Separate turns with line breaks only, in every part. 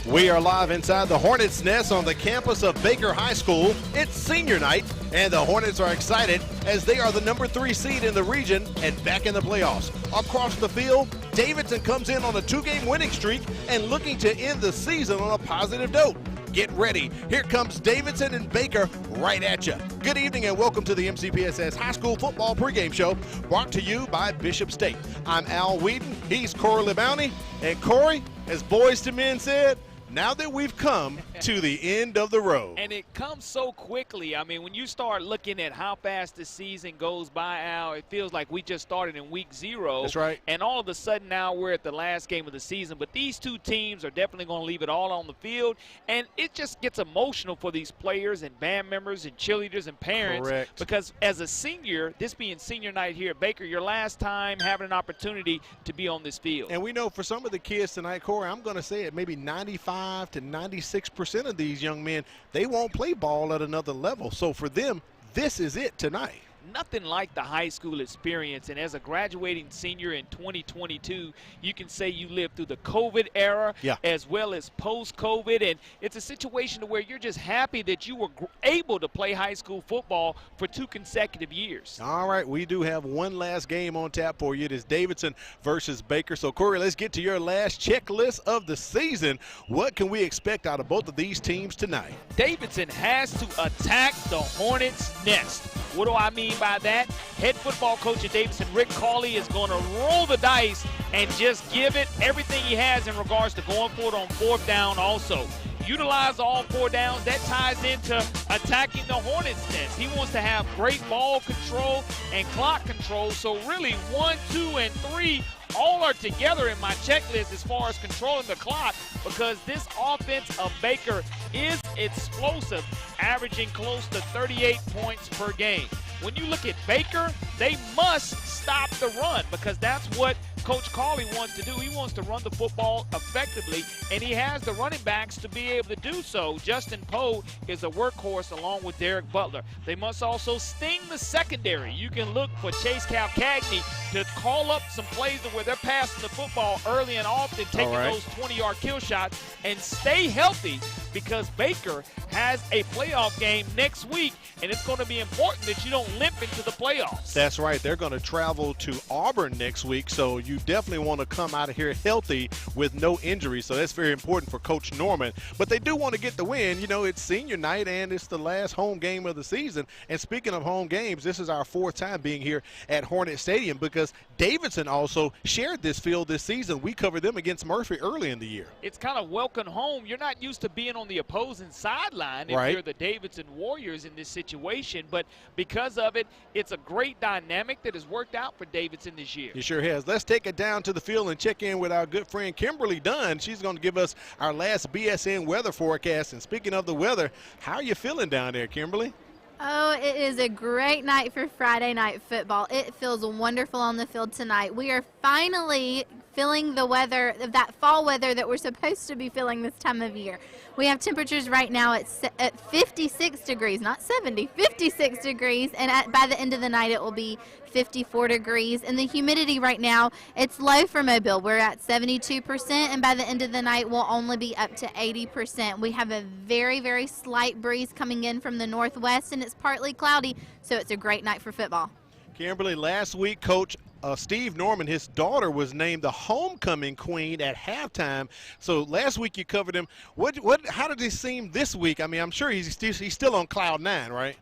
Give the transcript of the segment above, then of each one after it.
We are live inside the Hornets' nest on the campus of Baker High School. It's senior night, and the Hornets are excited as they are the number 3 seed in the region and back in the playoffs. Across the field, Davidson comes in on a 2-game winning streak and looking to end the season on a positive note. Get ready. Here comes Davidson and Baker right at you. Good evening and welcome to the MCPSS High School Football Pregame Show, brought to you by Bishop State. I'm Al Whedon. He's Corey LeBounty. And Corey, as Boys to Men said, now that we've come to the end of the road.
And it comes so quickly. I mean, when you start looking at how fast the season goes by, Al, it feels like we just started in week 0.
That's right.
And all of a sudden now we're at the last game of the season. But these two teams are definitely going to leave it all on the field. And it just gets emotional for these players and band members and cheerleaders and parents.
Correct.
Because as a senior, this being senior night here at Baker, your last time having an opportunity to be on this field.
And we know for some of the kids tonight, Corey, I'm going to say it, maybe 95 to 96% of these young men, they won't play ball at another level. So for them, this is it tonight.
Nothing like the high school experience, and as a graduating senior in 2022, you can say you lived through the COVID era as well as post-COVID, and it's a situation where you're just happy that you were able to play high school football for 2 consecutive years.
All right, we do have one last game on tap for you. It is Davidson versus Baker. So, Corey, let's get to your last checklist of the season. What can we expect out of both of these teams tonight?
Davidson has to attack the Hornets' nest. What do I mean by that? Head football coach at Davidson, Rick Cawley, is going to roll the dice and just give it everything he has in regards to going for it on 4th down also. Utilize all 4 downs. That ties into attacking the Hornets' nest. He wants to have great ball control and clock control. So really 1, 2, and 3 all are together in my checklist as far as controlling the clock, because this offense of Baker is explosive, averaging close to 38 points per game. When you look at Baker, they must stop the run, because that's what Coach Cawley wants to do. He wants to run the football effectively, and he has the running backs to be able to do so. Justin Poe is a workhorse along with Derek Butler. They must also sting the secondary. You can look for Chase Calcagney to call up some plays where they're passing the football early and often, taking those 20-yard kill shots, and stay healthy, because Baker has a playoff game next week, and it's going to be important that you don't limp into the playoffs.
That's right. They're going to travel to Auburn next week, so you definitely want to come out of here healthy with no injuries. So that's very important for Coach Norman. But they do want to get the win. You know, it's senior night, and it's the last home game of the season. And speaking of home games, this is our 4th time being here at Hornet Stadium, because Davidson also shared this field this season. We covered them against Murphy early in the year.
It's kind of welcome home. You're not used to being on the opposing sideline if you're the Davidson Warriors in this situation, but because of it, it's a great dynamic that has worked out for Davidson this year.
It sure has. Let's take it down to the field and check in with our good friend Kimberly Dunn. She's going to give us our last Bsn Weather Forecast. And speaking of the weather, how are you feeling down there, Kimberly?
Oh, it is a great night for Friday night football. It feels wonderful on the field tonight. We are finally feeling the weather, that fall weather that we're supposed to be feeling this time of year. We have temperatures right now at 56 degrees, not 70, 56 degrees, and by the end of the night it will be 54 degrees. And the humidity right now, it's low for Mobile. We're at 72%, and by the end of the night we'll only be up to 80%. We have a very, very slight breeze coming in from the northwest, and it's partly cloudy, so it's a great night for football.
Kimberly, last week, Coach Steve Norman, his daughter, was named the homecoming queen at halftime. So last week you covered him. How did he seem this week? I mean, I'm sure he's still on cloud 9, right?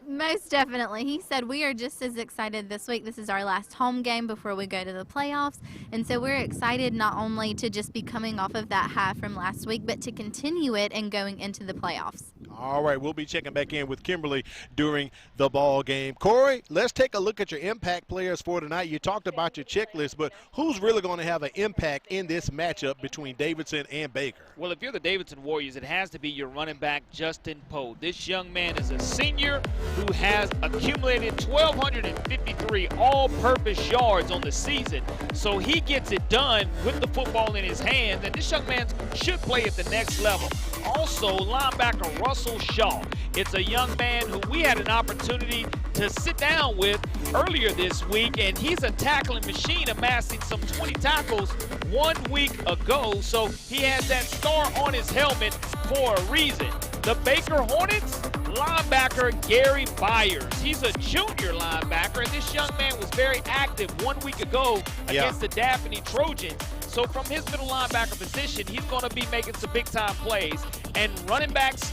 Most definitely. He said we are just as excited this week. This is our last home game before we go to the playoffs. And so we're excited not only to just be coming off of that high from last week, but to continue it and going into the playoffs.
All right, we'll be checking back in with Kimberly during the ball game. Corey, let's take a look at your impact players for tonight. You talked about your checklist, but who's really going to have an impact in this matchup between Davidson and Baker?
Well, if you're the Davidson Warriors, it has to be your running back, Justin Poe. This young man is a senior who has accumulated 1,253 all-purpose yards on the season. So he gets it done with the football in his hand, and this young man should play at the next level. also linebacker Russell Shaw. It's a young man who we had an opportunity to sit down with earlier this week, and he's a tackling machine, amassing some 20 tackles 1 week ago. So he has that star on his helmet for a reason. The Baker Hornets linebacker Gary Byers. He's a junior linebacker, and this young man was very active 1 week ago against the Daphne Trojans. So from his middle linebacker position, he's going to be making some big-time plays. And running back /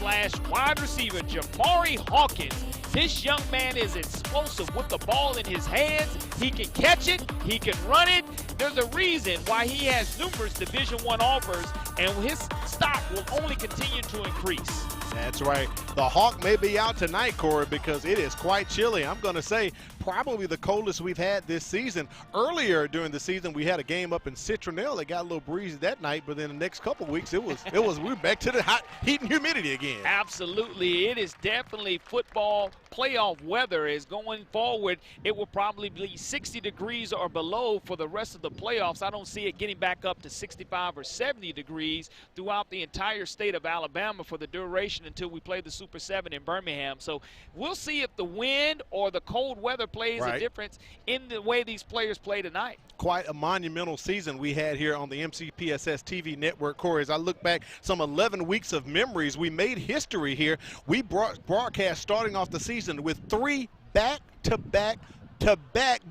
wide receiver Jamari Hawkins. This young man is explosive with the ball in his hands. He can catch it. He can run it. There's a reason why he has numerous Division I offers, and his stock will only continue to increase.
That's right. The Hawk may be out tonight, Corey, because it is quite chilly. I'm going to say probably the coldest we've had this season. Earlier during the season, we had a game up in Citronelle that got a little breezy that night, but in the next couple of weeks, we're back to the hot heat and humidity again.
Absolutely. It is definitely football playoff weather is going forward. It will probably be 60 degrees or below for the rest of the playoffs. I don't see it getting back up to 65 or 70 degrees throughout the entire state of Alabama for the duration until we play the Super 7 in Birmingham. So we'll see if the wind or the cold weather plays a difference in the way these players play tonight.
Quite a monumental season we had here on the MCPSS TV network, Corey. As I look back, some 11 weeks of memories, we made history here. We broadcast starting off the season with 3 back-to-back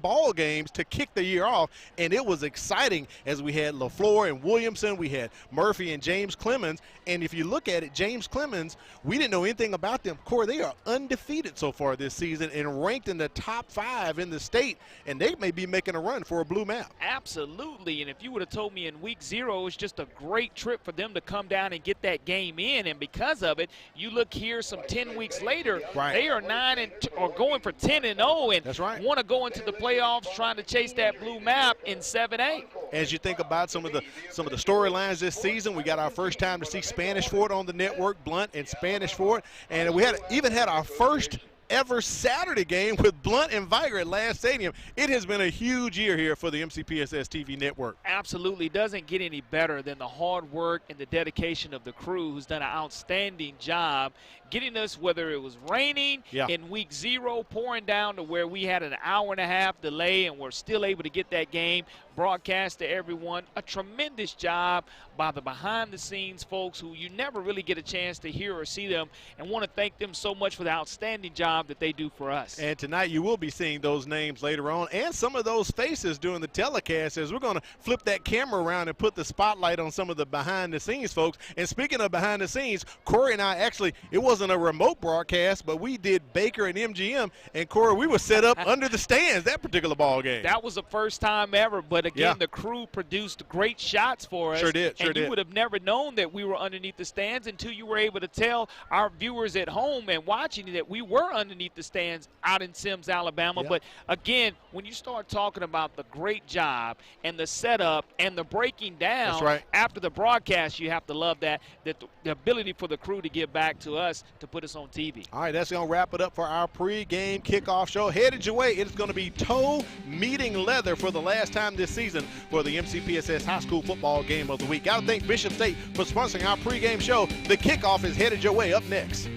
ball games to kick the year off, and it was exciting as we had LaFleur and Williamson, we had Murphy and James Clemens, and if you look at it, James Clemens, we didn't know anything about them. Corey, they are undefeated so far this season and ranked in the top 5 in the state, and they may be making a run for a blue map.
Absolutely, and if you would have told me in week 0, it's just a great trip for them to come down and get that game in, and because of it, you look here some 10 weeks later, they are 9 or going for 10-0, and
that's right.
Want to go into the playoffs trying to chase that blue map in 7-8.
As you think about some of the storylines this season, we got our first time to see Spanish Fort on the network, Blunt and Spanish Fort, and we even had our first ever Saturday game with Blunt and Viger at Last Stadium. It has been a huge year here for the MCPSS TV network.
Absolutely. Doesn't get any better than the hard work and the dedication of the crew, who's done an outstanding job getting us, whether it was raining in week 0, pouring down to where we had an hour-and-a-half delay, and we're still able to get that game broadcast to everyone. A tremendous job by the behind-the-scenes folks who you never really get a chance to hear or see them, and want to thank them so much for the outstanding job that they do for us.
And tonight you will be seeing those names later on and some of those faces during the telecast, as we're going to flip that camera around and put the spotlight on some of the behind-the-scenes folks. And speaking of behind-the-scenes, Corey and I actually, it wasn't a remote broadcast, but we did Baker and MGM, and Corey, we were set up under the stands that particular ball game.
That was the first time ever, but again, the crew produced great shots for us.
Sure did.
And you would have never known that we were underneath the stands until you were able to tell our viewers at home and watching that we were underneath the stands out in Sims, Alabama. But again, when you start talking about the great job and the setup and the breaking down after the broadcast, you have to love that the ability for the crew to give back to us to put us on TV.
All right, that's going to wrap it up for our pregame kickoff show. Headed your way, it's going to be toe meeting leather for the last time this season for the MCPSS High School Football Game of the Week. Got to thank Bishop State for sponsoring our pregame show. The kickoff is headed your way up next.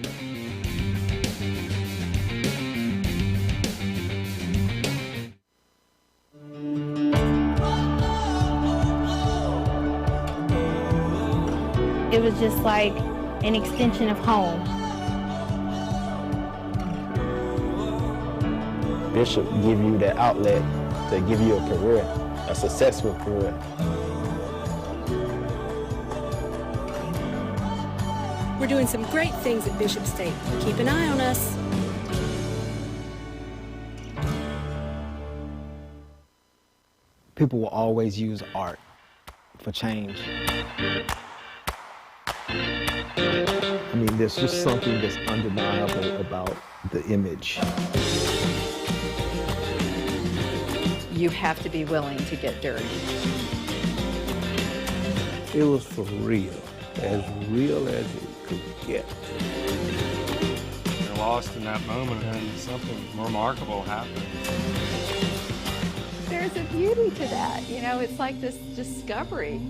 It was just like an extension of home.
Bishop give you that outlet to give you a career, a successful career.
We're doing some great things at Bishop State. Keep an eye on us.
People will always use art for change. I mean, there's just something that's undeniable about the image.
You have to be willing to get dirty.
It was for real as it could get.
You're lost in that moment and something remarkable happened.
There's a beauty to that, you know, it's like this discovery.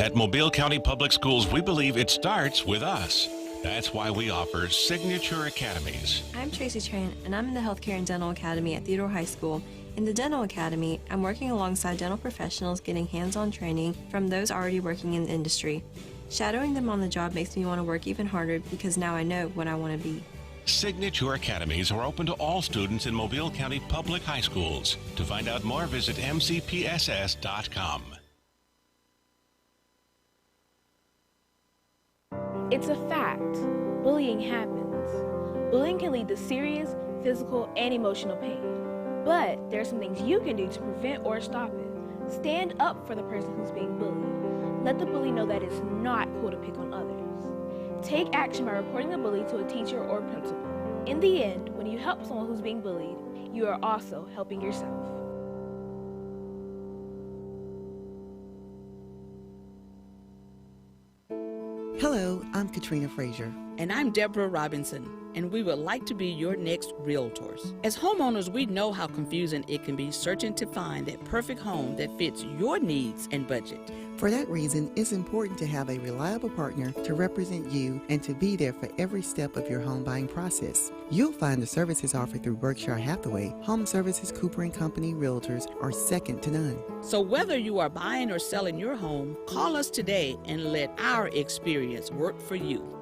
At Mobile County Public Schools, we believe it starts with us. That's why we offer Signature Academies.
I'm Tracy Tran, and I'm in the Healthcare and Dental Academy at Theodore High School. In the Dental Academy, I'm working alongside dental professionals getting hands-on training from those already working in the industry. Shadowing them on the job makes me want to work even harder because now I know what I want to be.
Signature Academies are open to all students in Mobile County Public High Schools. To find out more, visit mcpss.com.
It's a fact. Bullying happens. Bullying can lead to serious physical and emotional pain. But there are some things you can do to prevent or stop it. Stand up for the person who's being bullied. Let the bully know that it's not cool to pick on others. Take action by reporting the bully to a teacher or principal. In the end, when you help someone who's being bullied, you are also helping yourself.
Hello, I'm Katrina Frazier.
And I'm Deborah Robinson, and we would like to be your next realtors. As homeowners, we know how confusing it can be searching to find that perfect home that fits your needs and budget.
For that reason, it's important to have a reliable partner to represent you and to be there for every step of your home buying process. You'll find the services offered through Berkshire Hathaway, Home Services Cooper & Company Realtors are second to none.
So whether you are buying or selling your home, call us today and let our experience work for you.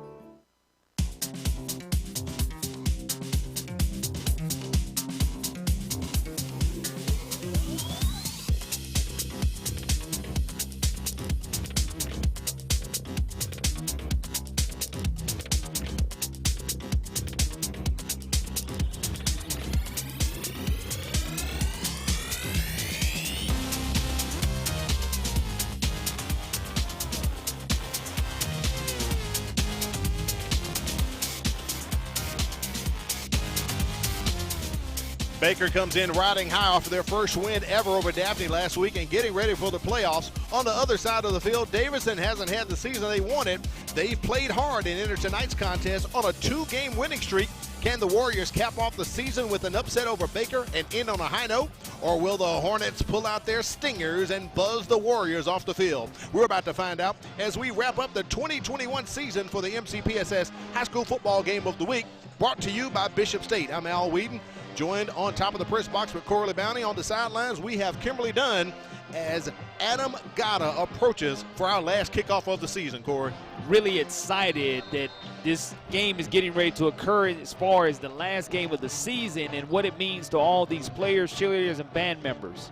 Baker comes in riding high off of their first win ever over Daphne last week and getting ready for the playoffs. On the other side of the field, Davidson hasn't had the season they wanted. They've played hard and entered tonight's contest on a 2-game winning streak. Can the Warriors cap off the season with an upset over Baker and end on a high note? Or will the Hornets pull out their stingers and buzz the Warriors off the field? We're about to find out as we wrap up the 2021 season for the MCPSS High School Football Game of the Week, brought to you by Bishop State. I'm Al Whedon, joined on top of the press box with Corley Bounty. On the sidelines, we have Kimberly Dunn as Adam Gata approaches for our last kickoff of the season, Corey.
Really excited that this game is getting ready to occur as far as the last game of the season and what it means to all these players, cheerleaders, and band members.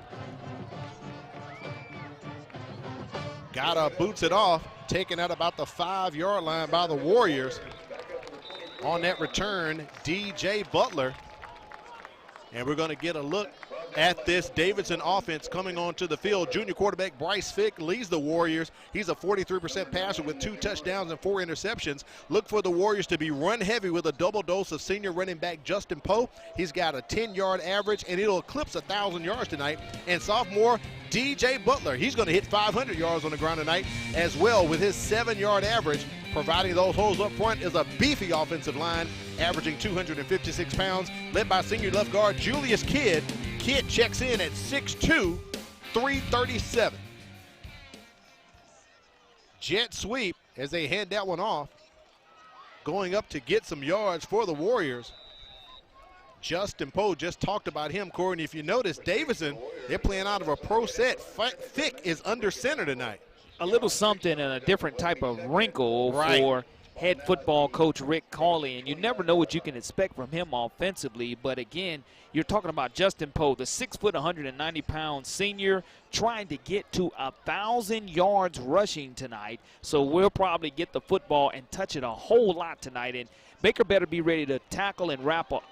Gata boots it off, taken at about the 5-yard line by the Warriors. On that return, DJ Butler. And we're going to get a look at this Davidson offense coming onto the field. Junior quarterback Bryce Fick leads the Warriors. He's a 43% passer with 2 touchdowns and 4 interceptions. Look for the Warriors to be run heavy with a double dose of senior running back Justin Poe. He's got a 10-yard average, and it'll eclipse 1,000 yards tonight. And sophomore DJ Butler, he's going to hit 500 yards on the ground tonight as well with his 7-yard average. Providing those holes up front is a beefy offensive line, averaging 256 pounds, led by senior left guard Julius Kidd. Kidd checks in at 6'2", 337. Jet sweep as they hand that one off. Going up to get some yards for the Warriors. Justin Poe, just talked about him, Corey. And if you notice, Davidson, they're playing out of a pro set. Fick is under center tonight.
A little something and a different type of wrinkle for head football coach Rick Cawley, and you never know what you can expect from him offensively. But again, you're talking about Justin Poe, the 6', 190-pound senior, trying to get to 1,000 yards rushing tonight. So we'll probably get the football and touch it a whole lot tonight. And Baker better be ready to tackle and wrap up.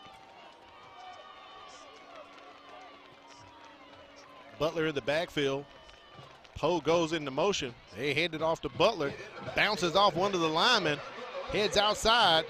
Butler in the backfield. Poe goes into motion. They hand it off to Butler. Bounces off one of the linemen. Heads outside.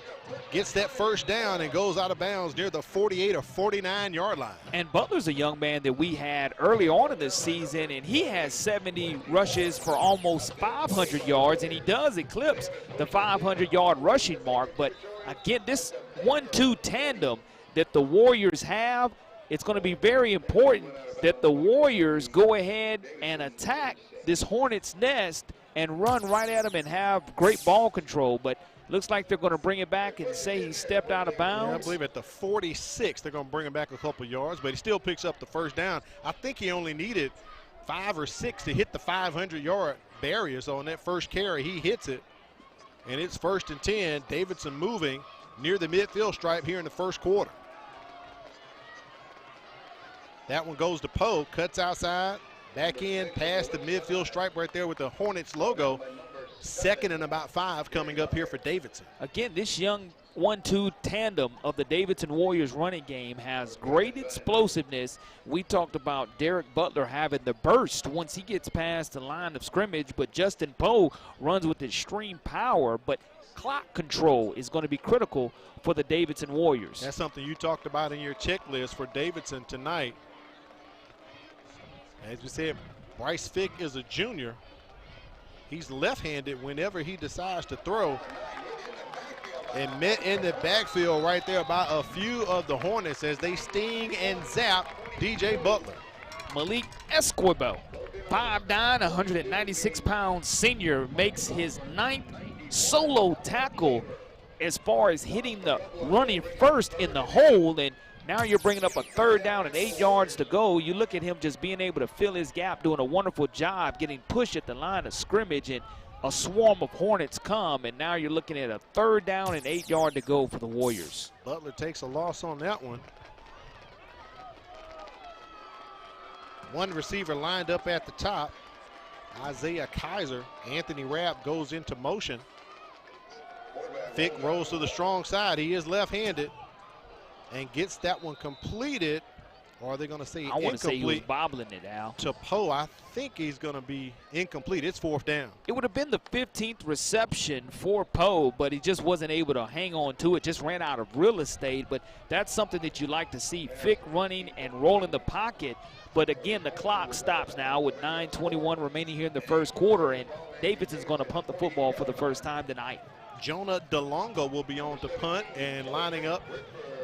Gets that first down and goes out of bounds near the 48 or 49-yard line.
And Butler's a young man that we had early on in the season, and he has 70 rushes for almost 500 yards, and he does eclipse the 500-yard rushing mark. But again, this 1-2 tandem that the Warriors have, it's going to be very important that the Warriors go ahead and attack this Hornets' nest and run right at him and have great ball control. But looks like they're going to bring it back and say he stepped out of bounds.
Yeah, I believe at the 46 they're going to bring him back a couple yards, but he still picks up the first down. I think he only needed 5 or 6 to hit the 500-yard barrier. So on that first carry, he hits it. And it's 1st and 10. Davidson moving near the midfield stripe here in the first quarter. That one goes to Poe, cuts outside, back in, past the midfield stripe right there with the Hornets logo. 2nd and about 5 coming up here for Davidson.
Again, this young 1-2 tandem of the Davidson Warriors running game has great explosiveness. We talked about Derek Butler having the burst once he gets past the line of scrimmage, but Justin Poe runs with extreme power, but clock control is going to be critical for the Davidson Warriors.
That's something you talked about in your checklist for Davidson tonight. As we said, Bryce Fick is a junior. He's left-handed whenever he decides to throw. And met in the backfield right there by a few of the Hornets as they sting and zap DJ Butler.
Malik Escobar, 5'9", 196-pound senior, makes his 9th solo tackle as far as hitting the running first in the hole. And now you're bringing up a 3rd down and 8 yards to go. You look at him just being able to fill his gap, doing a wonderful job, getting pushed at the line of scrimmage, and a swarm of Hornets come, and now you're looking at a 3rd down and 8 yard to go for the Warriors.
Butler takes a loss on that one. One receiver lined up at the top, Isaiah Kaiser. Anthony Rapp goes into motion. Fick rolls to the strong side. He is left-handed and gets that one completed. Or are they going to say incomplete?
I want to say he was bobbling it, Al.
To Poe. I think he's going to be incomplete. It's 4th down.
It would have been the 15th reception for Poe, but he just wasn't able to hang on to it. Just ran out of real estate. But that's something that you like to see. Fick running and rolling the pocket. But again, the clock stops now with 9:21 remaining here in the first quarter, and Davidson's going to punt the football for the first time tonight.
Jonah DeLongo will be on to punt, and lining up,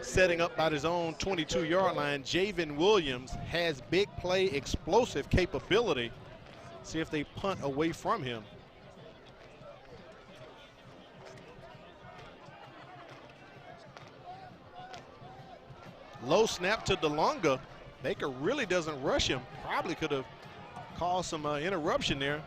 setting up by his own 22-yard line. Javen Williams has big play explosive capability. See if they punt away from him. Low snap to DeLongo. Baker really doesn't rush him. Probably could have caused some interruption there.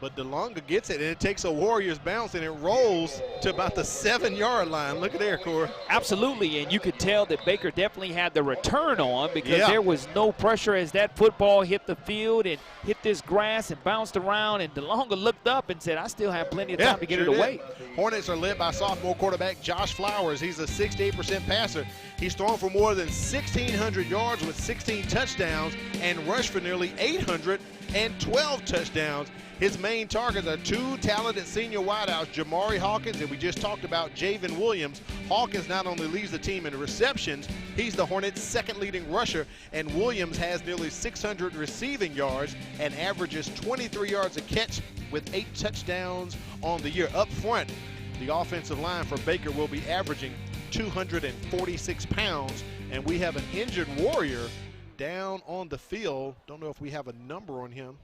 But DeLonga gets it, and it takes a Warriors bounce, and it rolls to about the 7-yard line. Look at there, Corey.
Absolutely, and you could tell that Baker definitely had the return on because there was no pressure as that football hit the field and hit this grass and bounced around, and DeLonga looked up and said, I still have plenty of time to get it away.
Hornets are led by sophomore quarterback Josh Flowers. He's a 68% passer. He's thrown for more than 1,600 yards with 16 touchdowns and rushed for nearly 812 touchdowns. His main targets are 2 talented senior wideouts, Jamari Hawkins, and we just talked about Javen Williams. Hawkins not only leads the team in receptions, he's the Hornets' 2nd leading rusher, and Williams has nearly 600 receiving yards and averages 23 yards a catch with 8 touchdowns on the year. Up front, the offensive line for Baker will be averaging 246 pounds, and we have an injured Warrior down on the field. Don't know if we have a number on him.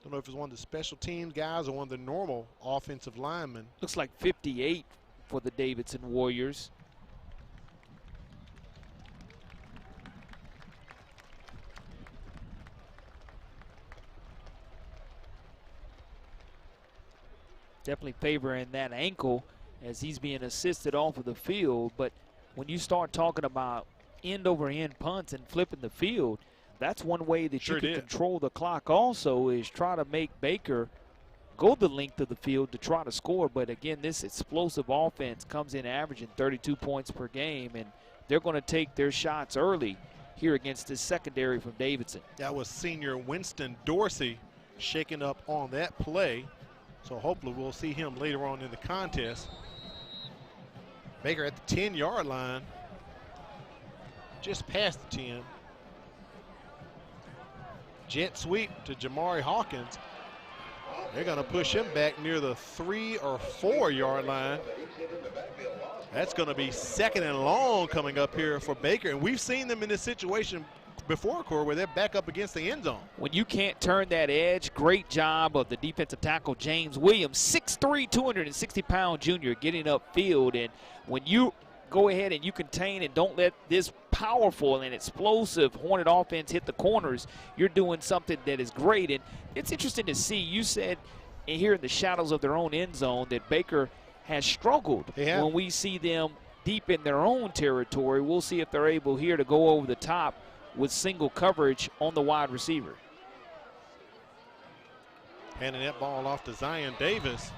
Don't know if it's one of the special teams guys or one of the normal offensive linemen.
Looks like 58 for the Davidson Warriors. Definitely favoring that ankle as he's being assisted off of the field. But when you start talking about end-over-end punts and flipping the field, that's one way that you can control the clock also, is try to make Baker go the length of the field to try to score. But again, this explosive offense comes in averaging 32 points per game, and they're going to take their shots early here against this secondary from Davidson.
That was senior Winston Dorsey shaking up on that play. So hopefully we'll see him later on in the contest. Baker at the 10-yard line, just past the 10. Jet sweep to Jamari Hawkins. They're going to push him back near the 3 or 4-yard line. That's going to be 2nd and long coming up here for Baker. And we've seen them in this situation before, Corey, where they're back up against the end zone.
When you can't turn that edge, great job of the defensive tackle, James Williams, 6'3", 260-pound junior, getting upfield. And when you go ahead and you contain and don't let this powerful and explosive Hornet offense hit the corners, you're doing something that is great. And it's interesting to see. You said here in the shadows of their own end zone that Baker has struggled when we see them deep in their own territory. We'll see if they're able here to go over the top with single coverage on the wide receiver.
Handing that ball off to Zion Davis.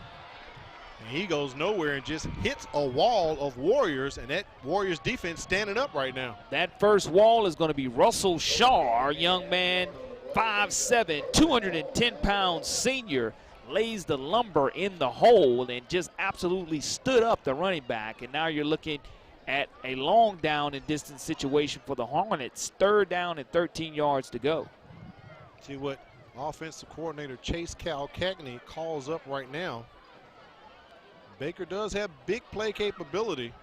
And he goes nowhere and just hits a wall of Warriors, and that Warriors defense standing up right now.
That first wall is going to be Russell Shaw, our young man, 5'7", 210-pound senior, lays the lumber in the hole and just absolutely stood up the running back. And now you're looking at a long down and distance situation for the Hornets. 3rd down and 13 yards to go.
See what offensive coordinator Chase Calcagney calls up right now. Baker does have big play capability.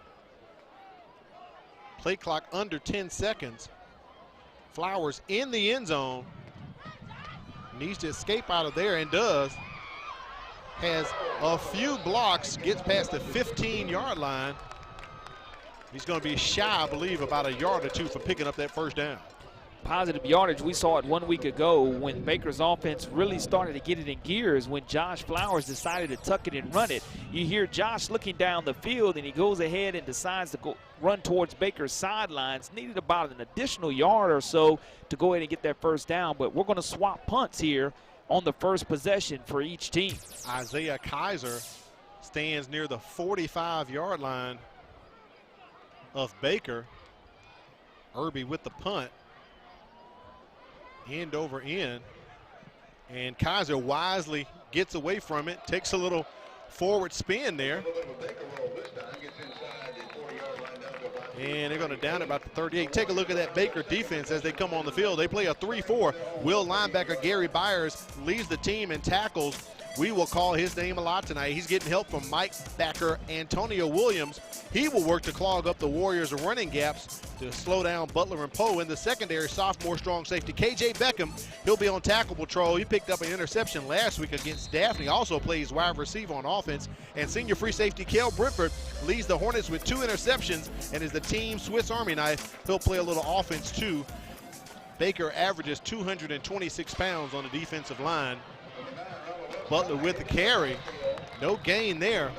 Play clock under 10 seconds. Flowers in the end zone. Needs to escape out of there and does. Has a few blocks, gets past the 15-yard line. He's going to be shy, I believe, about a yard or two for picking up that first down.
Positive yardage. We saw it 1 week ago when Baker's offense really started to get it in gears when Josh Flowers decided to tuck it and run it. You hear Josh looking down the field, and he goes ahead and decides to go run towards Baker's sidelines. Needed about an additional yard or so to go ahead and get that first down, but we're going to swap punts here on the first possession for each team.
Isaiah Kaiser stands near the 45-yard line of Baker. Irby with the punt. End over end. And Kaiser wisely gets away from it, takes a little forward spin there. And they're going to down about the 38. Take a look at that Baker defense as they come on the field. They play a 3-4. Will linebacker Gary Byers leads the team in tackles. We will call his name a lot tonight. He's getting help from Mike Backer, Antonio Williams. He will work to clog up the Warriors' running gaps to slow down Butler and Poe. In the secondary, sophomore strong safety KJ Beckham. He'll be on tackle patrol. He picked up an interception last week against Daphne. Also plays wide receiver on offense. And senior free safety Kel Britford leads the Hornets with 2 interceptions and is the team Swiss Army knife. He'll play a little offense too. Baker averages 226 pounds on the defensive line. Butler with the carry. No gain there.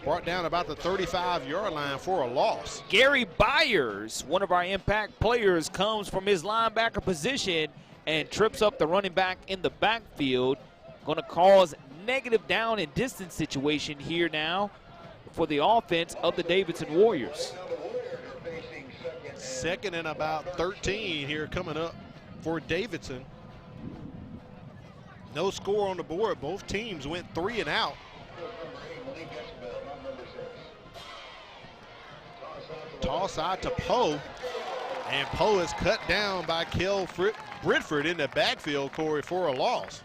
Brought down about the 35-yard line for a loss.
Gary Byers, one of our impact players, comes from his linebacker position and trips up the running back in the backfield. Going to cause negative down and distance situation here now for the offense of the Davidson Warriors.
2nd and about 13 here coming up for Davidson. No score on the board. Both teams went 3 and out. Toss out to Poe. And Poe is cut down by Kel Britford in the backfield, Corey, for a loss.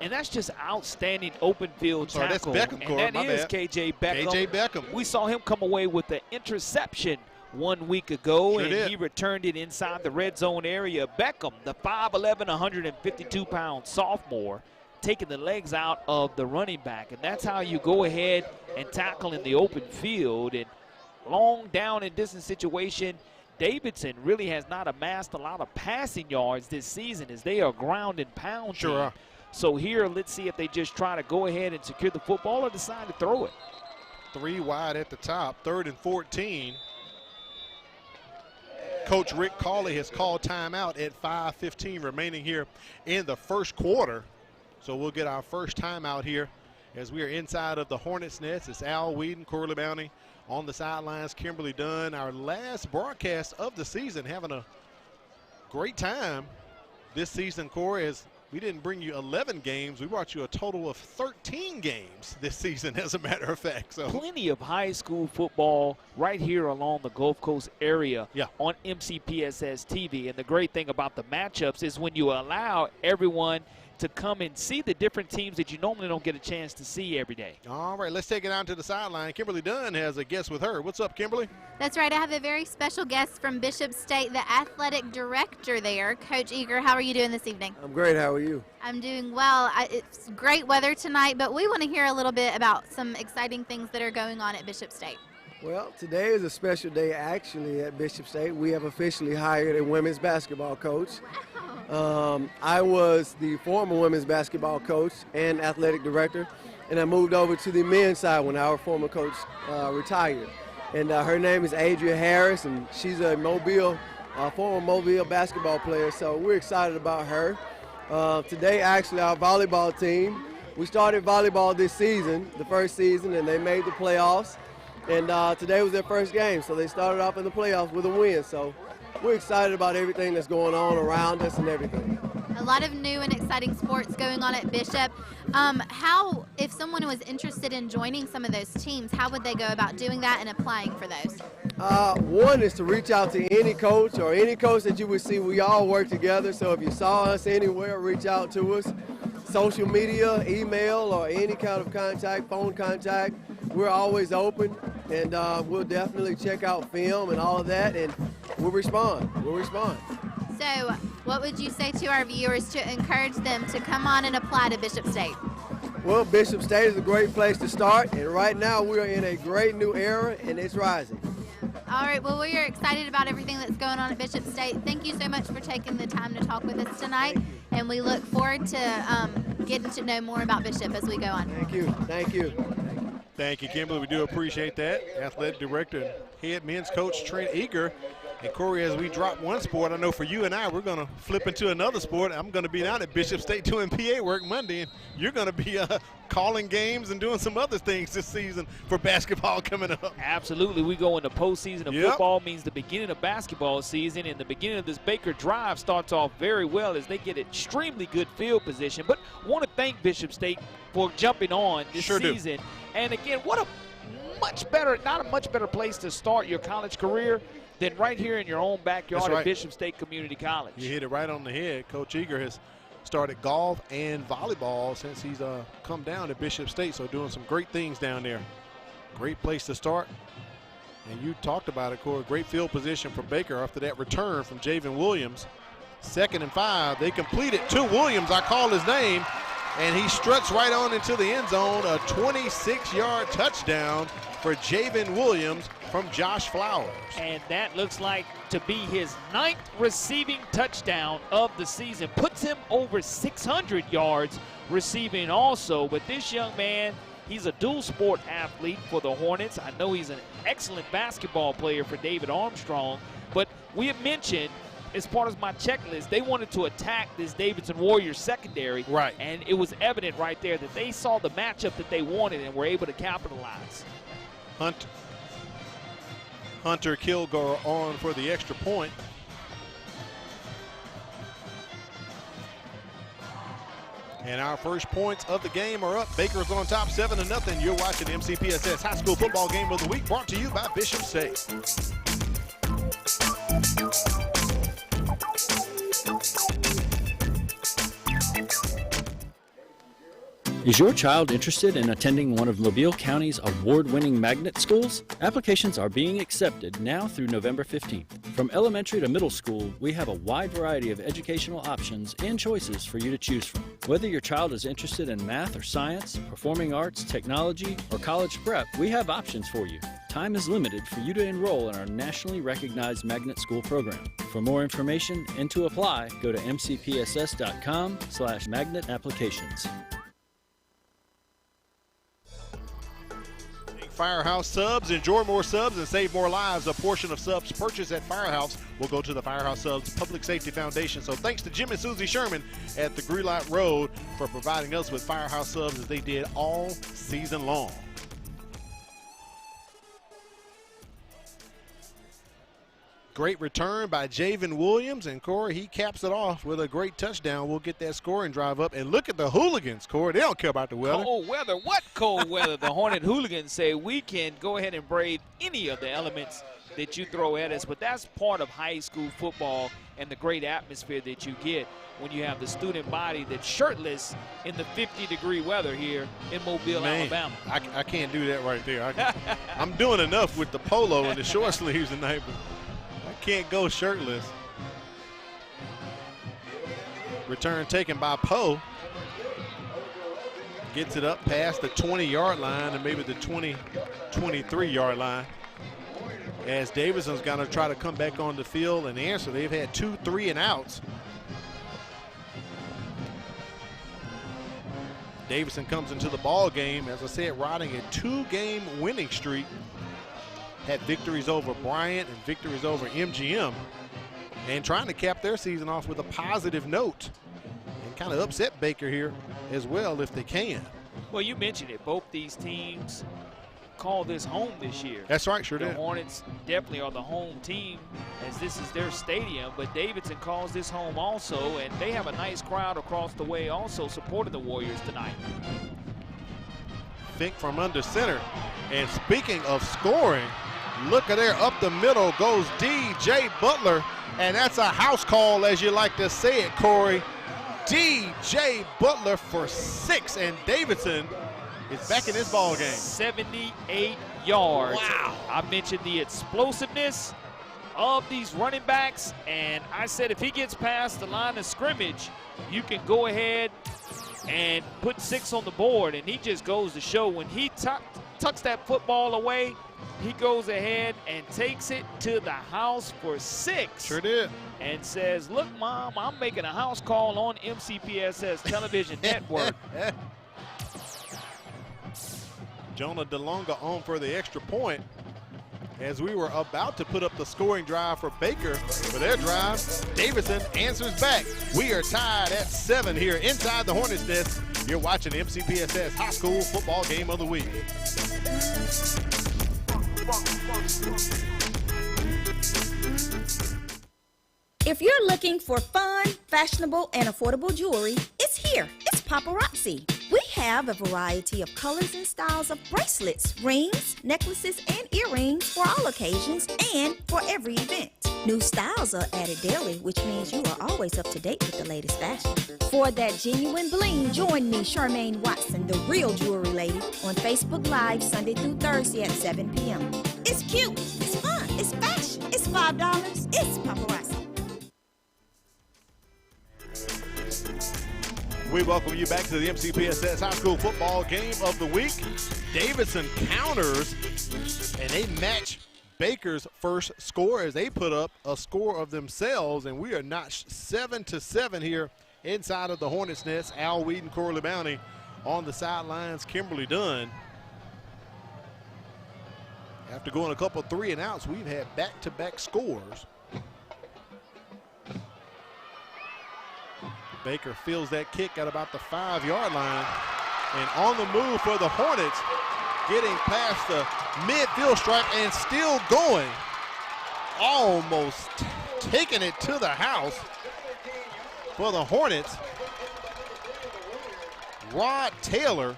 And that's just outstanding open field tackle.
That's Beckham, Corey.
And that is KJ Beckham.
KJ Beckham.
We saw him come away with the interception 1 week ago,
sure
and he returned it inside the red zone area. Beckham, the 5'11", 152-pound sophomore, taking the legs out of the running back. And that's how you go ahead and tackle in the open field. And long down and distance situation, Davidson really has not amassed a lot of passing yards this season as they are ground and pound.
Sure are.
So here, let's see if they just try to go ahead and secure the football or decide to throw it.
3 wide at the top, 3rd and 14. Coach Rick Cawley has called timeout at 5:15 remaining here in the first quarter. So we'll get our first timeout here as we are inside of the Hornets' nest. It's Al Whedon, Corley Bounty on the sidelines, Kimberly Dunn, our last broadcast of the season, having a great time this season, Corey, as we didn't bring you 11 games. We brought you a total of 13 games this season, as a matter of fact. So
plenty of high school football right here along the Gulf Coast area on MCPSS TV. And the great thing about the matchups is when you allow everyone to come and see the different teams that you normally don't get a chance to see every day.
All right, let's take it out to the sideline. Kimberly Dunn has a guest with her. What's up, Kimberly?
That's right. I have a very special guest from Bishop State, the athletic director there. Coach Eager, how are you doing this evening?
I'm great. How are you?
I'm doing well. It's great weather tonight, but we want to hear a little bbit about some exciting things that are going on at Bishop State.
Well, today is a special day actually at Bishop State. We have officially hired a women's basketball coach. I was the former women's basketball coach and athletic director, and I moved over to the men's side when our former coach retired. And her name is Adria Harris, and she's a former Mobile basketball player, so we're excited about her. Today, actually, our volleyball team, we started volleyball this season, the first season, and they made the playoffs. And today was their first game, so they started off in the playoffs with a win. So we're excited about everything that's going on around us and everything.
A lot of new and exciting sports going on at Bishop. If someone was interested in joining some of those teams, how would they go about doing that and applying for those?
One is to reach out to any coach or any coach that you would see. We all work together, so if you saw us anywhere, reach out to us. Social media, email, or any kind of contact, phone contact, we're always open, and we'll definitely check out film and all of that, and we'll respond.
So what would you say to our viewers to encourage them to come on and apply to Bishop State?
Well, Bishop State is a great place to start, and right now we are in a great new era, and it's rising.
All right, well, we are excited about everything that's going on at Bishop State. Thank you so much for taking the time to talk with us tonight, and we look forward to getting to know more about Bishop as we go on.
Thank you.
Thank you, Kimberly. We do appreciate that. Athletic director and head men's coach Trent Eager. And Corey, as we drop one sport, I know for you and I, we're going to flip into another sport. I'm going to be down at Bishop State doing PA work Monday, and you're going to be calling games and doing some other things this season for basketball coming up.
Absolutely. We go into postseason of football, means the beginning of basketball season, and the beginning of this Baker drive starts off very well as they get extremely good field position. But I want to thank Bishop State for jumping on this season. And again, what a not a much better place to start your college career than right here in your own backyard at Bishop State Community College.
You hit it right on the head. Coach Eager has started golf and volleyball since he's come down to Bishop State, so doing some great things down there. Great place to start. And you talked about it, Corey. Great field position for Baker after that return from Javen Williams. 2nd and 5. They complete it to Williams. I called his name. And he struts right on into the end zone. A 26-yard touchdown for Javen Williams from Josh Flowers.
And that looks like to be his 9th receiving touchdown of the season. Puts him over 600 yards receiving also. But this young man, he's a dual sport athlete for the Hornets. I know he's an excellent basketball player for David Armstrong. But we have mentioned, as part of my checklist, they wanted to attack this Davidson Warriors secondary.
Right.
And it was evident right there that they saw the matchup that they wanted and were able to capitalize.
Hunter Kilgore on for the extra point. And our first points of the game are up. Baker's on top 7-0. You're watching the MCPSS High School Football Game of the Week, brought to you by Bishop State.
Is your child interested in attending one of Mobile County's award-winning magnet schools? Applications are being accepted now through November 15th. From elementary to middle school, we have a wide variety of educational options and choices for you to choose from. Whether your child is interested in math or science, performing arts, technology, or college prep, we have options for you. Time is limited for you to enroll in our nationally recognized magnet school program. For more information and to apply, go to mcpss.com/magnet applications.
Firehouse Subs. Enjoy more subs and save more lives. A portion of subs purchased at Firehouse will go to the Firehouse Subs Public Safety Foundation. So thanks to Jim and Susie Sherman at the Greenlight Road for providing us with Firehouse Subs as they did all season long. Great return by Javen Williams, and Corey, he caps it off with a great touchdown. We'll get that scoring drive up. And look at the hooligans, Corey. They don't care about the weather.
Cold weather? What cold weather? The Hornet hooligans say we can go ahead and brave any of the elements that you throw at us, but that's part of high school football and the great atmosphere that you get when you have the student body that's shirtless in the 50-degree weather here in Mobile, Alabama.
I can't do that right there. I'm doing enough with the polo and the short sleeves tonight, but I can't go shirtless. Return taken by Poe. Gets it up past the 20-yard line and maybe the 23-yard line. As Davidson's going to try to come back on the field and answer. They've had 2 3-and-outs. Davidson comes into the ball game, as I said, riding a 2-game winning streak. Had victories over Bryant and victories over MGM, and trying to cap their season off with a positive note and kind of upset Baker here as well if they can.
Well, you mentioned it. Both these teams call this home this year.
That's right, sure did.
The Hornets definitely are the home team, as this is their stadium, but Davidson calls this home also, and they have a nice crowd across the way also supporting the Warriors tonight.
Fink from under center. And speaking of scoring, look at there, up the middle goes D.J. Butler, and that's a house call, as you like to say it, Corey. D.J. Butler for 6, and Davidson is back in this ball game.
78 yards.
Wow.
I mentioned the explosiveness of these running backs, and I said if he gets past the line of scrimmage, you can go ahead and put 6 on the board, and he just goes to show when he tucks that football away, he goes ahead and takes it to the house for 6.
Sure did.
And says, look, Mom, I'm making a house call on MCPSS television network.
Jonah DeLonga on for the extra point, as we were about to put up the scoring drive for Baker for their drive. Davidson answers back. We are tied at 7 here inside the Hornets' nest. You're watching the MCPSS High School Football Game of the Week.
If you're looking for fun, fashionable, and affordable jewelry, it's here. It's Paparazzi. We have a variety of colors and styles of bracelets, rings, necklaces, and earrings for all occasions and for every event. New styles are added daily, which means you are always up to date with the latest fashion. For that genuine bling, join me, Charmaine Watson, the real jewelry lady, on Facebook Live Sunday through Thursday at 7 p.m. It's cute, it's fun, it's fashion, it's $5, it's Paparazzi.
We welcome you back to the MCPSS High School Football Game of the Week. Davidson counters, and they match Baker's first score as they put up a score of themselves, and we are notched 7-7 here inside of the Hornets' nest. Al Weed and Corley Bounty on the sidelines. Kimberly Dunn. After going a couple 3-and-outs, we've had back-to-back scores. Baker feels that kick at about the 5-yard line. And on the move for the Hornets, getting past the midfield stripe and still going. Almost taking it to the house for the Hornets. Rod Taylor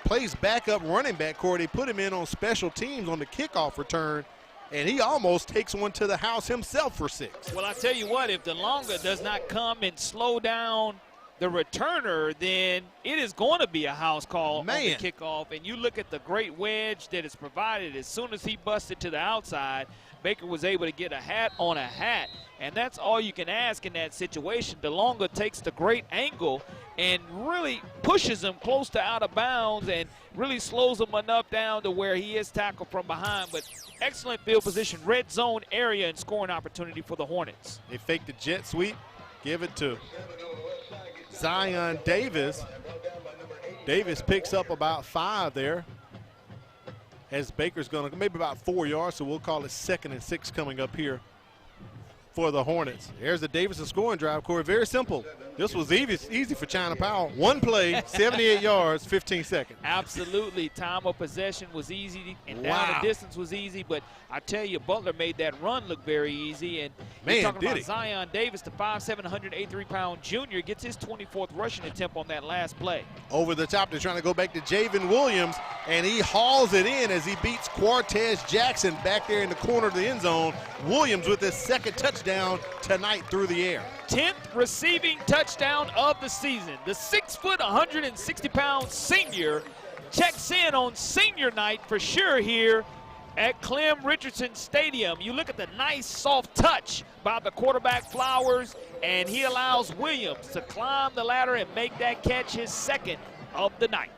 plays backup running back, Corey. They put him in on special teams on the kickoff return, and he almost takes one to the house himself for 6.
Well, I tell you what, if DeLonga does not come and slow down the returner, then it is going to be a house call on the kickoff. And you look at the great wedge that is provided. As soon as he busted to the outside, Baker was able to get a hat on a hat. And that's all you can ask in that situation. DeLonga takes the great angle and really pushes him close to out of bounds and really slows him enough down to where he is tackled from behind. But excellent field position, red zone area, and scoring opportunity for the Hornets.
They fake the jet sweep, give it to Zion Davis. Davis picks up about 5 there, as Baker's going to maybe about 4 yards, so we'll call it 2nd and 6 coming up here for the Hornets. There's the Davidson scoring drive, Corey. Very simple. This was easy for China Powell. One play, 78 yards, 15 seconds.
Absolutely. Time of possession was easy, and down the distance was easy. But I tell you, Butler made that run look very easy. And you're talking about Zion Davis, the 5'7", 183-pound junior, gets his 24th rushing attempt on that last play.
Over the top, they're trying to go back to Javen Williams, and he hauls it in as he beats Cortez Jackson back there in the corner of the end zone. Williams with his second touchdown tonight through the air.
10th receiving touchdown of the season. The 6', 160-pound senior checks in on senior night for sure here at Clem Richardson Stadium. You look at the nice soft touch by the quarterback Flowers, and he allows Williams to climb the ladder and make that catch, his second of the night.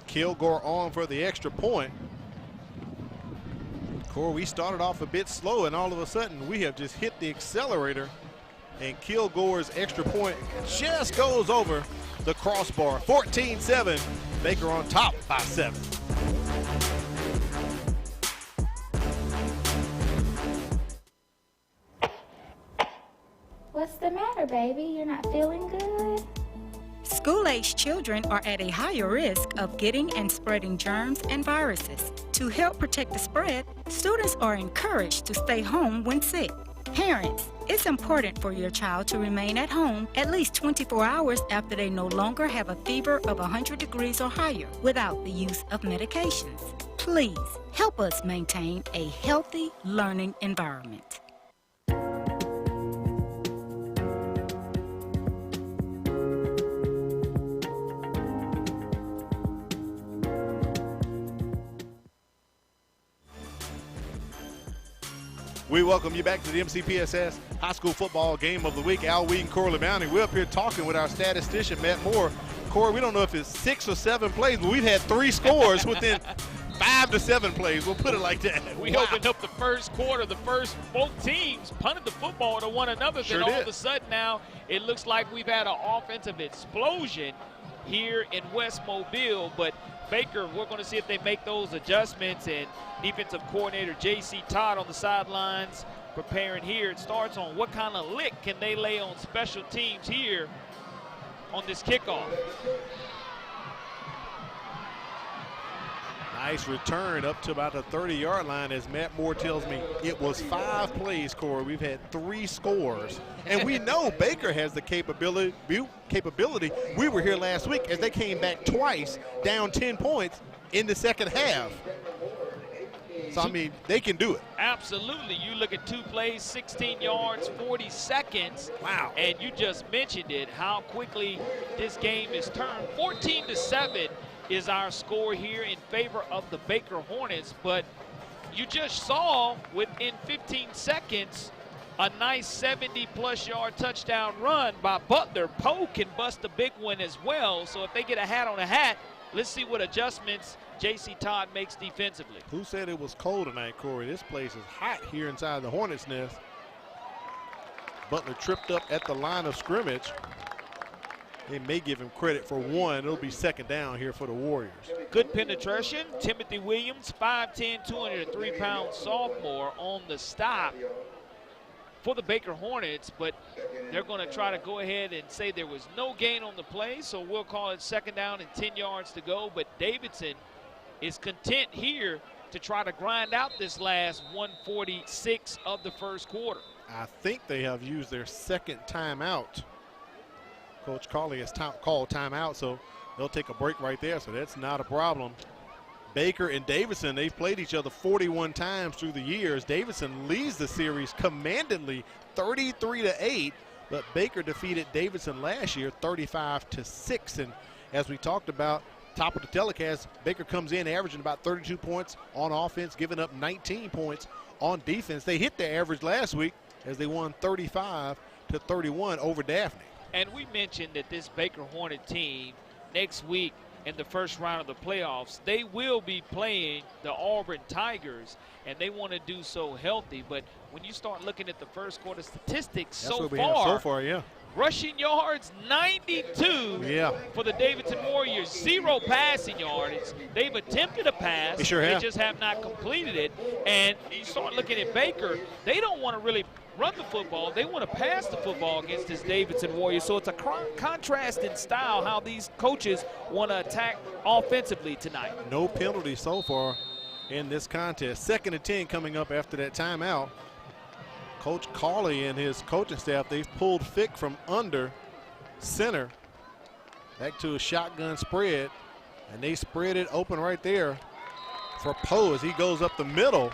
Kilgore on for the extra point. Corey, we started off a bit slow, and all of a sudden we have just hit the accelerator, and Kilgore's extra point just goes over the crossbar. 14-7, Baker on top by 7.
What's the matter, baby? You're not feeling good?
School-aged children are at a higher risk of getting and spreading germs and viruses. To help protect the spread, students are encouraged to stay home when sick. Parents, it's important for your child to remain at home at least 24 hours after they no longer have a fever of 100 degrees or higher without the use of medications. Please help us maintain a healthy learning environment.
We welcome you back to the MCPSS High School Football Game of the Week. Al Weed and Corley Bounty. We're up here talking with our statistician, Matt Moore. Corey, we don't know if it's 6 or 7 plays, but we've had 3 scores within 5 to 7 plays. We'll put it like that.
We opened up the first quarter. The first both teams punted the football to one another.
Sure
then all
did.
of a sudden now it looks like we've had an offensive explosion here in West Mobile. But Baker, we're going to see if they make those adjustments. And defensive coordinator J.C. Todd on the sidelines preparing here. It starts on what kind of lick can they lay on special teams here on this kickoff.
Nice return up to about the 30-yard line, as Matt Moore tells me it was 5 plays, Corey. We've had 3 scores. And we know Baker has the capability. We were here last week as they came back twice, down 10 points in the second half. So, I mean, they can do it.
Absolutely. You look at 2 plays, 16 yards, 40 seconds.
Wow.
And you just mentioned it, how quickly this game is turned. 14-7 is our score here in favor of the Baker Hornets. But you just saw within 15 seconds a nice 70-plus yard touchdown run by Butler. Poe can bust a big one as well. So if they get a hat on a hat, let's see what adjustments J.C. Todd makes defensively.
Who said it was cold tonight, Corey? This place is hot here inside the Hornets' nest. Butler tripped up at the line of scrimmage. They may give him credit for 1. It'll be second down here for the Warriors.
Good penetration. Timothy Williams, 5'10", 203-pound sophomore on the stop for the Baker Hornets, but they're going to try to go ahead and say there was no gain on the play, so we'll call it second down and 10 yards to go. But Davidson is content here to try to grind out this last 146 of the first quarter.
I think they have used their second timeout. Coach Carley has called timeout, so they'll take a break right there, so that's not a problem. Baker and Davidson, they've played each other 41 times through the years. Davidson leads the series commandingly 33-8, but Baker defeated Davidson last year 35-6. And as we talked about, top of the telecast, Baker comes in averaging about 32 points on offense, giving up 19 points on defense. They hit their average last week as they won 35-31 over Daphne.
And we mentioned that this Baker Hornet team next week in the first round of the playoffs, they will be playing the Auburn Tigers, and they want to do so healthy. But when you start looking at the first quarter statistics so far,
yeah.
Rushing yards, 92 for the Davidson Warriors. 0 passing yards. They've attempted a pass.
They sure have.
They just have not completed it. And you start looking at Baker, they don't want to really run the football. They want to pass the football against this Davidson Warriors. So it's a contrast in style how these coaches want to attack offensively tonight.
No penalty so far in this contest. 2nd and 10 coming up after that timeout. Coach Cawley and his coaching staff, they've pulled Fick from under center back to a shotgun spread, and they spread it open right there for Poe as he goes up the middle.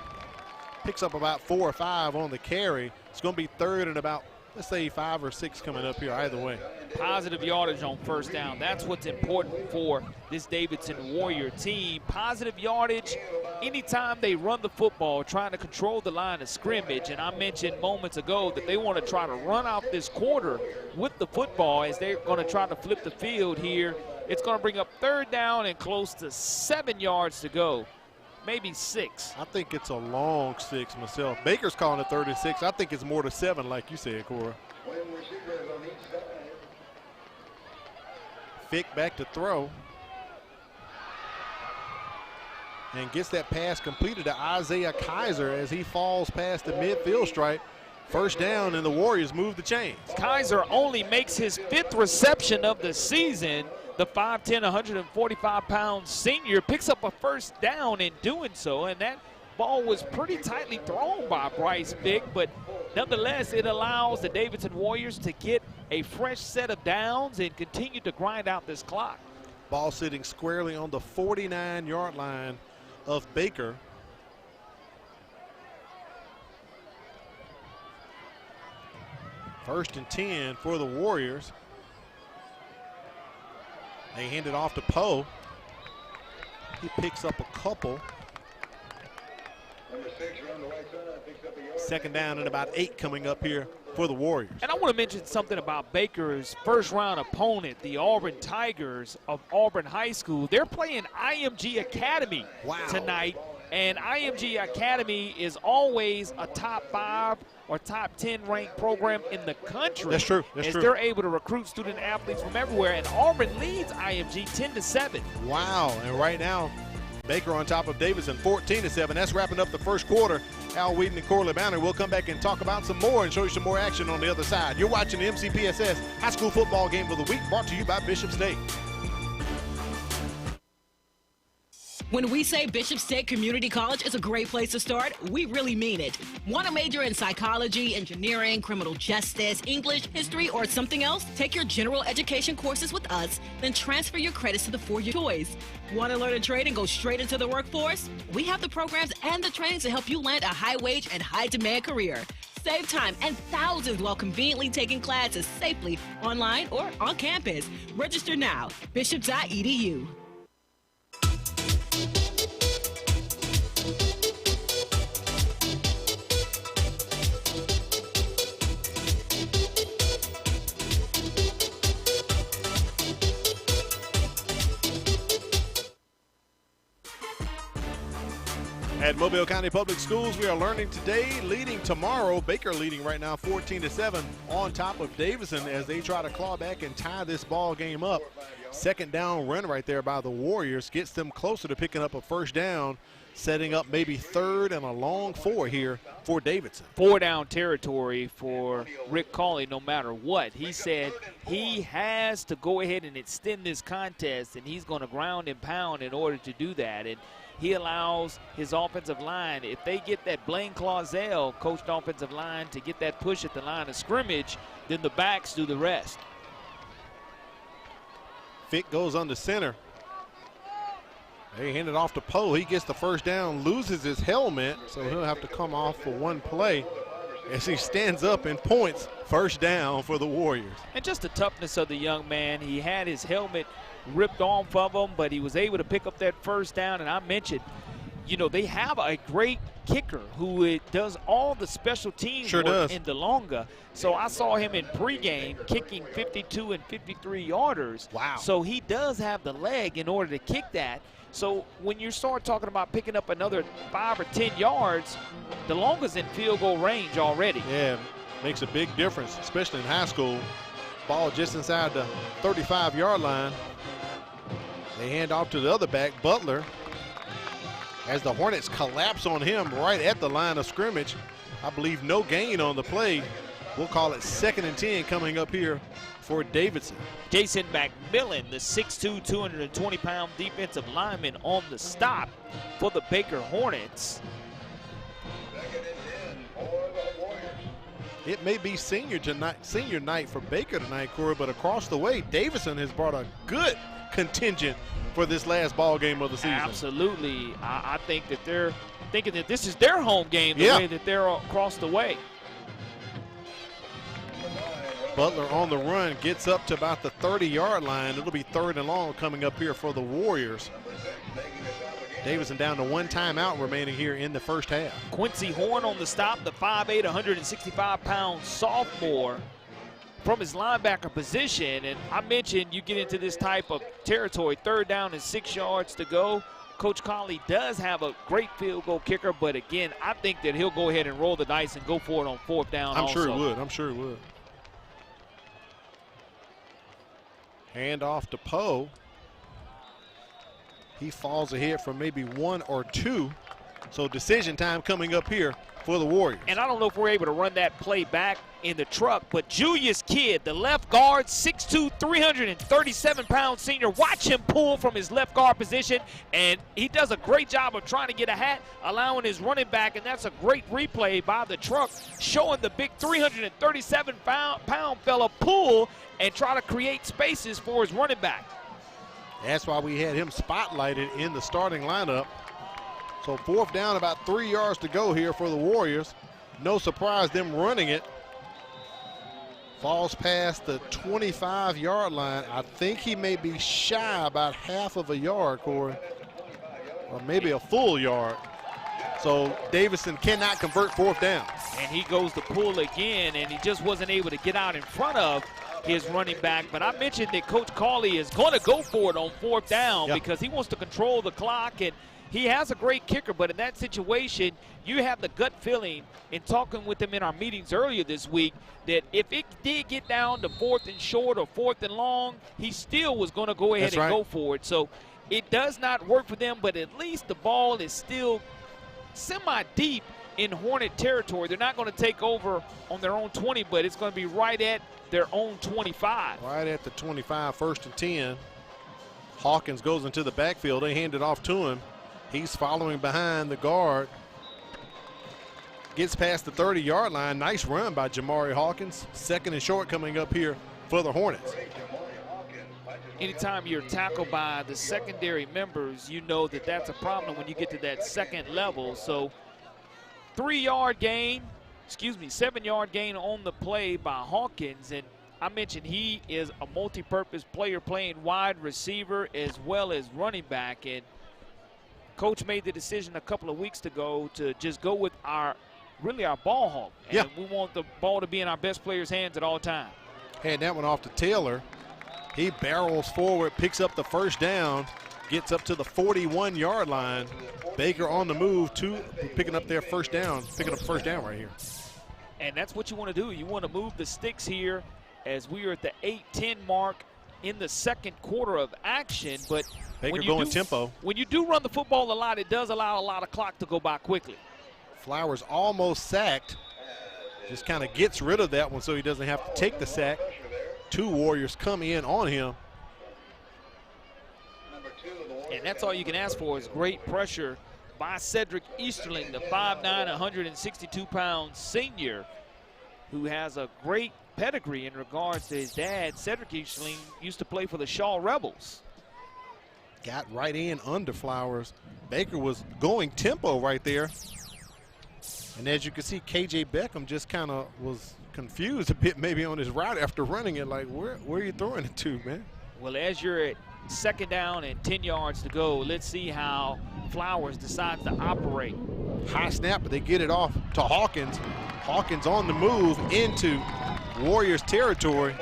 Picks up about 4 or 5 on the carry. It's going to be 3rd and about, let's say, 5 or 6 coming up here either way.
Positive yardage on first down. That's what's important for this Davidson Warrior team. Positive yardage anytime they run the football, trying to control the line of scrimmage. And I mentioned moments ago that they want to try to run out this quarter with the football as they're going to try to flip the field here. It's going to bring up 3rd down and close to 7 yards to go. Maybe 6.
I think it's a long 6 myself. Baker's calling it 3rd and 6. I think it's more to 7, like you said, Cora. Fick back to throw. And gets that pass completed to Isaiah Kaiser as he falls past the midfield stripe. First down, and the Warriors move the chains.
Kaiser only makes his 5th reception of the season. The 5'10", 145-pound senior picks up a first down in doing so, and that ball was pretty tightly thrown by Bryce Fick, but nonetheless, it allows the Davidson Warriors to get a fresh set of downs and continue to grind out this clock.
Ball sitting squarely on the 49-yard line of Baker. First and 10 for the Warriors. They hand it off to Poe. He picks up a couple. 2nd down and about 8 coming up here for the Warriors.
And I want to mention something about Baker's first-round opponent, the Auburn Tigers of Auburn High School. They're playing IMG Academy tonight, and IMG Academy is always a top 5 or top 10 ranked program in the country.
That's true. That's
as
true.
They're able to recruit student athletes from everywhere, and Auburn leads IMG 10-7.
Wow, and right now, Baker on top of Davidson, 14-7. That's wrapping up the first quarter. Al Wheaton and Corley Banner. We'll come back and talk about some more and show you some more action on the other side. You're watching the MCPSS High School Football Game of the Week, brought to you by Bishop State.
When we say Bishop State Community College is a great place to start, we really mean it. Want to major in psychology, engineering, criminal justice, English, history, or something else? Take your general education courses with us, then transfer your credits to the four-year choice. Want to learn a trade and go straight into the workforce? We have the programs and the training to help you land a high-wage and high-demand career. Save time and thousands while conveniently taking classes safely online or on campus. Register now, bishop.edu.
At Mobile County Public Schools, we are learning today, leading tomorrow. Baker leading right now 14-7 on top of Davidson as they try to claw back and tie this ball game up. 2nd down run right there by the Warriors gets them closer to picking up a first down, setting up maybe 3rd and a long 4 here for Davidson.
4-down territory for Rick Cawley no matter what. He said he has to go ahead and extend this contest, and he's going to ground and pound in order to do that. And he allows his offensive line, if they get that Blaine Clausel coached offensive line to get that push at the line of scrimmage, then the backs do the rest.
Fick goes under center. They hand it off to Poe. He gets the first down, loses his helmet, so he'll have to come off for one play as he stands up and points. First down for the Warriors.
And just the toughness of the young man. He had his helmet ripped off of him, but he was able to pick up that first down. And I mentioned, you know, they have a great kicker who does all the special teams work in DeLonga. So I saw him in pregame kicking 52 and 53 yarders.
Wow.
So he does have the leg in order to kick that. So when you start talking about picking up another 5 or 10 yards, DeLonga's in field goal range already.
Yeah, makes a big difference, especially in high school. Ball just inside the 35-yard line. They hand off to the other back, Butler, as the Hornets collapse on him right at the line of scrimmage. I believe no gain on the play. We'll call it 2nd and 10 coming up here for Davidson.
Jason McMillan, the 6'2", 220-pound defensive lineman on the stop for the Baker Hornets.
It may be senior night for Baker tonight, Corey, but across the way, Davidson has brought a good contingent for this last ball game of the season.
Absolutely. I think that they're thinking that this is their home game the way that they're across the way.
Butler on the run, gets up to about the 30-yard line. It'll be 3rd and long coming up here for the Warriors. Davidson down to 1 timeout remaining here in the first half.
Quincy Horn on the stop, the 5'8", 165-pound sophomore from his linebacker position. And I mentioned you get into this type of territory, 3rd down and 6 yards to go. Coach Colley does have a great field goal kicker, but again, I think that he'll go ahead and roll the dice and go for it on 4th down.
I'm sure he would. Hand off to Poe. He falls ahead for maybe 1 or 2. So decision time coming up here for the Warriors.
And I don't know if we're able to run that play back in the truck, but Julius Kidd, the left guard, 6'2", 337-pound senior. Watch him pull from his left guard position, and he does a great job of trying to get a hat, allowing his running back, and that's a great replay by the truck, showing the big 337-pound fella pull and try to create spaces for his running back.
That's why we had him spotlighted in the starting lineup. So 4th down, about 3 yards to go here for the Warriors. No surprise them running it. Falls past the 25-yard line. I think he may be shy about half of a yard, Corey, or maybe a full yard. So Davidson cannot convert 4th down.
And he goes to pull again, and he just wasn't able to get out in front of his running back. But I mentioned that Coach Colley is going to go for it on 4th down because he wants to control the clock, and he has a great kicker, but in that situation, you have the gut feeling in talking with him in our meetings earlier this week that if it did get down to 4th and short or 4th and long, he still was going to go ahead and go for it. So it does not work for them, but at least the ball is still semi-deep in Hornet territory. They're not going to take over on their own 20, but it's going to be right at their own 25.
Right at the 25, 1st and 10. Hawkins goes into the backfield. They hand it off to him. He's following behind the guard. Gets past the 30-yard line. Nice run by Jamari Hawkins. 2nd and short coming up here for the Hornets.
Anytime you're tackled by the secondary members, you know that that's a problem when you get to that 2nd level. So 7-yard gain on the play by Hawkins. And I mentioned he is a multi-purpose player playing wide receiver as well as running back. And Coach made the decision a couple of weeks ago to just go with our ball hawk. And we want the ball to be in our best player's hands at all times.
Hand that one off to Taylor. He barrels forward, picks up the 1st down, gets up to the 41-yard line. Baker on the move, picking up their 1st down, picking up 1st down right here.
And that's what you want to do. You want to move the sticks here as we are at the 8-10 mark in the 2nd quarter of action. But
Baker going tempo.
When you do run the football a lot, it does allow a lot of clock to go by quickly.
Flowers almost sacked. Just kind of gets rid of that one so he doesn't have to take the sack. 2 Warriors come in on him.
And that's all you can ask for is great pressure by Cedric Easterling, the 5'9", 162-pound senior who has a great pedigree in regards to his dad. Cedric Easterling used to play for the Shaw Rebels.
Got right in under Flowers. Baker was going tempo right there. And as you can see, KJ Beckham just kind of was confused a bit maybe on his route after running it. Like, where are you throwing it to, man?
Well, as you're at 2nd down and 10 yards to go, let's see how Flowers decides to operate.
High snap, but they get it off to Hawkins. Hawkins on the move into Warriors territory.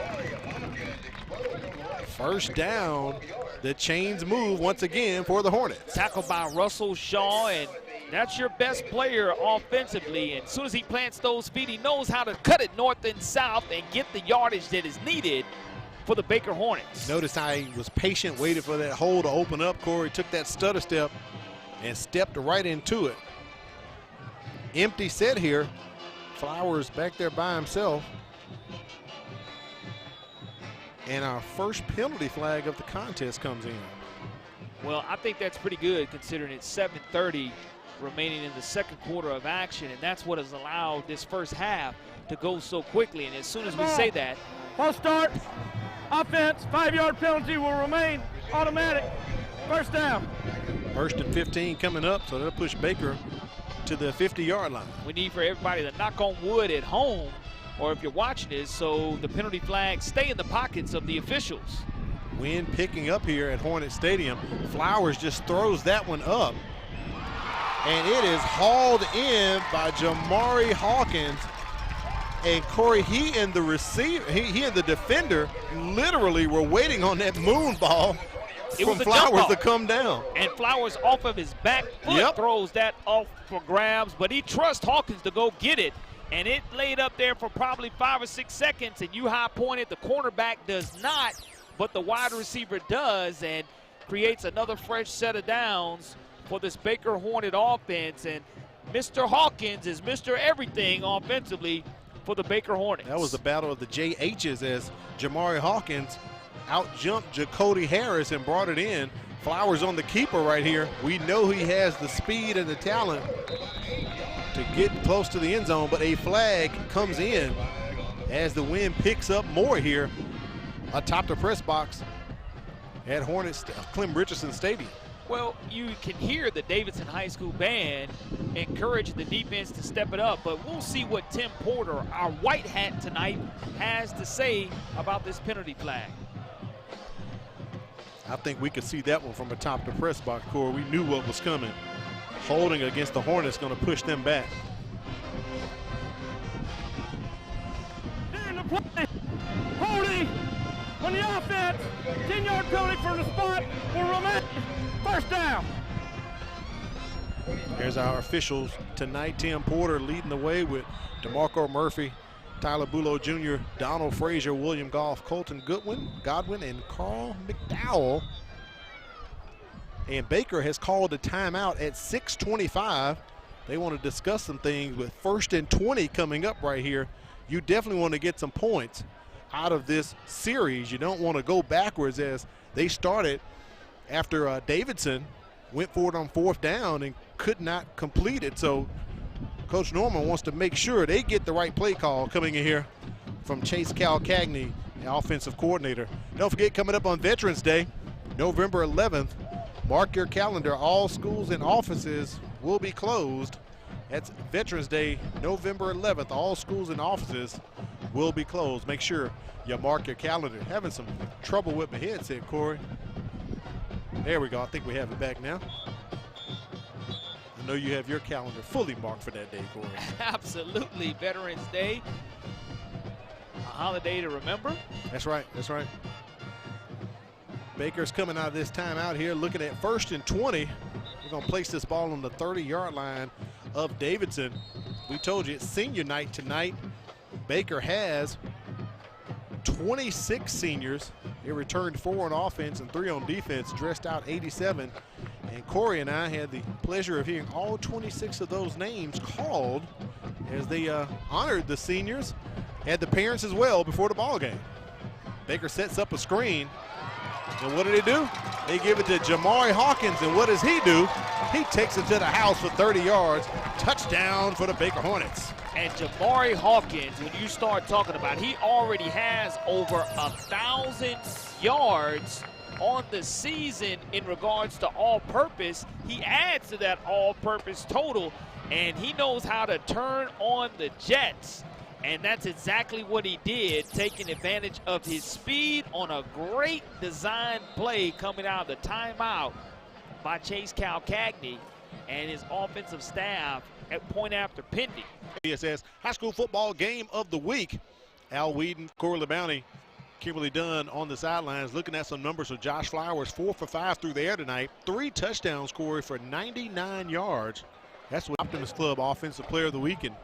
1st down. The chains move once again for the Hornets.
Tackled by Russell Shaw, and that's your best player offensively. And as soon as he plants those feet, he knows how to cut it north and south and get the yardage that is needed for the Baker Hornets.
Notice how he was patient, waited for that hole to open up. Corey took that stutter step and stepped right into it. Empty set here. Flowers back there by himself. And our first penalty flag of the contest comes in.
Well, I think that's pretty good considering it's 7:30 remaining in the second quarter of action, and that's what has allowed this first half to go so quickly. And as soon as we say that,
false start, offense, 5-yard penalty will remain automatic. First down.
1st and 15 coming up, so that'll push Baker to the 50-yard line.
we need for everybody to knock on wood at home, or if you're watching this, so the penalty flags stay in the pockets of the officials.
Wind picking up here at Hornet Stadium. Flowers just throws that one up. And it is hauled in by Jamari Hawkins. And Corey, he and the receiver, he and the defender literally were waiting on that moon ball from Flowers to come down.
And Flowers off of his back foot throws that off for grabs, but he trusts Hawkins to go get it. And it laid up there for probably 5 or 6 seconds, and you high pointed. The cornerback does not, but the wide receiver does, and creates another fresh set of downs for this Baker Hornet offense. And Mr. Hawkins is Mr. Everything offensively for the Baker Hornets.
That was the battle of the JHs as Jamari Hawkins out-jumped Jacody Harris and brought it in. Flowers on the keeper right here. We know he has the speed and the talent to get close to the end zone, but a flag comes in as the wind picks up more here atop the press box at Clem Richardson Stadium.
Well, you can hear the Davidson High School band encourage the defense to step it up, but we'll see what Tim Porter, our white hat tonight, has to say about this penalty flag.
I think we could see that one from atop the press box, Corey. We knew what was coming. Holding against the Hornets going to push them back.
In the play, holding on the offense, 10-yard penalty from the spot will remain. First down.
Here's our officials tonight. Tim Porter leading the way with DeMarco Murphy, Tyler Bulow Jr., Donald Frazier, William Goff, Colton Godwin, and Carl McDowell. And Baker has called a timeout at 6:25. They want to discuss some things with 1st and 20 coming up right here. You definitely want to get some points out of this series. You don't want to go backwards as they started after Davidson went for it on 4th down and could not complete it. So Coach Norman wants to make sure they get the right play call coming in here from Chase Calcagney, the offensive coordinator. Don't forget, coming up on Veterans Day, November 11th, mark your calendar. All schools and offices will be closed. That's Veterans Day, November 11th. All schools and offices will be closed. Make sure you mark your calendar. Having some trouble with my headset, Corey. There we go. I think we have it back now. I know you have your calendar fully marked for that day, Corey.
Absolutely. Veterans Day, a holiday to remember.
That's right. That's right. Baker's coming out of this timeout here, looking at 1st and 20. We're going to place this ball on the 30-yard line of Davidson. We told you it's senior night tonight. Baker has 26 seniors. They returned 4 on offense and 3 on defense, dressed out 87. And Corey and I had the pleasure of hearing all 26 of those names called as they honored the seniors, had the parents as well before the ball game. Baker sets up a screen. And what do? They give it to Jamari Hawkins, and what does he do? He takes it to the house for 30 yards. Touchdown for the Baker Hornets.
And Jamari Hawkins, when you start talking about, he already has over 1,000 yards on the season in regards to all-purpose. He adds to that all-purpose total, and he knows how to turn on the jets. And that's exactly what he did, taking advantage of his speed on a great design play coming out of the timeout by Chase Calcagney and his offensive staff at point after pending.
MCPSS High School Football Game of the Week. Al Whedon, Corey LeBounty, Kimberly Dunn on the sidelines looking at some numbers. So Josh Flowers 4 for 5 through the air tonight. 3 touchdowns, Corey, for 99 yards. That's what Optimist Club Offensive Player of the Week and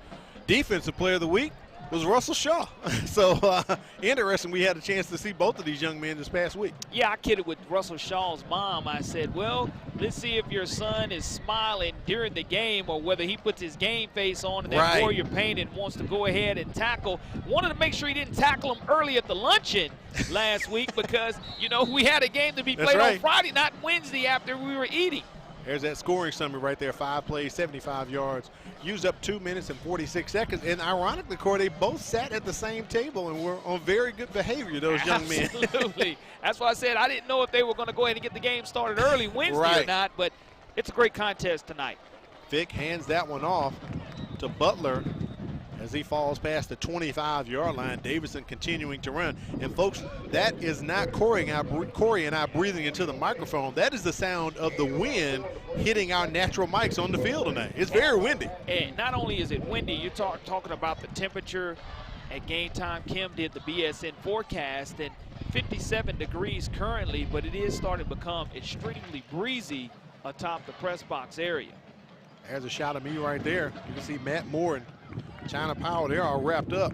Defensive Player of the Week. was Russell Shaw. So interesting, we had a chance to see both of these young men this past week.
Yeah, I kidded with Russell Shaw's mom. I said, well, let's see if your son is smiling during the game or whether he puts his game face on and that warrior paint and wants to go ahead and tackle. Wanted to make sure he didn't tackle him early at the luncheon last week because, you know, we had a game to be played on Friday, not Wednesday after we were eating.
There's that scoring summary right there, 5 plays, 75 yards. Used up 2 minutes and 46 seconds. And ironically, Corey, they both sat at the same table and were on very good behavior, those young men.
Absolutely. That's why I said I didn't know if they were going to go ahead and get the game started early Wednesday or not, but it's a great contest tonight.
Vick hands that one off to Butler as he falls past the 25-yard line. Davidson continuing to run. And, folks, that is not Corey and I breathing into the microphone. That is the sound of the wind hitting our natural mics on the field tonight. It's very windy.
And not only is it windy, you're talking about the temperature at game time. Kim did the Bsn forecast, and 57 degrees currently, but it is starting to become extremely breezy atop the press box area.
There's a shot of me right there. You can see Matt Moore and China Powell, they're all wrapped up.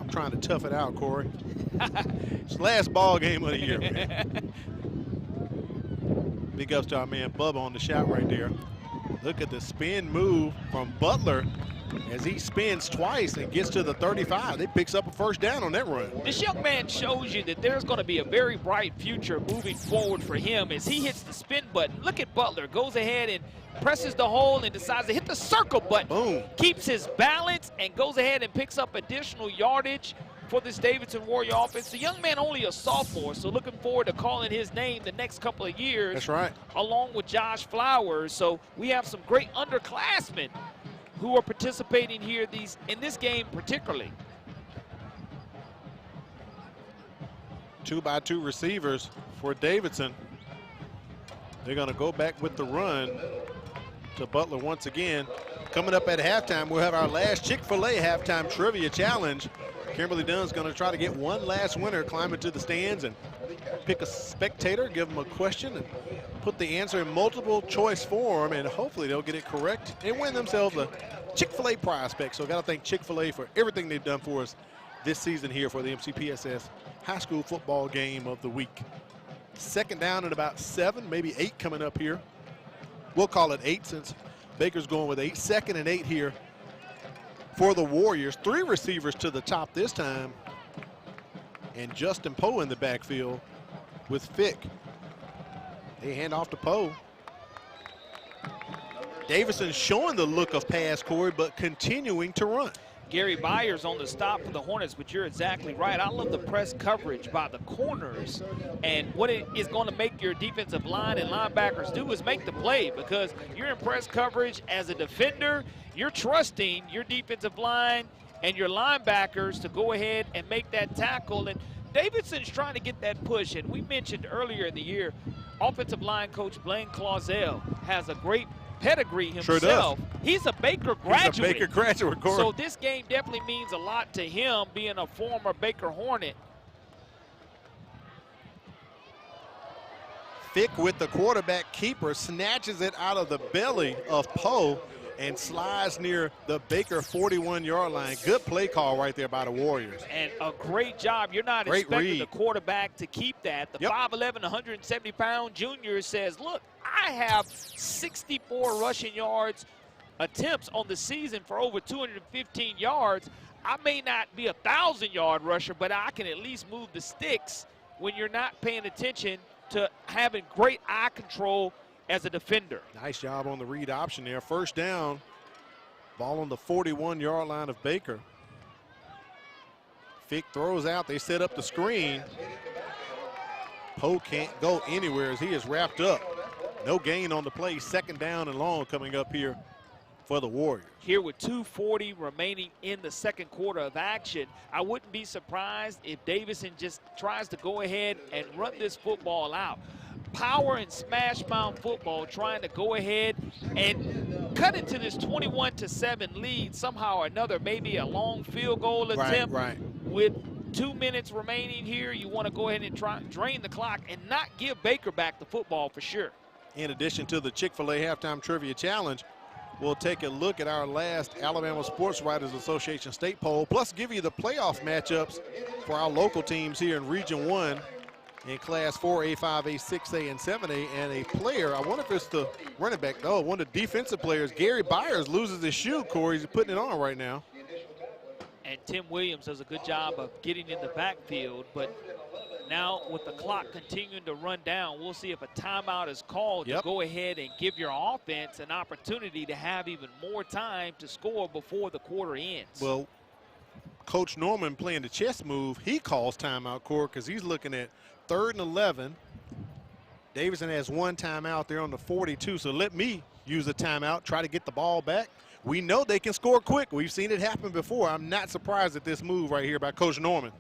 I'm trying to tough it out, Corey. It's the last ball game of the year, man. Big ups to our man Bubba on the shot right there. Look at the spin move from Butler as he spins twice and gets to the 35. They picks up a first down on that run.
This young man shows you that there's going to be a very bright future moving forward for him as he hits the spin button. Look at Butler, goes ahead and presses the hole and decides to hit the circle button.
Boom.
Keeps his balance and goes ahead and picks up additional yardage for this Davidson Warrior offense. The young man only a sophomore, so looking forward to calling his name the next couple of years.
That's right.
Along with Josh Flowers. So we have some great underclassmen who are participating here in this game particularly.
2-by-2 receivers for Davidson. They're going to go back with the run to Butler once again. Coming up at halftime, we'll have our last Chick-Fil-A halftime trivia challenge. Kimberly Dunn's going to try to get one last winner, climb into the stands and pick a spectator, give them a question, and put the answer in multiple choice form, and hopefully they'll get it correct and win themselves a Chick-Fil-A prize pack. So got to thank Chick-Fil-A for everything they've done for us this season here for the MCPSS high school football game of the week. Second down and about 7, maybe 8 coming up here. We'll call it 8 since Baker's going with 8. 2nd and 8 here for the Warriors. 3 receivers to the top this time. And Justin Poe in the backfield with Fick. They hand off to Poe. Davidson showing the look of pass, Corey, but continuing to run.
Gary Byers on the stop for the Hornets, but you're exactly right. I love the press coverage by the corners. And what it is going to make your defensive line and linebackers do is make the play, because you're in press coverage as a defender. You're trusting your defensive line and your linebackers to go ahead and make that tackle. And Davidson's trying to get that push. And we mentioned earlier in the year, offensive line coach Blaine Clausell has a great pedigree himself.
Sure does.
He's a Baker graduate.
He's a Baker graduate, Corey.
So this game definitely means a lot to him, being a former Baker Hornet.
Fick with the quarterback keeper snatches it out of the belly of Poe and slides near the Baker 41-yard line. Good play call right there by the Warriors.
And a great job. You're not expecting the quarterback to keep that. The 5'11", 170-pound junior says, look, I have 64 rushing yards attempts on the season for over 215 yards. I may not be a 1,000-yard rusher, but I can at least move the sticks when you're not paying attention to having great eye control as a defender.
Nice job on the read option there. First down, ball on the 41-yard line of Baker. Fick throws out. They set up the screen. Poe can't go anywhere as he is wrapped up. No gain on the play. Second down and long coming up here for the Warriors.
Here with 2:40 remaining in the second quarter of action, I wouldn't be surprised if Davidson just tries to go ahead and run this football out. Power and smash mouth football, trying to go ahead and cut into this 21-7 lead somehow or another. Maybe a long field goal attempt. With 2 minutes remaining here, you want to go ahead and try and drain the clock and not give Baker back the football for sure.
In addition to the Chick-fil-A halftime trivia challenge, We'll take a look at our last Alabama Sports Writers Association state poll, plus give you the playoff matchups for our local teams here in Region 1 in Class 4A, 5A, 6A, and 7A. And a player, I wonder if it's the running back. Oh, one of the defensive players, Gary Byers, loses his shoe, Corey. He's putting it on right now.
And Tim Williams does a good job of getting in the backfield, but now with the clock continuing to run down, we'll see if a timeout is called to go ahead and give your offense an opportunity to have even more time to score before the quarter ends.
Well, Coach Norman playing the chess move, he calls timeout, Corey, because he's looking at 3rd and 11. Davidson has one timeout there on the 42, so let me use a timeout, try to get the ball back. We know they can score quick. We've seen it happen before. I'm not surprised at this move right here by Coach Norman.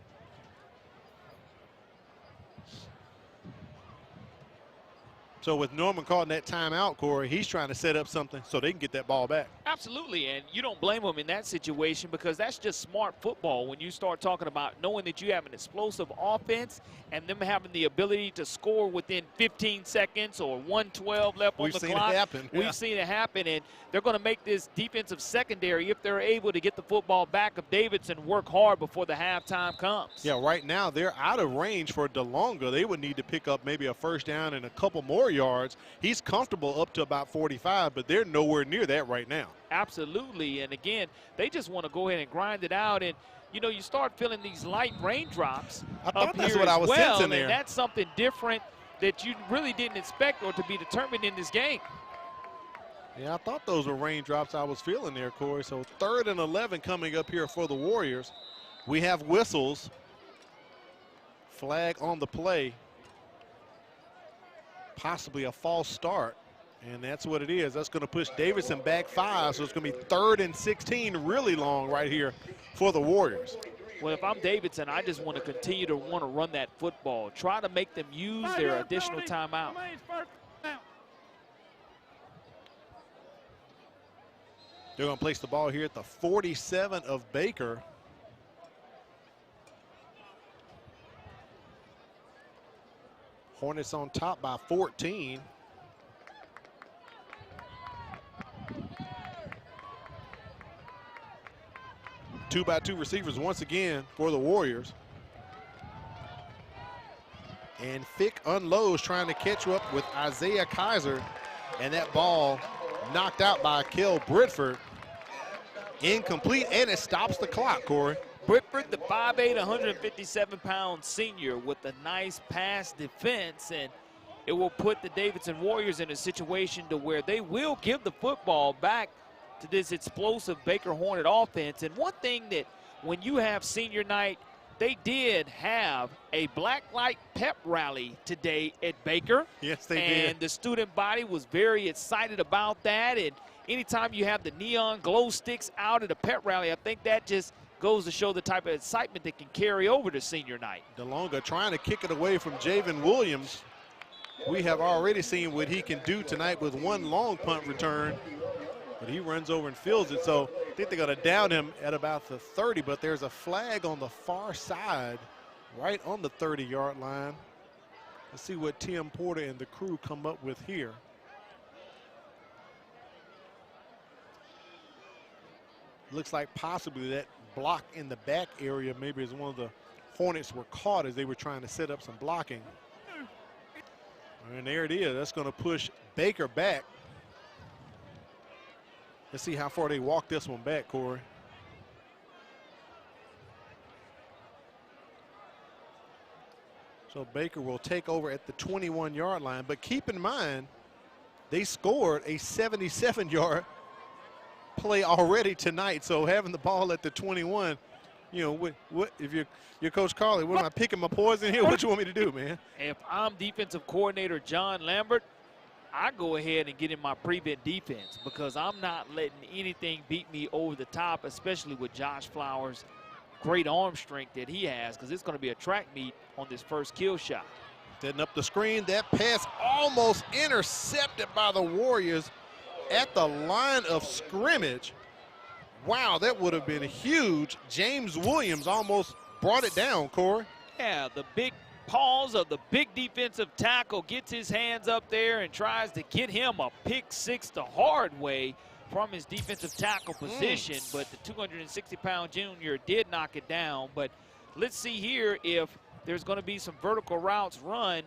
So with Norman calling that timeout, Corey, he's trying to set up something so they can get that ball back.
Absolutely, and you don't blame him in that situation because that's just smart football when you start talking about knowing that you have an explosive offense and them having the ability to score within 15 seconds or 1:12 left on the clock.
We've seen it happen.
We've seen it happen, and they're going to make this defensive secondary, if they're able to get the football back of Davidson, work hard before the halftime comes.
Yeah, right now they're out of range for DeLonga. They would need to pick up maybe a first down and a couple more yards. He's comfortable up to about 45, but they're nowhere near that right now.
Absolutely, and again, they just want to go ahead and grind it out, and you know, you start feeling these light raindrops up here
what I was sensing there.
And that's something different that you really didn't expect or to be determined in this game.
Yeah, I thought those were raindrops I was feeling there, Corey. So 3rd and 11 coming up here for the Warriors. We have whistles. Flag on the play. Possibly a false start. And that's what it is. That's going to push Davidson back 5. So it's going to be 3rd and 16, really long right here for the Warriors.
Well, if I'm Davidson, I just want to continue to want to run that football. Try to make them use their additional timeout.
They're going to place the ball here at the 47 of Baker. Hornets on top by 14. Two-by-two receivers once again for the Warriors. And Fick unloads, trying to catch up with Isaiah Kaiser. And that ball knocked out by Kel Bridford. Incomplete, and it stops the clock, Corey.
Bridford, the 5'8", 157-pound senior with a nice pass defense, and it will put the Davidson Warriors in a situation to where they will give the football back to this explosive Baker Hornet offense. And one thing that when you have senior night, they did have a black light pep rally today at Baker.
Yes, they did.
And the student body was very excited about that. And anytime you have the neon glow sticks out at a pep rally, I think that just goes to show the type of excitement that can carry over to senior night.
DeLonga trying to kick it away from Javen Williams. We have already seen what he can do tonight with one long punt return, but he runs over and fields it. So I think they're going to down him at about the 30, but there's a flag on the far side right on the 30-yard line. Let's see what Tim Porter and the crew come up with here. Looks like possibly that block in the back area maybe is one of the Hornets were caught as they were trying to set up some blocking. And there it is. That's going to push Baker back. Let's see how far they walk this one back, Corey. So Baker will take over at the 21-yard line. But keep in mind, they scored a 77-yard play already tonight. So having the ball at the 21, you know, what if you're Coach Carley, what am I picking my poison here? What you want me to do, man?
If I'm defensive coordinator John Lambert, I go ahead and get in my prevent defense because I'm not letting anything beat me over the top, especially with Josh Flowers' great arm strength that he has, because it's going to be a track meet on this first kill shot.
Setting up the screen. That pass almost intercepted by the Warriors at the line of scrimmage. Wow, that would have been huge. James Williams almost brought it down, Corey.
Yeah, the big paws of the big defensive tackle gets his hands up there and tries to get him a pick six the hard way from his defensive tackle position, but the 260-pound junior did knock it down. But let's see here if there's going to be some vertical routes run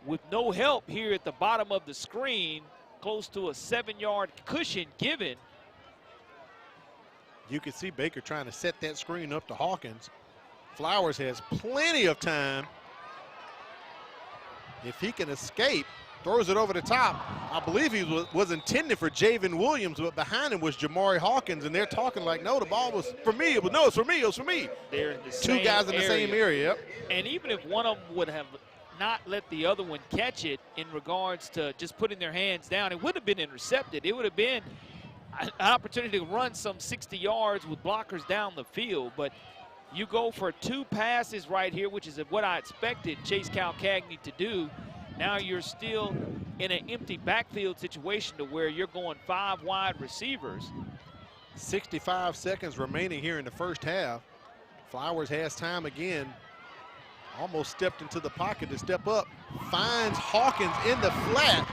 with no help here at the bottom of the screen, close to a 7-yard cushion given.
You can see Baker trying to set that screen up to Hawkins. Flowers has plenty of time. If he can escape, throws it over the top. I believe he was intended for Javen Williams, but behind him was Jamari Hawkins, and they're talking like, no, the ball was for me. No, it's for me. It was for me.
They're in the
Two guys in the same area. Yep.
And even if one of them would have not let the other one catch it in regards to just putting their hands down, it would have been intercepted. It would have been an opportunity to run some 60 yards with blockers down the field. But you go for 2 passes right here, which is what I expected Chase Calcagney to do. Now you're still in an empty backfield situation to where you're going 5 wide receivers.
65 seconds remaining here in the first half. Flowers has time again. Almost stepped into the pocket to step up. Finds Hawkins in the flat.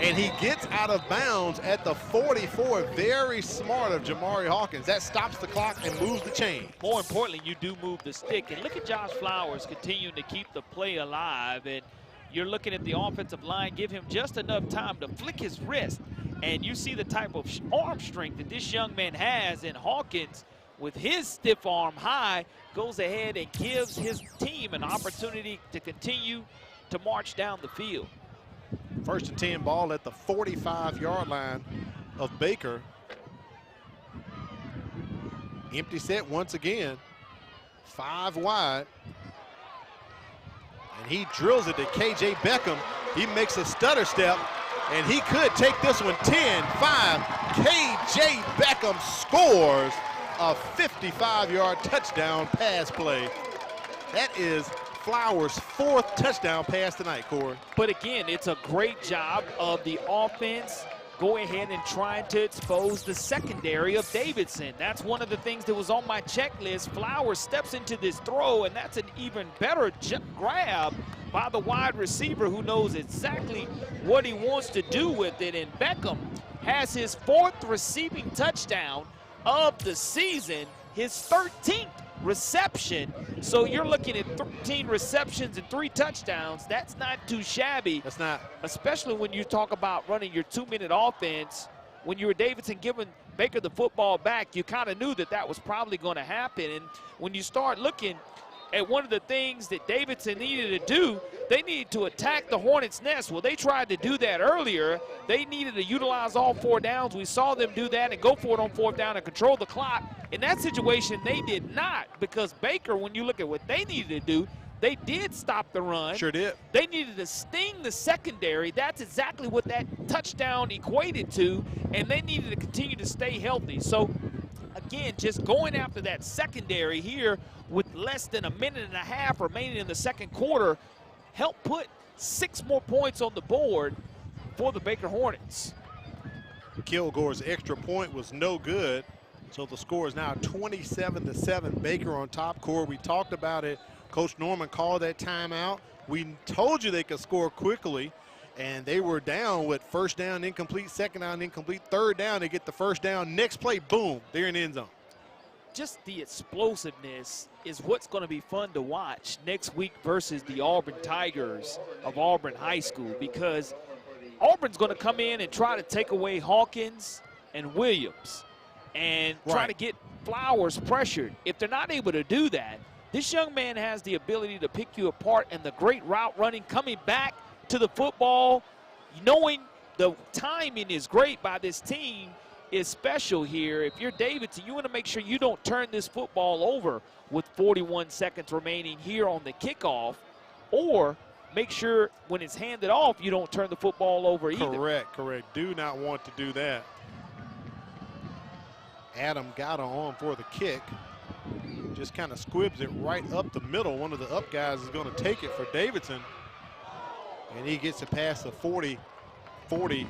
And he gets out of bounds at the 44. Very smart of Jamari Hawkins. That stops the clock and moves the chain.
More importantly, you do move the stick. And look at Josh Flowers continuing to keep the play alive. And you're looking at the offensive line, give him just enough time to flick his wrist. And you see the type of arm strength that this young man has. And Hawkins, with his stiff arm high, goes ahead and gives his team an opportunity to continue to march down the field.
1st and 10 ball at the 45-yard line of Baker. Empty set once again. 5 wide. And he drills it to K.J. Beckham. He makes a stutter step, and he could take this one 10-5. K.J. Beckham scores a 55-yard touchdown pass play. That is Flowers' 4th touchdown pass tonight, Corey.
But again, it's a great job of the offense going ahead and trying to expose the secondary of Davidson. That's one of the things that was on my checklist. Flowers steps into this throw, and that's an even better grab by the wide receiver who knows exactly what he wants to do with it. And Beckham has his 4th receiving touchdown of the season, his 13th reception. So you're looking at 13 receptions and 3 touchdowns. That's not too shabby.
That's not.
Especially when you talk about running your 2-minute offense. When you were Davidson giving Baker the football back, you kind of knew that that was probably going to happen. And when you start looking at one of the things that Davidson needed to do, they needed to attack the Hornets' nest. Well, they tried to do that earlier. They needed to utilize all 4 downs. We saw them do that and go for it on 4th down and control the clock. In that situation, they did not, because Baker, when you look at what they needed to do, they did stop the run.
Sure did.
They needed to sting the secondary. That's exactly what that touchdown equated to, and they needed to continue to stay healthy. So, again, just going after that secondary here with less than 1.5 minutes remaining in the second quarter helped put 6 more points on the board for the Baker Hornets.
Kilgore's extra point was no good, so the score is now 27-7. Baker on top. Corey, we talked about it. Coach Norman called that timeout. We told you they could score quickly, and they were down with 1st down incomplete, 2nd down incomplete, 3rd down. They get the 1st down. Next play, boom, they're in the end zone.
Just the explosiveness is what's going to be fun to watch next week versus the Auburn Tigers of Auburn High School, because Auburn's going to come in and try to take away Hawkins and Williams and try to get Flowers pressured. If they're not able to do that, this young man has the ability to pick you apart, and the great route running, coming back to the football, knowing the timing is great by this team is special here. If you're Davidson, you want to make sure you don't turn this football over with 41 seconds remaining here on the kickoff, or make sure when it's handed off, you don't turn the football over either.
Correct. Do not want to do that. Adam got on for the kick. Just kind of squibs it right up the middle. One of the up guys is going to take it for Davidson. And he gets it past the 41,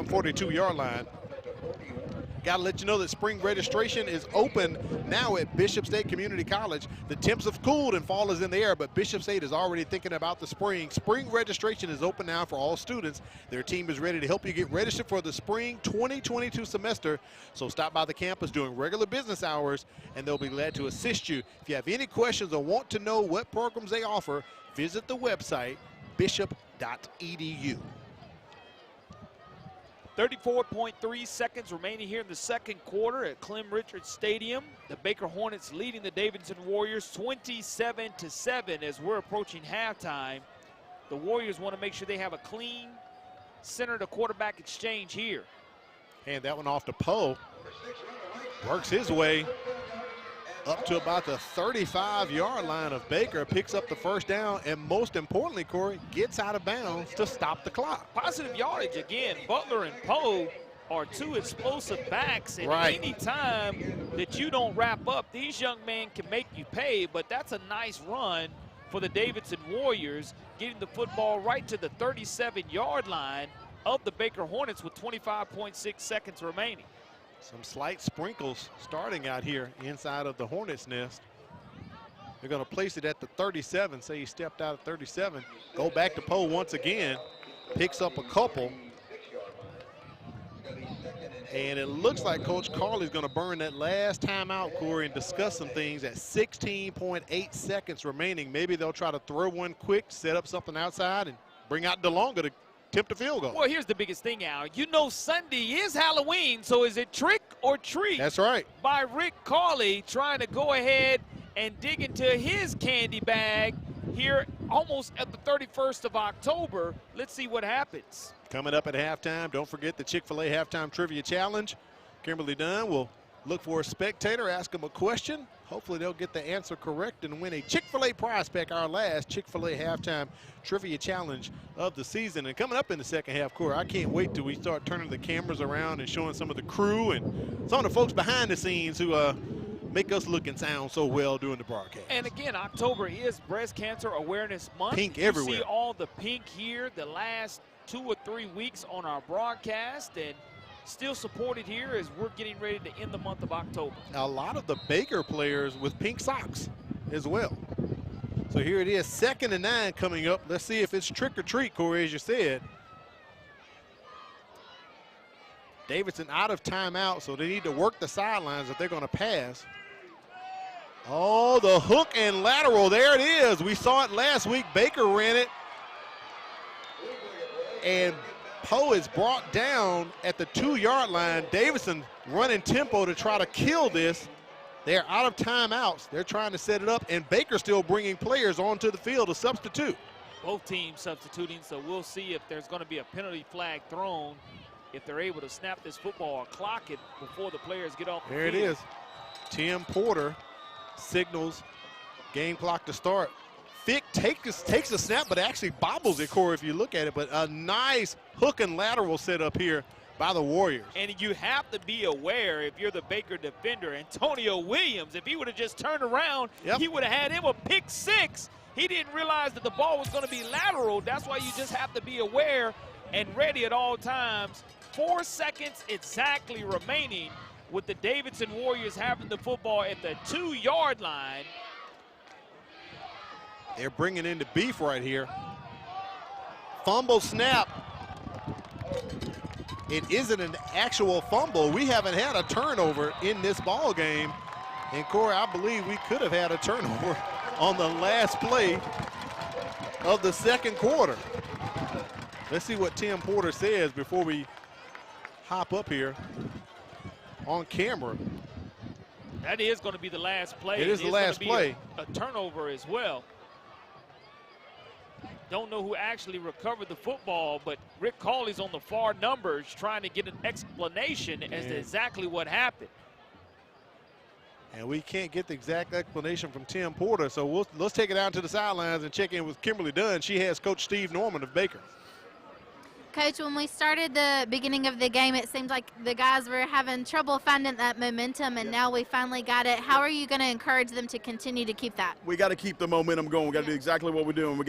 42 yard line. got to let you know that spring registration is open now at Bishop State Community College. The temps have cooled and fall is in the air, but Bishop State is already thinking about the spring. Spring registration is open now for all students. Their team is ready to help you get registered for the spring 2022 semester. So stop by the campus during regular business hours, and they'll be glad to assist you. If you have any questions or want to know what programs they offer, visit the website, bishop.edu.
34.3 seconds remaining here in the second quarter at Clem Richards Stadium. The Baker Hornets leading the Davidson Warriors 27-7 as we're approaching halftime. The Warriors want to make sure they have a clean center to quarterback exchange here.
And that one off to Poe. Works his way up to about the 35-yard line of Baker, picks up the first down, and most importantly, Corey, gets out of bounds to stop the clock.
Positive yardage again. Butler and Poe are two explosive backs, and any time that you don't wrap up, these young men can make you pay, but that's a nice run for the Davidson Warriors, getting the football right to the 37-yard line of the Baker Hornets with 25.6 seconds remaining.
Some slight sprinkles starting out here inside of the Hornets' nest. They're going to place it at the 37. Say he stepped out at 37. Go back to Poe once again. Picks up a couple. And it looks like Coach Carley's going to burn that last timeout, Corey, and discuss some things at 16.8 seconds remaining. Maybe they'll try to throw one quick, set up something outside, and bring out DeLonga to attempt a field goal.
Well, here's the biggest thing, Al. You know Sunday is Halloween, so is it trick or treat?
That's right.
By Rick Carley trying to go ahead and dig into his candy bag here almost at the 31st of October. Let's see what happens.
Coming up at halftime, don't forget the Chick-fil-A Halftime Trivia Challenge. Kimberly Dunn will look for a spectator, ask them a question. Hopefully they'll get the answer correct and win a Chick-fil-A prize pack, our last Chick-fil-A Halftime Trivia Challenge of the season. And coming up in the second half, Corey, I can't wait till we start turning the cameras around and showing some of the crew and some of the folks behind the scenes who make us look and sound so well during the broadcast.
And again, October is Breast Cancer Awareness Month.
Pink everywhere.
You see all the pink here the last 2 or 3 weeks on our broadcast, and still supported here as we're getting ready to end the month of October.
A lot of the Baker players with pink socks as well. So here it is, 2nd and 9 coming up. Let's see if it's trick or treat, Corey, as you said. Davidson out of timeout, so they need to work the sidelines if they're going to pass. Oh, the hook and lateral, there it is. We saw it last week. Baker ran it. And Poe is brought down at the 2-yard line. Davidson running tempo to try to kill this. They're out of timeouts. They're trying to set it up, and Baker still bringing players onto the field to substitute.
Both teams substituting, so we'll see if there's going to be a penalty flag thrown if they're able to snap this football or clock it before the players get off the field.
There it is. Tim Porter signals game clock to start. Fick takes a snap, but actually bobbles it, Corey, if you look at it. But a nice hook and lateral set up here by the Warriors.
And you have to be aware, if you're the Baker defender, Antonio Williams, if he would have just turned around, he would have had him a pick 6. He didn't realize that the ball was going to be lateral. That's why you just have to be aware and ready at all times. 4 seconds exactly remaining with the Davidson Warriors having the football at the 2-yard line.
They're bringing in the beef right here. Fumble snap. It isn't an actual fumble. We haven't had a turnover in this ball game. And Corey, I believe we could have had a turnover on the last play of the second quarter. Let's see what Tim Porter says before we hop up here on camera.
That is going to be the last play.
It is the last play.
A turnover as well. Don't know who actually recovered the football, but Rick Cawley's on the far numbers trying to get an explanation as to exactly what happened.
And we can't get the exact explanation from Tim Porter, so let's take it out to the sidelines and check in with Kimberly Dunn. She has Coach Steve Norman of Baker.
Coach, when we started the beginning of the game, it seemed like the guys were having trouble finding that momentum, and now we finally got it. How are you going to encourage them to continue to keep that?
We got to keep the momentum going. We got to do exactly what we're doing.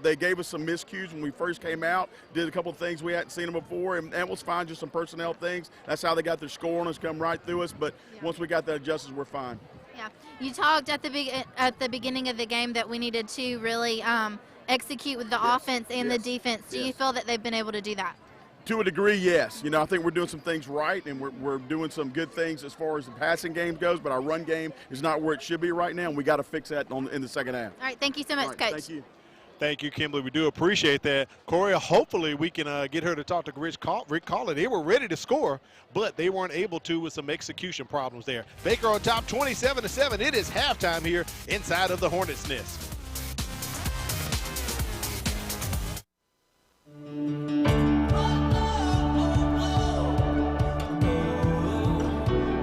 They gave us some miscues when we first came out, did a couple of things we hadn't seen them before, and that was fine, just some personnel things. That's how they got their score on us, come right through us, but once we got that adjusted, we're fine.
Yeah, you talked at the beginning of the game that we needed to really execute with the offense and the defense. Do you feel that they've been able to do that?
To a degree, yes. I think we're doing some things right, and we're doing some good things as far as the passing game goes, but our run game is not where it should be right now, and we got to fix that in the second half.
All right, thank you so much, Coach.
Thank you.
Thank you, Kimberly. We do appreciate that. Corey, hopefully we can get her to talk to Rick Cawley. They were ready to score, but they weren't able to with some execution problems there. Baker on top, 27-7. It is halftime here inside of the Hornets' Nest.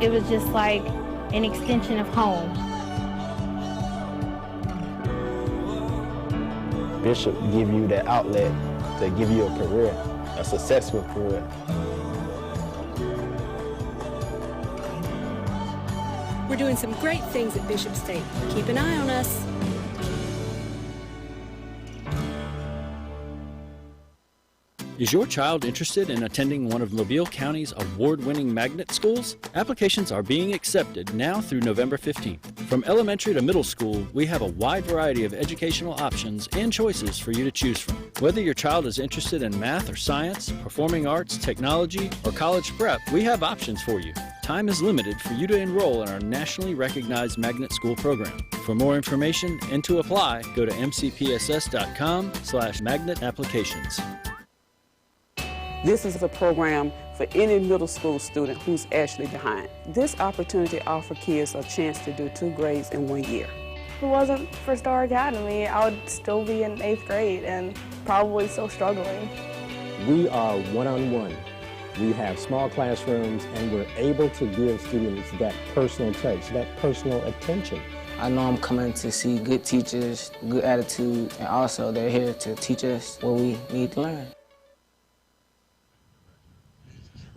It was just like an extension of home.
Bishop give you that outlet to give you a career, a successful career.
We're doing some great things at Bishop State. Keep an eye on us.
Is your child interested in attending one of Mobile County's award-winning magnet schools? Applications are being accepted now through November 15th. From elementary to middle school, we have a wide variety of educational options and choices for you to choose from. Whether your child is interested in math or science, performing arts, technology, or college prep, we have options for you. Time is limited for you to enroll in our nationally recognized magnet school program. For more information and to apply, go to mcpss.com/magnet applications.
This is a program for any middle school student who's actually behind. This opportunity offers kids a chance to do 2 grades in 1 year.
If it wasn't for Star Academy, I would still be in 8th grade and probably still struggling.
We are one-on-one. We have small classrooms, and we're able to give students that personal touch, that personal attention.
I know I'm coming to see good teachers, good attitude, and also they're here to teach us what we need to learn.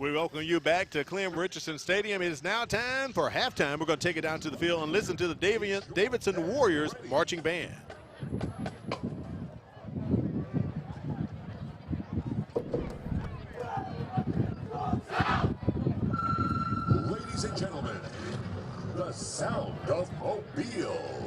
We welcome you back to Clem Richardson Stadium. It is now time for halftime. We're going to take it down to the field and listen to the Davidson Warriors marching band.
Ladies and gentlemen, the sound of Mobile.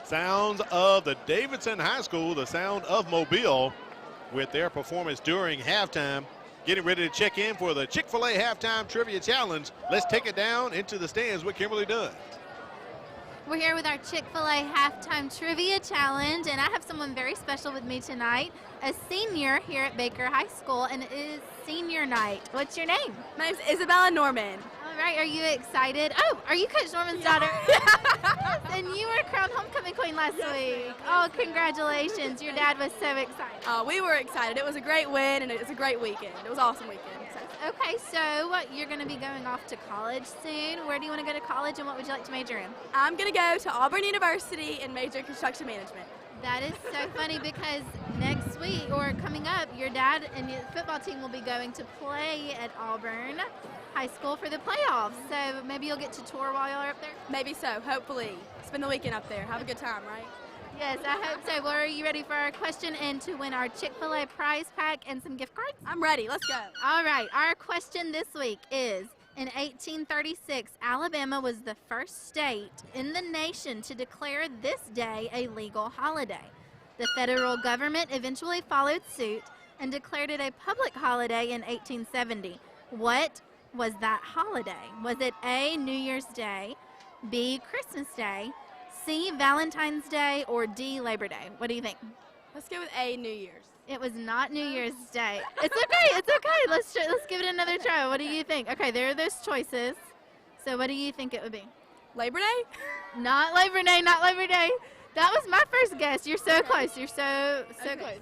Sounds of the Davidson High School, the sound of Mobile with their performance during halftime. Getting ready to check in for the Chick-Fil-A Halftime Trivia Challenge. Let's take it down into the stands with Kimberly Dunn.
We're here with our Chick-fil-A Halftime Trivia Challenge, and I have someone very special with me tonight, a senior here at Baker High School, and it is senior night. What's your name?
My name's Isabella Norman.
All right, are you excited? Oh, are you Coach Norman's daughter? Yes, and you were crowned homecoming queen last week. Oh, congratulations. Your dad was so excited.
We were excited. It was a great win, and it was a great weekend. It was an awesome weekend.
Okay, so you're going to be going off to college soon. Where do you want to go to college, and what would you like to major in?
I'm going to go to Auburn University and major in construction management.
That is so funny because next week, or coming up, your dad and your football team will be going to play at Auburn High School for the playoffs. So maybe you'll get to tour while you're up there?
Maybe so, hopefully. Spend the weekend up there. Have a good time, right?
Yes, I hope so. Well, are you ready for our question and to win our Chick-fil-A prize pack and some gift cards?
I'm ready. Let's go.
All right. Our question this week is, in 1836, Alabama was the first state in the nation to declare this day a legal holiday. The federal government eventually followed suit and declared it a public holiday in 1870. What was that holiday? Was it A, New Year's Day, B, Christmas Day, C, Valentine's Day, or D, Labor Day? What do you think?
Let's go with A, New Year's.
It was not New Year's Day. It's okay. It's okay. Let's give it another try. What do you think? Okay, there are those choices. So what do you think it would be?
Labor Day?
Not Labor Day. Not Labor Day. That was my first guess. You're so close. You're so close.
So close.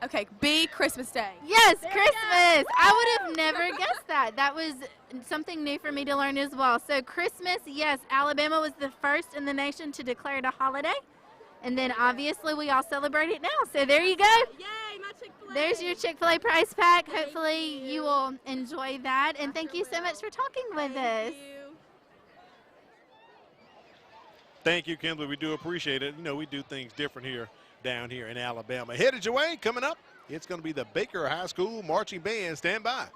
Okay, B, Christmas Day.
Yes, Christmas. I would have never guessed that. That was something new for me to learn as well. So Christmas, yes, Alabama was the first in the nation to declare it a holiday. And then obviously we all celebrate it now. So there you go.
Yay, my Chick-fil-A.
There's your Chick-fil-A prize pack. Hopefully you will enjoy that. And thank you so much for talking with us.
Thank you, Kimberly. We do appreciate it. You know, we do things different here down here in Alabama. Headed your way, coming up, it's going to be the Baker High School Marching Band. Stand by.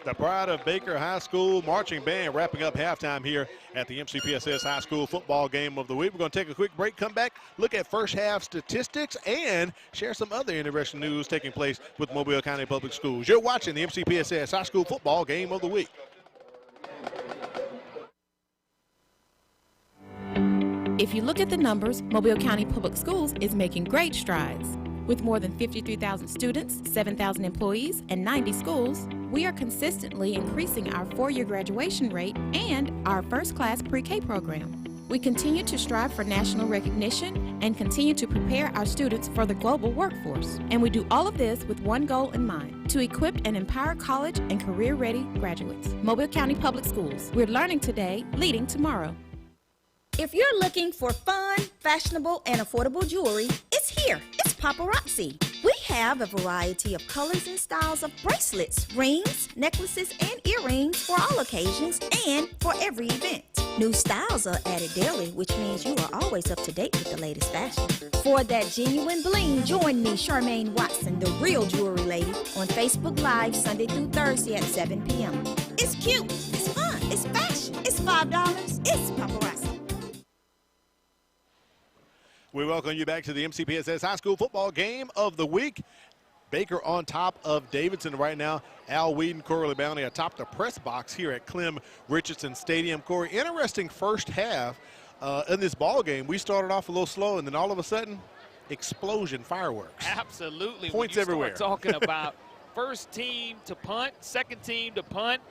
The Pride of Baker High School marching band wrapping up halftime here at the MCPSS High School football game of the week. We're going to take a quick break, come back, look at first half statistics, and share some other interesting news taking place with Mobile County Public Schools. You're watching the MCPSS High School football game of the week.
If you look at the numbers, Mobile County Public Schools is making great strides. With more than 53,000 students, 7,000 employees, and 90 schools, we are consistently increasing our four-year graduation rate and our first-class pre-K program. We continue to strive for national recognition and continue to prepare our students for the global workforce. And we do all of this with one goal in mind, to equip and empower college and career-ready graduates. Mobile County Public Schools. We're learning today, leading tomorrow.
If you're looking for fun, fashionable, and affordable jewelry, it's here. It's Paparazzi. We have a variety of colors and styles of bracelets, rings, necklaces, and earrings for all occasions and for every event. New styles are added daily, which means you are always up to date with the latest fashion. For that genuine bling, join me, Charmaine Watson, the real jewelry lady, on Facebook Live Sunday through Thursday at 7 p.m. It's cute, it's fun, it's fashion, it's $5, it's Paparazzi.
We welcome you back to the MCPSS High School football game of the week. Baker on top of Davidson right now. Al Whedon, Corey Bounty atop the press box here at Clem Richardson Stadium. Corey, interesting first half in this ball game. We started off a little slow, and then all of a sudden, explosion, fireworks.
Absolutely.
Points
when you
everywhere.
Start talking about first team to punt, second team to punt.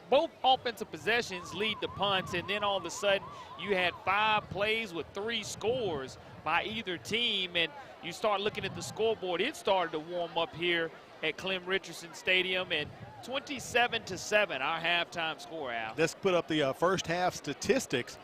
Both offensive possessions lead to punts, and then all of a sudden you had 5 plays with 3 scores by either team, and you start looking at the scoreboard. It started to warm up here at Clem Richardson Stadium, and 27-7, our halftime score, Al.
Let's put up the first half statistics.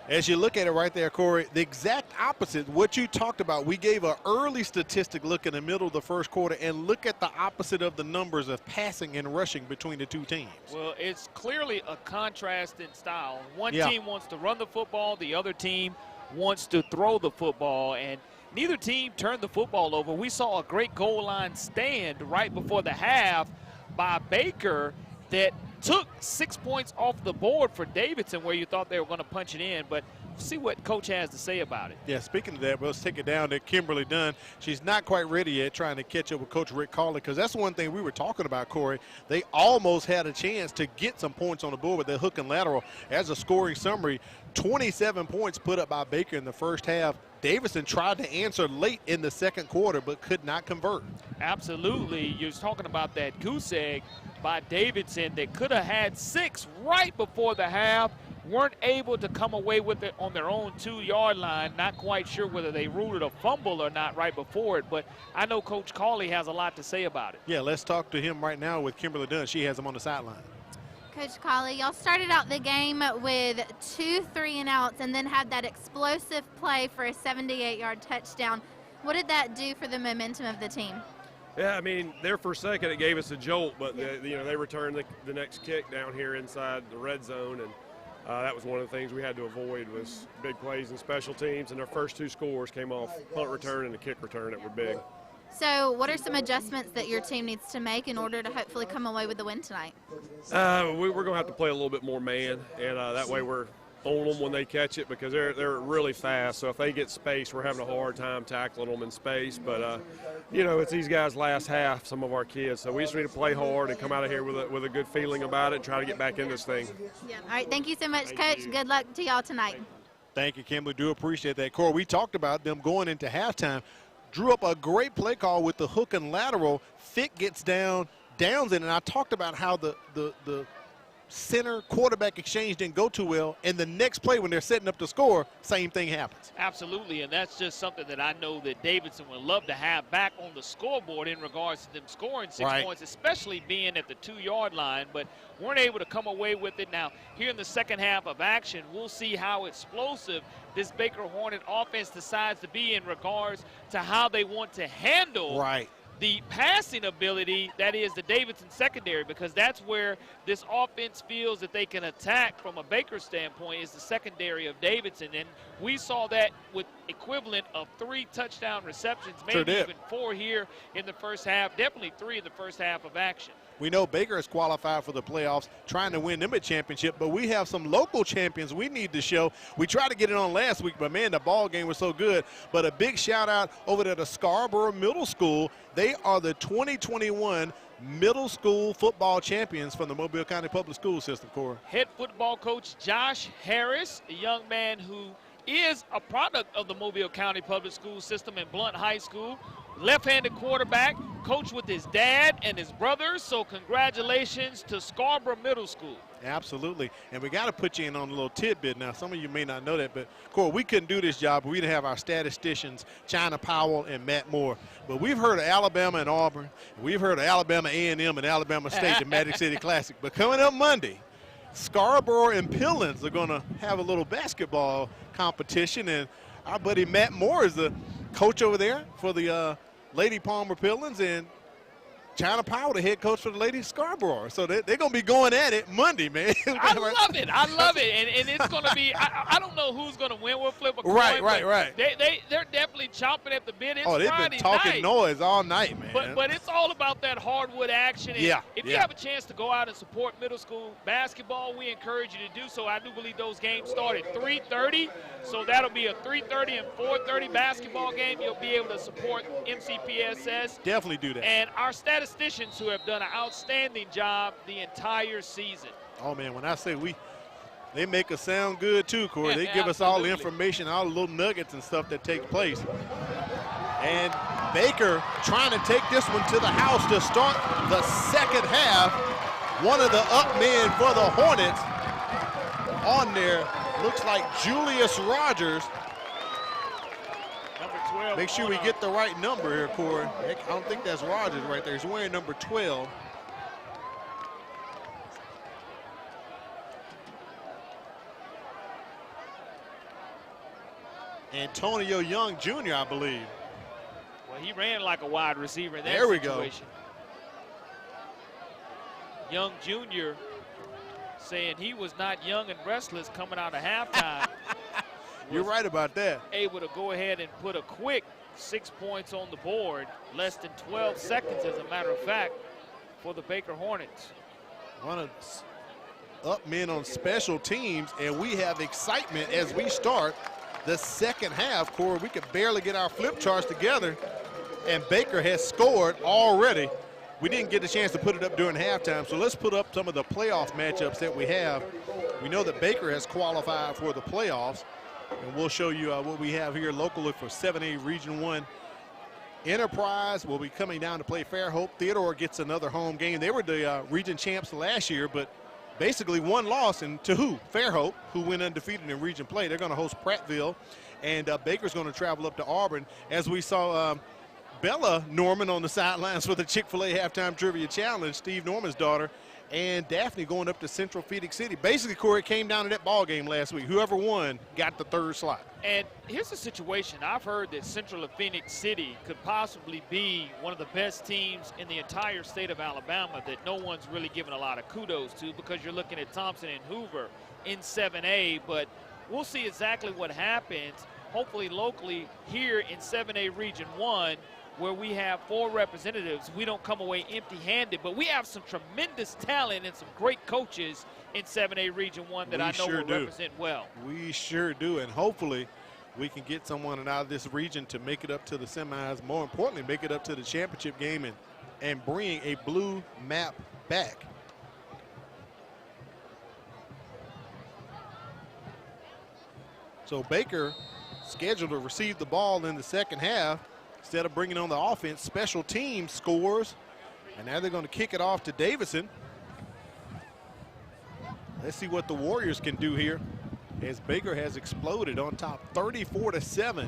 As you look at it right there, Corey, the exact opposite, what you talked about. We gave an early statistic look in the middle of the first quarter, and look at the opposite of the numbers of passing and rushing between the two teams.
Well, it's clearly a contrast in style. One team wants to run the football, the other team wants to throw the football, and neither team turned the football over. We saw a great goal line stand right before the half by Baker that took 6 points off the board for Davidson, where you thought they were going to punch it in, but see what Coach has to say about it.
Yeah, speaking of that, let's take it down to Kimberly Dunn. She's not quite ready yet, trying to catch up with Coach Rick Cawley, because that's one thing we were talking about, Corey. They almost had a chance to get some points on the board with their hook and lateral. As a scoring summary, 27 points put up by Baker in the first half. Davidson tried to answer late in the second quarter, but could not convert.
Absolutely. You're talking about that goose egg by Davidson that could have had 6 right before the half. Weren't able to come away with it on their own 2-yard line. Not quite sure whether they ruled it a fumble or not right before it, but I know Coach Cawley has a lot to say about it.
Yeah, let's talk to him right now with Kimberly Dunn. She has him on the sideline.
Coach Cawley, y'all started out the game with 2 3-and-outs and then had that explosive play for a 78-yard touchdown. What did that do for the momentum of the team?
Yeah, I mean, there for a second it gave us a jolt, but they returned the next kick down here inside the red zone, and that was one of the things we had to avoid was big plays in special teams, and their first 2 scores came off punt return and a kick return that were big.
So what are some adjustments that your team needs to make in order to hopefully come away with the win tonight?
We're going to have to play a little bit more man, and that way we're on them when they catch it because they're really fast. So if they get space, we're having a hard time tackling them in space. But, it's these guys' last half, some of our kids. So we just need to play hard and come out of here with a good feeling about it and try to get back in this thing.
Yeah. All right, thank you so much, Coach. Good luck to y'all tonight.
Thank you, Kim. We do appreciate that. Corey, we talked about them going into halftime. Drew up a great play call with the hook and lateral. Fick gets downs in, and I talked about how the center quarterback exchange didn't go too well, and the next play when they're setting up to score, same thing happens.
Absolutely, and that's just something that I know that Davidson would love to have back on the scoreboard in regards to them scoring 6 points, especially being at the 2-yard line, but weren't able to come away with it. Now, here in the second half of action, we'll see how explosive this Baker Hornet offense decides to be in regards to how they want to handle the passing ability that is the Davidson secondary, because that's where this offense feels that they can attack from a Baker standpoint is the secondary of Davidson. And we saw that with equivalent of 3 touchdown receptions, maybe even 4 here in the first half, definitely 3 in the first half of action.
We know Baker is qualified for the playoffs, trying to win them a championship, but we have some local champions we need to show. We tried to get it on last week, but, man, the ball game was so good. But a big shout-out over to the Scarborough Middle School. They are the 2021 middle school football champions from the Mobile County Public School System, Corey.
Head football coach Josh Harris, a young man who is a product of the Mobile County Public School System in Blount High School. Left-handed quarterback, coached with his dad and his brothers, so congratulations to Scarborough Middle School.
Absolutely, and we got to put you in on a little tidbit now. Some of you may not know that, but, Corey, we couldn't do this job if we didn't have our statisticians, China Powell and Matt Moore. But we've heard of Alabama and Auburn. We've heard of Alabama A&M and Alabama State, the Magic City Classic. But coming up Monday, Scarborough and Pillins are going to have a little basketball competition, and our buddy Matt Moore is the coach over there for the Lady Palmer Pillins, and China Powell, the head coach for the Lady Scarborough. So they're going to be going at it Monday, man.
I love it. I love it. And it's going to be, I don't know who's going to win. We'll flip a coin.
Right.
They're definitely chomping at the bit. It's
they've
Friday
been talking
night.
Noise all night, man.
But it's all about that hardwood action. And if you have a chance to go out and support middle school basketball, we encourage you to do so. I do believe those games start at 3:30. So that'll be a 3:30 and 4:30 basketball game. You'll be able to support MCPSS.
Definitely do that.
And our statisticians who have done an outstanding job the entire season.
Oh, man, when I say they make us sound good too, Corey. They give us all the information, all the little nuggets and stuff that take place. And Baker trying to take this one to the house to start the second half. One of the up men for the Hornets on there looks like Julius Rogers.
Number 12.
Make sure we get the right number here, Corey. I don't think that's Rogers right there. He's wearing number 12. Antonio Young Jr., I believe.
Well, he ran like a wide receiver in that
there we
situation. Go. Young Jr. saying he was not young and restless coming out of halftime.
You're right about that.
Able to go ahead and put a quick 6 points on the board, less than 12 seconds, as a matter of fact, for the Baker Hornets.
One of up men on special teams, and we have excitement as we start the second half. Corey, we could barely get our flip charts together, and Baker has scored already. We didn't get a chance to put it up during halftime, so let's put up some of the playoff matchups that we have. We know that Baker has qualified for the playoffs, and we'll show you what we have here locally for 7A Region 1. Enterprise will be coming down to play Fairhope. Theodore gets another home game. They were the region champs last year, but basically one loss, and to who? Fairhope, who went undefeated in region play. They're going to host Prattville, and Baker's going to travel up to Auburn. As we saw Bella Norman on the sidelines for the Chick-Fil-A Halftime Trivia Challenge, Steve Norman's daughter, and Daphne going up to Central Phoenix City. Basically, Corey, it came down to that ball game last week. Whoever won got the third slot.
And here's the situation. I've heard that Central of Phoenix City could possibly be one of the best teams in the entire state of Alabama that no one's really given a lot of kudos to, because you're looking at Thompson and Hoover in 7A, but we'll see exactly what happens, hopefully locally here in 7A Region 1. where we have 4 representatives, we don't come away empty-handed, but we have some tremendous talent and some great coaches in 7A Region 1 that I know will represent well.
We sure do, and hopefully we can get someone out of this region to make it up to the semis, more importantly, make it up to the championship game and bring a blue map back. So Baker scheduled to receive the ball in the second half. Instead of bringing on the offense, special teams scores. And now they're going to kick it off to Davidson. Let's see what the Warriors can do here as Baker has exploded on top 34-7.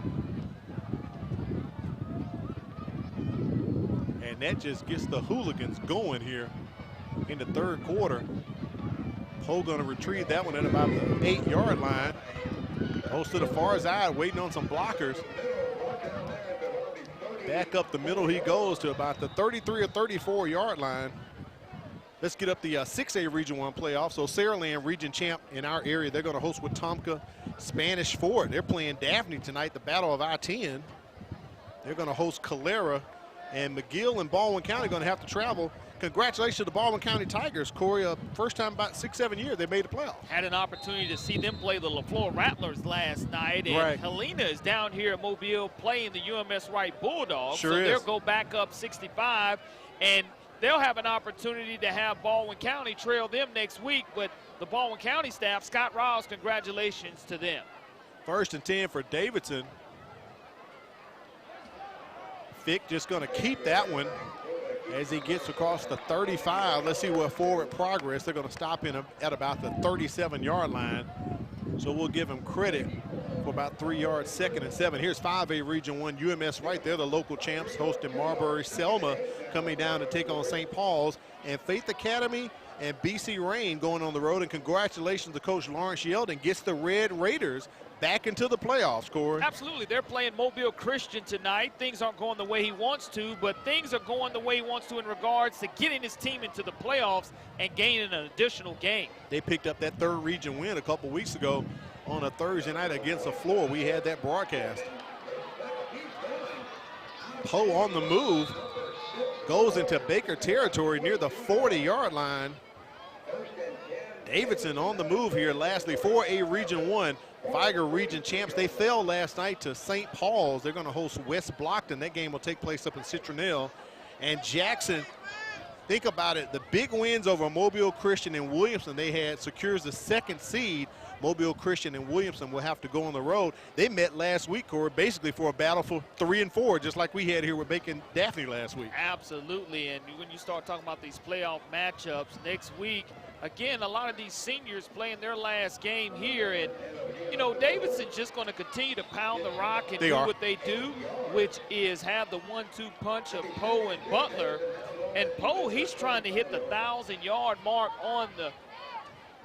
And that just gets the hooligans going here in the third quarter. Poe going to retrieve that one at about the 8-yard line. Goes to the far side, waiting on some blockers. Back up the middle he goes to about the 33 or 34-yard line. Let's get up the 6A Region 1 playoff. So Saraland, region champ in our area, they're going to host Wetumpka, Spanish Fort. They're playing Daphne tonight, the Battle of I-10. They're going to host Calera, and McGill and Baldwin County are going to have to travel. Congratulations to the Baldwin County Tigers, Corey. First time about 6-7 years they made the playoffs.
Had an opportunity to see them play the LaFleur Rattlers last night, and Helena is down here at Mobile playing the UMS Wright Bulldogs.
Sure
so
is.
They'll go back up 65, and they'll have an opportunity to have Baldwin County trail them next week. But the Baldwin County staff, Scott Riles, congratulations to them.
1st and 10 for Davidson. Fick just going to keep that one as he gets across the 35. Let's see what forward progress. They're going to stop him at about the 37-yard line. So we'll give him credit for about 3 yards, 2nd and 7. Here's 5A Region 1 UMS right there, the local champs hosting Marbury. Selma coming down to take on St. Paul's. And Faith Academy and BC Rain going on the road. And congratulations to Coach Lawrence Yeldon, gets the Red Raiders back into the playoffs, Corey.
Absolutely. They're playing Mobile Christian tonight. Things aren't going the way he wants to, but things are going the way he wants to in regards to getting his team into the playoffs and gaining an additional game.
They picked up that 3rd region win a couple weeks ago on a Thursday night against the Floor. We had that broadcast. Poe on the move, goes into Baker territory near the 40-yard line. Davidson on the move here. Lastly, 4A Region 1. Viger region champs. They fell last night to St. Paul's. They're going to host West Blockton. That game will take place up in Citronelle. And Jackson, think about it, the big wins over Mobile Christian and Williamson they had secures the 2nd seed. Mobile Christian and Williamson will have to go on the road. They met last week, Corey, basically for a battle for 3 and 4, just like we had here with Bacon Daphne last week.
Absolutely, and when you start talking about these playoff matchups next week, again, a lot of these seniors playing their last game here, and you know, Davidson's just going to continue to pound the rock and do what they do, which is have the 1-2 punch of Poe and Butler. And Poe, he's trying to hit the 1,000-yard mark on the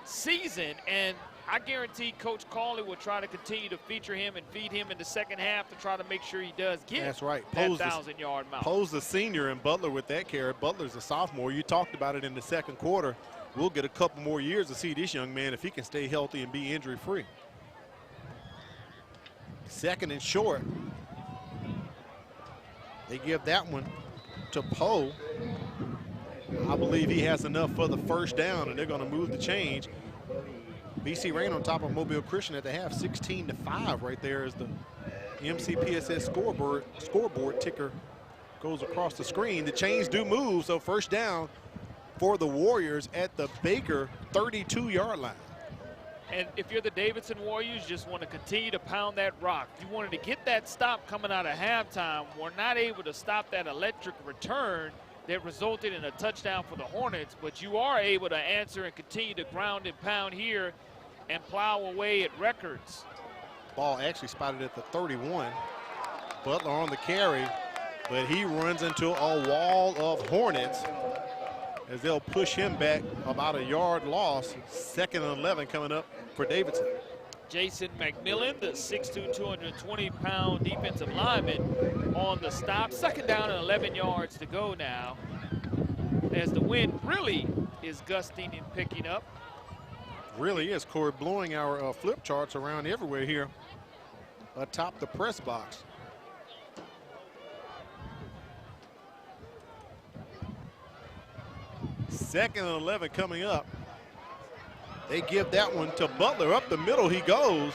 season, and I guarantee Coach Cawley will try to continue to feature him and feed him in the second half to try to make sure he does get
that
1,000-yard mark.
Poe's the senior and Butler with that carry. Butler's a sophomore. You talked about it in the second quarter. We'll get a couple more years to see this young man if he can stay healthy and be injury-free. 2nd and short. They give that one to Poe. I believe he has enough for the 1st down, and they're going to move the change. BC Rain on top of Mobile Christian at the half, 16-5 right there as the MCPSS scoreboard ticker goes across the screen. The chains do move, so 1st down for the Warriors at the Baker 32-yard line.
And if you're the Davidson Warriors, just want to continue to pound that rock. You wanted to get that stop coming out of halftime. We're not able to stop that electric return that resulted in a touchdown for the Hornets, but you are able to answer and continue to ground and pound here and plow away at records.
Ball actually spotted at the 31. Butler on the carry, but he runs into a wall of Hornets as they'll push him back about a yard loss. 2nd and 11 coming up for Davidson.
Jason McMillan, the 6'2", 220-pound defensive lineman on the stop. 2nd down and 11 yards to go now as the wind really is gusting and picking up.
Really is, Corey, blowing our flip charts around everywhere here atop the press box. 2nd and 11 coming up. They give that one to Butler. Up the middle he goes.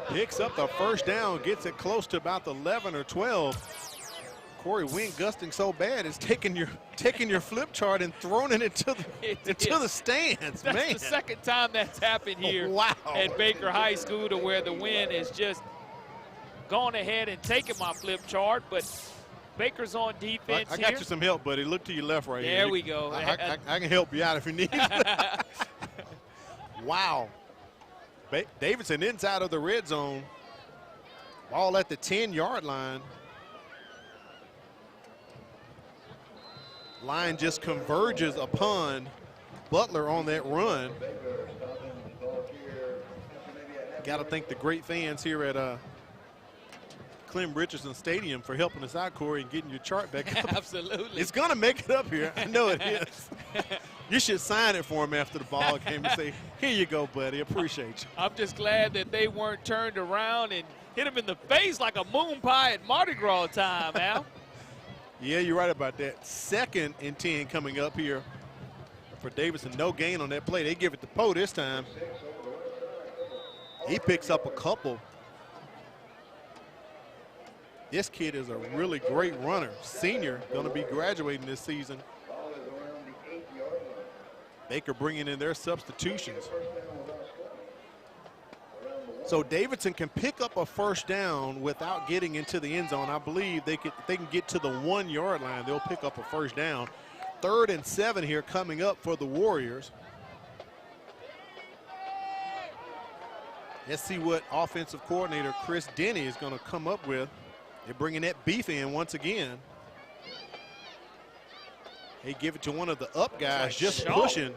Picks up the first down, gets it close to about the 11 or 12. Corey, wind gusting so bad, it's taking your flip chart and throwing it into the stands.
That's
man.
the second time that's happened here at Baker High School, to where the wind has just gone ahead and taken my flip chart, but Baker's on defense.
I got you some help, buddy. Look to your left right here.
There we go.
I can help you out if you need. Wow. Davidson inside of the red zone. Ball at the 10-yard line. Line just converges upon Butler on that run. Got to thank the great fans here at Clem Richardson Stadium for helping us out, Corey, and getting your chart back up.
Absolutely.
It's going to make it up here. I know it is. You should sign it for him after the ball game and say, here you go, buddy. Appreciate you.
I'm just glad that they weren't turned around and hit him in the face like a moon pie at Mardi Gras time, Al.
Yeah, you're right about that. 2nd and 10 coming up here for Davidson. No gain on that play. They give it to Poe this time. He picks up a couple. This kid is a really great runner. Senior, going to be graduating this season. Baker bringing in their substitutions. So Davidson can pick up a first down without getting into the end zone. I believe they can get to the 1-yard line. They'll pick up a first down. 3rd and 7 here coming up for the Warriors. Let's see what offensive coordinator Chris Denny is going to come up with. They're bringing that beef in once again. They give it to one of the up guys, just pushing.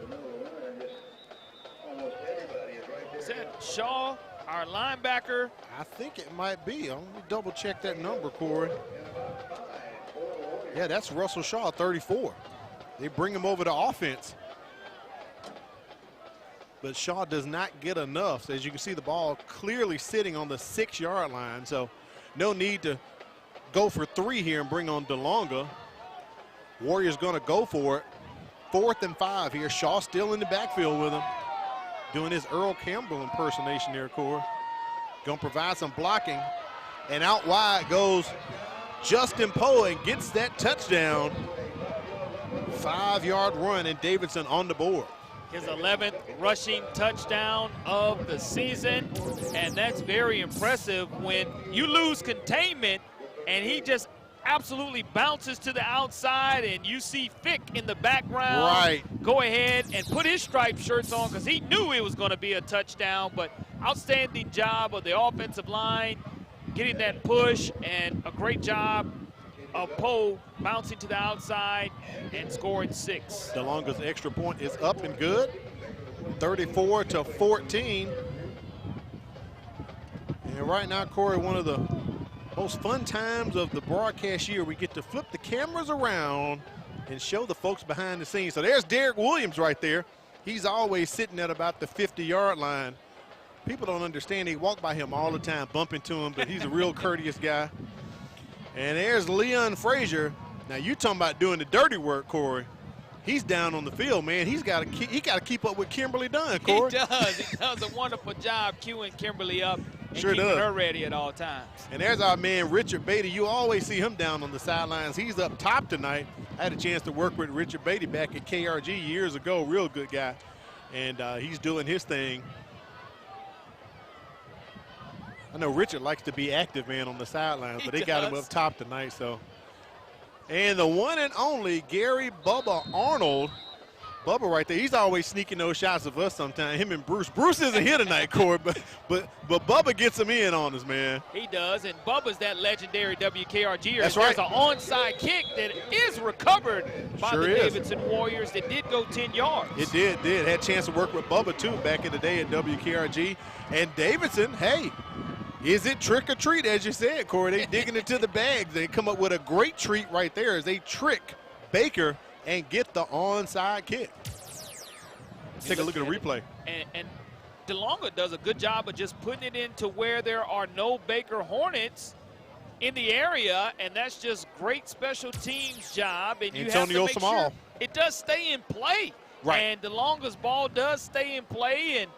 Is that Shaw, our linebacker?
I think it might be. Let me double check that number, Corey. Yeah, that's Russell Shaw, 34. They bring him over to offense. But Shaw does not get enough. So as you can see, the ball clearly sitting on the 6-yard line. So no need to go for 3 here and bring on DeLonga. Warriors going to go for it. 4th and 5 here. Shaw still in the backfield with him. Doing his Earl Campbell impersonation there, Corey. Going to provide some blocking. And out wide goes Justin Poe and gets that touchdown. 5-yard run, and Davidson on the board.
His 11th rushing touchdown of the season. And that's very impressive when you lose containment and he just absolutely bounces to the outside, and you see Fick in the background go ahead and put his striped shirts on because he knew it was going to be a touchdown. But outstanding job of the offensive line getting that push, and a great job of Poe bouncing to the outside and scoring 6.
DeLonga's extra point is up and good. 34-14. And right now, Corey, one of the most fun times of the broadcast year, we get to flip the cameras around and show the folks behind the scenes. So there's Derek Williams right there. He's always sitting at about the 50-yard line. People don't understand. They walk by him all the time, bump into him, but he's a real courteous guy. And there's Leon Frazier. Now you talking about doing the dirty work, Corey. He's down on the field, man. He got to keep up with Kimberly Dunn, Corey.
He does. He does a wonderful job queuing Kimberly up and
sure
keeping
does.
her ready at all times.
And there's our man Richard Beatty. You always see him down on the sidelines. He's up top tonight. I had a chance to work with Richard Beatty back at KRG years ago. Real good guy. And he's doing his thing. I know Richard likes to be active, man, on the sidelines, but they got him up top tonight. So, and the one and only Gary Bubba Arnold. Bubba right there. He's always sneaking those shots of us sometimes. Him and Bruce. Bruce isn't here tonight, Corey, but Bubba gets him in on us, man.
He does, and Bubba's that legendary WKRGer.
That's right.
There's an onside kick that is recovered by the Davidson Warriors that did go 10 yards.
It did. Had a chance to work with Bubba, too, back in the day at WKRG. And Davidson, hey, is it trick or treat, as you said, Corey? They digging into the bags. They come up with a great treat right there as they trick Baker and get the onside kick. Take a look at the replay.
And DeLonga does a good job of just putting it into where there are no Baker Hornets. in the area, and that's just great special teams job. And you have to
Antonio
make
Small.
sure it does stay in play.
Right.
And the longest ball does stay in play, and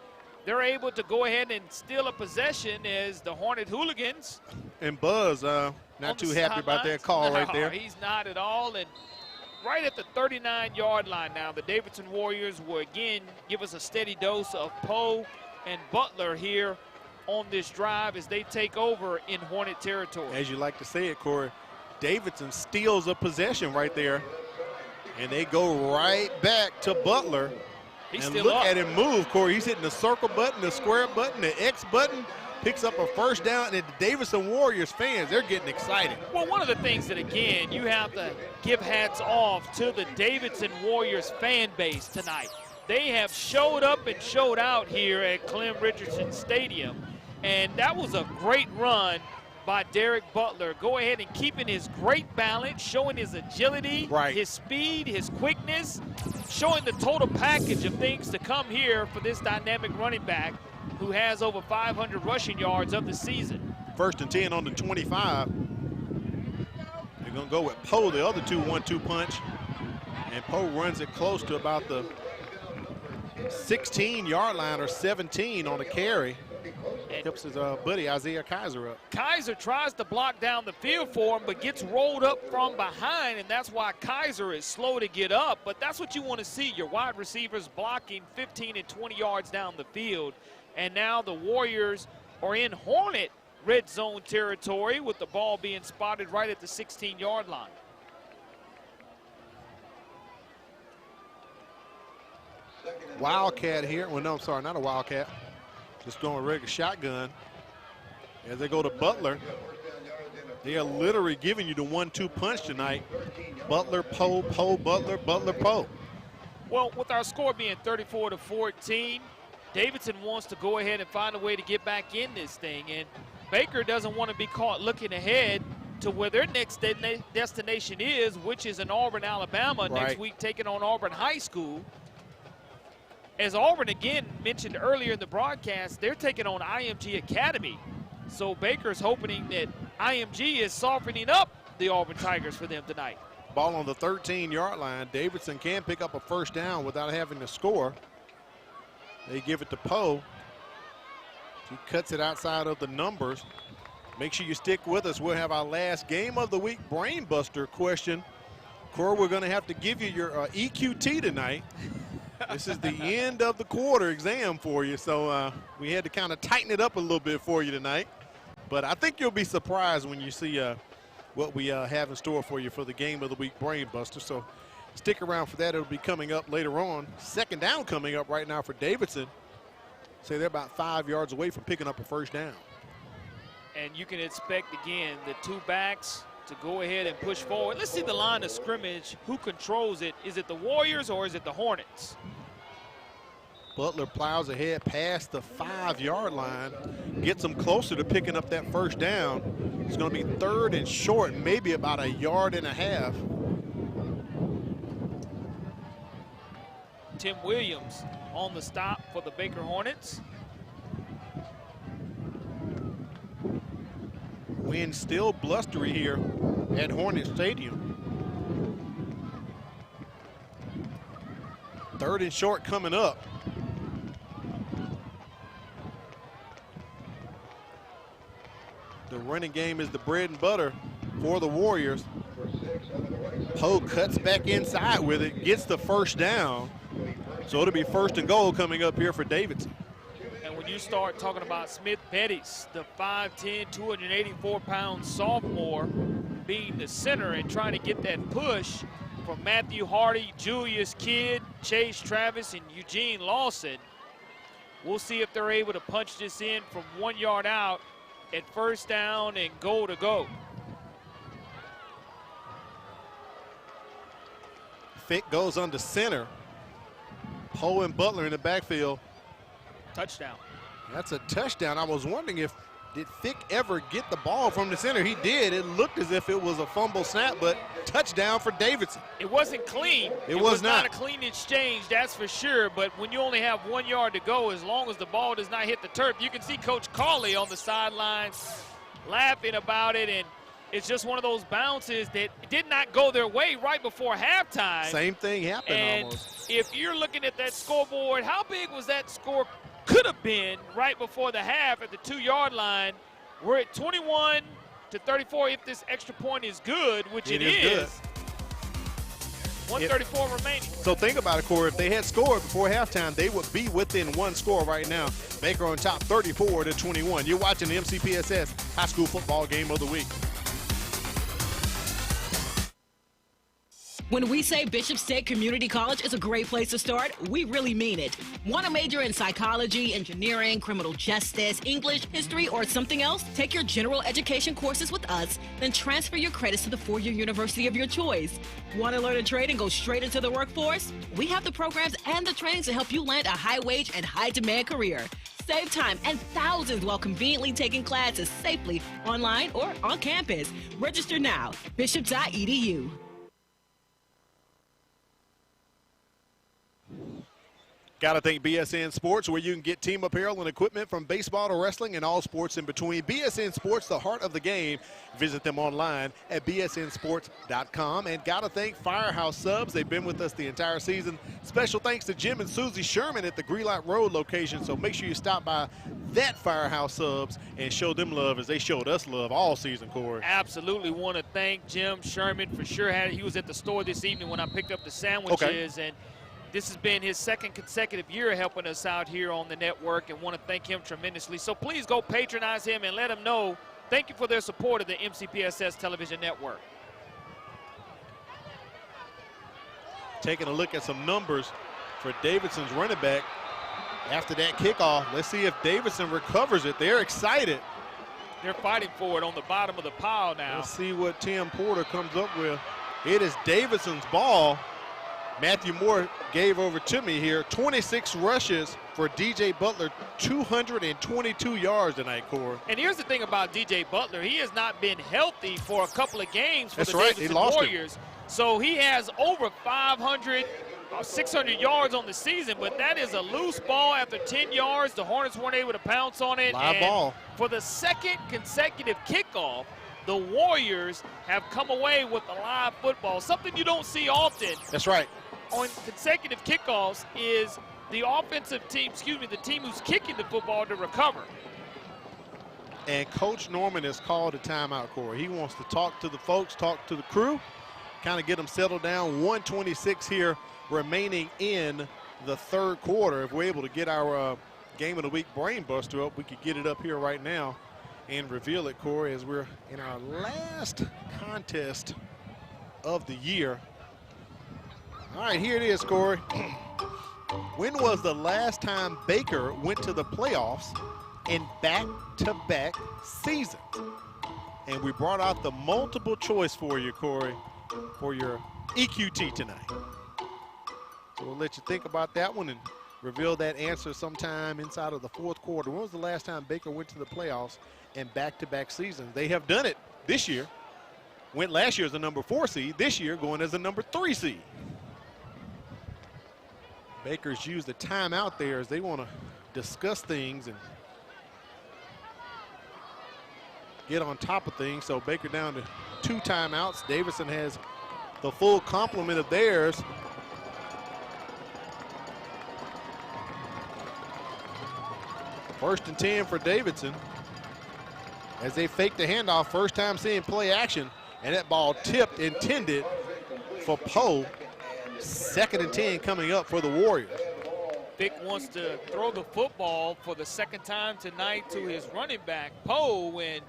they're able to go ahead and steal a possession as the Hornet hooligans.
And Buzz, not too happy about that call right there.
He's not at all. And right at the 39-yard line now, the Davidson Warriors will again give us a steady dose of Poe and Butler here on this drive as they take over in Hornet territory.
As you like to say it, Corey, Davidson steals a possession right there, and they go right back to Butler.
He's
and
still
look
up.
at him move, Corey. He's hitting the circle button, the square button, the X button, picks up a first down, and the Davidson Warriors fans, they're getting excited.
Well, one of the things that, again, you have to give hats off to the Davidson Warriors fan base tonight. They have showed up and showed out here at Clem Richardson Stadium, and that was a great run by Derek Butler. Go ahead and keeping his great balance, showing his agility, his speed, his quickness, showing the total package of things to come here for this dynamic running back who has over 500 rushing yards of the season.
1st and 10 on the 25. They're going to go with Poe, the other 2-1-2 punch. And Poe runs it close to about the 16-yard line or 17 on the carry. Helps his buddy Isaiah Kaiser up.
Kaiser tries to block down the field for him, but gets rolled up from behind, and that's why Kaiser is slow to get up. But that's what you want to see, your wide receivers blocking 15 and 20 yards down the field. And now the Warriors are in Hornet red zone territory with the ball being spotted right at the 16-yard line.
Wildcat here. Well, no, I'm sorry, not a Wildcat. Just throwing a regular shotgun. As they go to Butler, they are literally giving you the 1-2 punch tonight. Butler, Poe, Poe, Butler, Butler, Poe.
Well, with our score being 34-14, Davidson wants to go ahead and find a way to get back in this thing. And Baker doesn't want to be caught looking ahead to where their next destination is, which is in Auburn, Alabama, next week taking on Auburn High School. As Auburn, again, mentioned earlier in the broadcast, they're taking on IMG Academy. So Baker's hoping that IMG is softening up the Auburn Tigers for them tonight.
Ball on the 13-yard line. Davidson can pick up a first down without having to score. They give it to Poe. He cuts it outside of the numbers. Make sure you stick with us. We'll have our last game of the week brain buster question. Corey, we're going to have to give you your EQT tonight. This is the end of the quarter exam for you, so we had to kind of tighten it up a little bit for you tonight. But I think you'll be surprised when you see what we have in store for you for the game of the week brain buster. So stick around for that. It'll be coming up later on. Second down coming up right now for Davidson. Say they're about 5 yards away from picking up a first down.
And you can expect, again, the two backs to go ahead and push forward. Let's see the line of scrimmage. Who controls it? Is it the Warriors or is it the Hornets?
Butler plows ahead past the 5-yard line, gets them closer to picking up that first down. It's going to be 3rd and short, maybe about 1.5 yards.
Tim Williams on the stop for the Baker Hornets.
Wind still blustery here at Hornet Stadium. 3rd and short coming up. The running game is the bread and butter for the Warriors. Poe cuts back inside with it, gets the first down. So it'll be 1st and goal coming up here for Davidson.
And when you start talking about Smith Pettis, the 5'10", 284-pound sophomore, being the center and trying to get that push from Matthew Hardy, Julius Kidd, Chase Travis, and Eugene Lawson. We'll see if they're able to punch this in from 1 yard out at first down and goal to go.
Fick goes under center. Poe and Butler in the backfield.
Touchdown.
That's a touchdown. I was wondering did Fick ever get the ball from the center? He did. It looked as if it was a fumble snap, but touchdown for Davidson.
It wasn't clean.
It was
not a clean exchange, that's for sure. But when you only have 1 yard to go, as long as the ball does not hit the turf, you can see Coach Cawley on the sidelines laughing about it. And it's just one of those bounces that did not go their way right before halftime.
Same thing happened
and
almost.
If you're looking at that scoreboard, how big was that score could have been right before the half at the 2-yard line? We're at 21-34 if this extra point is good, which it is. 134 remaining.
So think about it, Corey. If they had scored before halftime, they would be within one score right now. Baker on top 34-21. You're watching the MCPSS High School Football Game of the Week.
When we say Bishop State Community College is a great place to start, we really mean it. Want to major in psychology, engineering, criminal justice, English, history, or something else? Take your general education courses with us, then transfer your credits to the four-year university of your choice. Want to learn a trade and go straight into the workforce? We have the programs and the trainings to help you land a high-wage and high-demand career. Save time and thousands while conveniently taking classes safely online or on campus. Register now, bishop.edu.
Got to thank BSN Sports, where you can get team apparel and equipment from baseball to wrestling and all sports in between. BSN Sports, the heart of the game. Visit them online at bsnsports.com. And got to thank Firehouse Subs. They've been with us the entire season. Special thanks to Jim and Susie Sherman at the Greenlight Road location. So make sure you stop by that Firehouse Subs and show them love as they showed us love all season, Corey.
Absolutely want to thank Jim Sherman for sure. He was at the store this evening when I picked up the sandwiches. And this has been his second consecutive year helping us out here on the network, and want to thank him tremendously. So please go patronize him and let him know thank you for their support of the MCPSS television network.
Taking a look at some numbers for Davidson's running back after that kickoff. Let's see if Davidson recovers it. They're excited.
They're fighting for it on the bottom of the pile now.
Let's see what Tim Porter comes up with. It is Davidson's ball. Matthew Moore gave over to me here. 26 rushes for DJ Butler, 222 yards tonight, Corey.
And here's the thing about DJ Butler. He has not been healthy for a couple of games for
That's
the
right.
Davidson
They lost
Warriors.
him.
So he has over 500, 600 yards on the season, but that is a loose ball after 10 yards. The Hornets weren't able to pounce on it.
Live ball.
For the second consecutive kickoff, the Warriors have come away with a live football, something you don't see often.
That's right.
On consecutive kickoffs is the offensive team, the team who's kicking the football to recover.
And Coach Norman has called a timeout, Corey. He wants to talk to the folks, talk to the crew, kind of get them settled down. 1:26 here remaining in the third quarter. If we're able to get our Game of the Week brain buster up, we could get it up here right now and reveal it, Corey, as we're in our last contest of the year. All right, here it is, Corey. When was the last time Baker went to the playoffs in back-to-back seasons? And we brought out the multiple choice for you, Corey, for your EQT tonight. So we'll let you think about that one and reveal that answer sometime inside of the fourth quarter. When was the last time Baker went to the playoffs in back-to-back seasons? They have done it this year. Went last year as the number 4 seed. This year going as the number 3 seed. Baker's used the timeout there as they want to discuss things and get on top of things. So Baker down to 2 timeouts. Davidson has the full complement of theirs. First and 10 for Davidson as they fake the handoff. First time seeing play action, and that ball tipped, intended for Poe. Second and 10 coming up for the Warriors.
Vic wants to throw the football for the second time tonight to his running back, Poe. And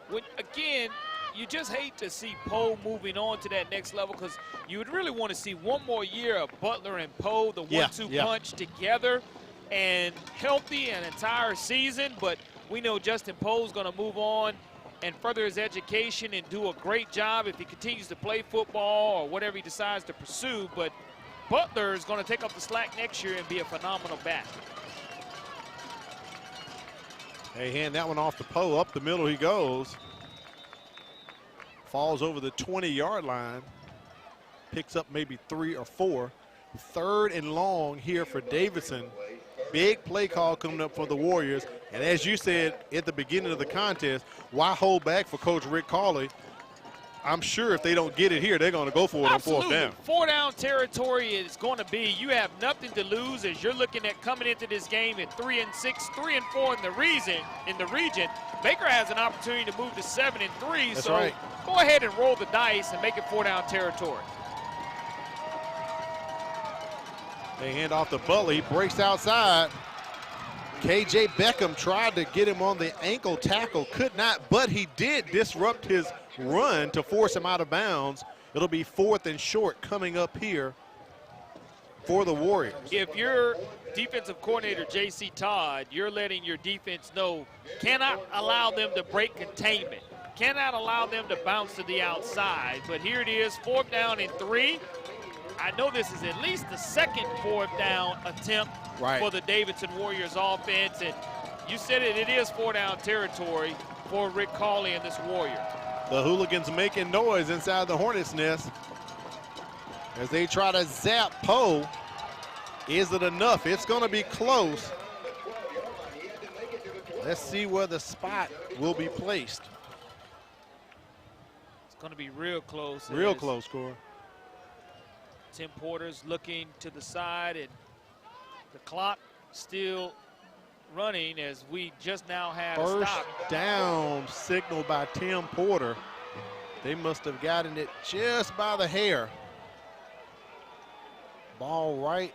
when again, you just hate to see Poe moving on to that next level, because you would really want to see one more year of Butler and Poe, the 1-2 punch together and healthy an entire season. But we know Justin Poe's going to move on and further his education and do a great job if he continues to play football or whatever he decides to pursue. But Butler is going to take up the slack next year and be a phenomenal back.
They hand that one off to Poe. Up the middle he goes. Falls over the 20-yard line. Picks up maybe 3 or 4. Third and long here for Davidson Big play call coming up for the Warriors. And as you said at the beginning of the contest, why hold back for Coach Rick Cawley? I'm sure if they don't get it here, they're going to go for it on fourth down.
Four down territory is going to be, you have nothing to lose as you're looking at coming into this game at 3-6, 3-4 in the region. Baker has an opportunity to move to 7-3.
That's
so
right.
Go ahead and roll the dice and make it four down territory.
They hand off to Butler. He breaks outside. KJ Beckham tried to get him on the ankle tackle, could not, but he did disrupt his run to force him out of bounds. It'll be 4th and short coming up here for the Warriors.
If you're defensive coordinator J.C. Todd, you're letting your defense know, cannot allow them to break containment, cannot allow them to bounce to the outside. But here it is, 4th down and 3. I know this is at least the second 4th down attempt for the Davidson Warriors offense. And you said it, it is 4 down territory for Rick Cawley and this Warrior.
The hooligans making noise inside the Hornets' nest as they try to zap Poe. Is it enough? It's going to be close. Let's see where the spot will be placed.
It's going to be real close.
Real close, Corey.
Tim Porter's looking to the side, and the clock still running as we just now had a stop.
First down signal by Tim Porter. They must have gotten it just by the hair. Ball right.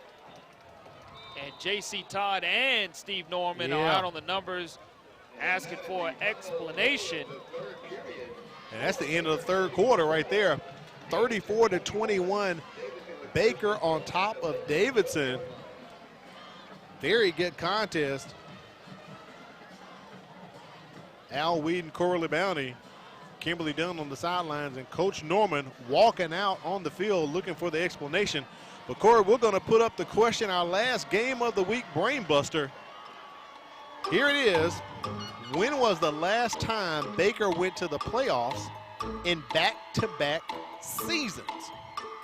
And J.C. Todd and Steve Norman are out on the numbers asking for an explanation.
And that's the end of the third quarter right there. 34-21. Baker on top of Davidson. Very good contest. Al Whedon, Corley Bounty, Kimberly Dunn on the sidelines, and Coach Norman walking out on the field looking for the explanation. But Corey, we're going to put up the question, our last game of the week, Brainbuster. Here it is. When was the last time Baker went to the playoffs in back-to-back seasons?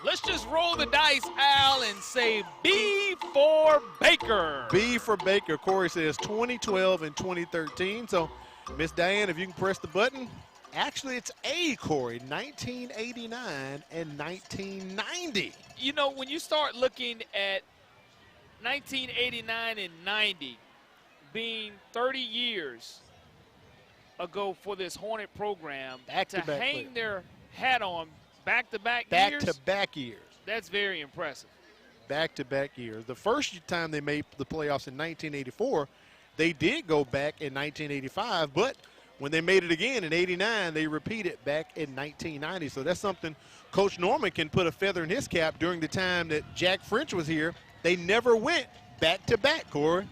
Let's just roll the dice, Al, and say B for Baker.
B for Baker. Corey says 2012 and 2013. So, Miss Diane, if you can press the button. Actually, it's A, Corey, 1989 and 1990.
You know, when you start looking at 1989 and 90 being 30 years ago for this Hornet program, to hang their hat on back-to-back years.
Back-to-back years.
That's very impressive.
Back-to-back years. The first time they made the playoffs in 1984, they did go back in 1985, but when they made it again in 89, they repeated back in 1990. So that's something Coach Norman can put a feather in his cap. During the time that Jack French was here, they never went back-to-back, Corey.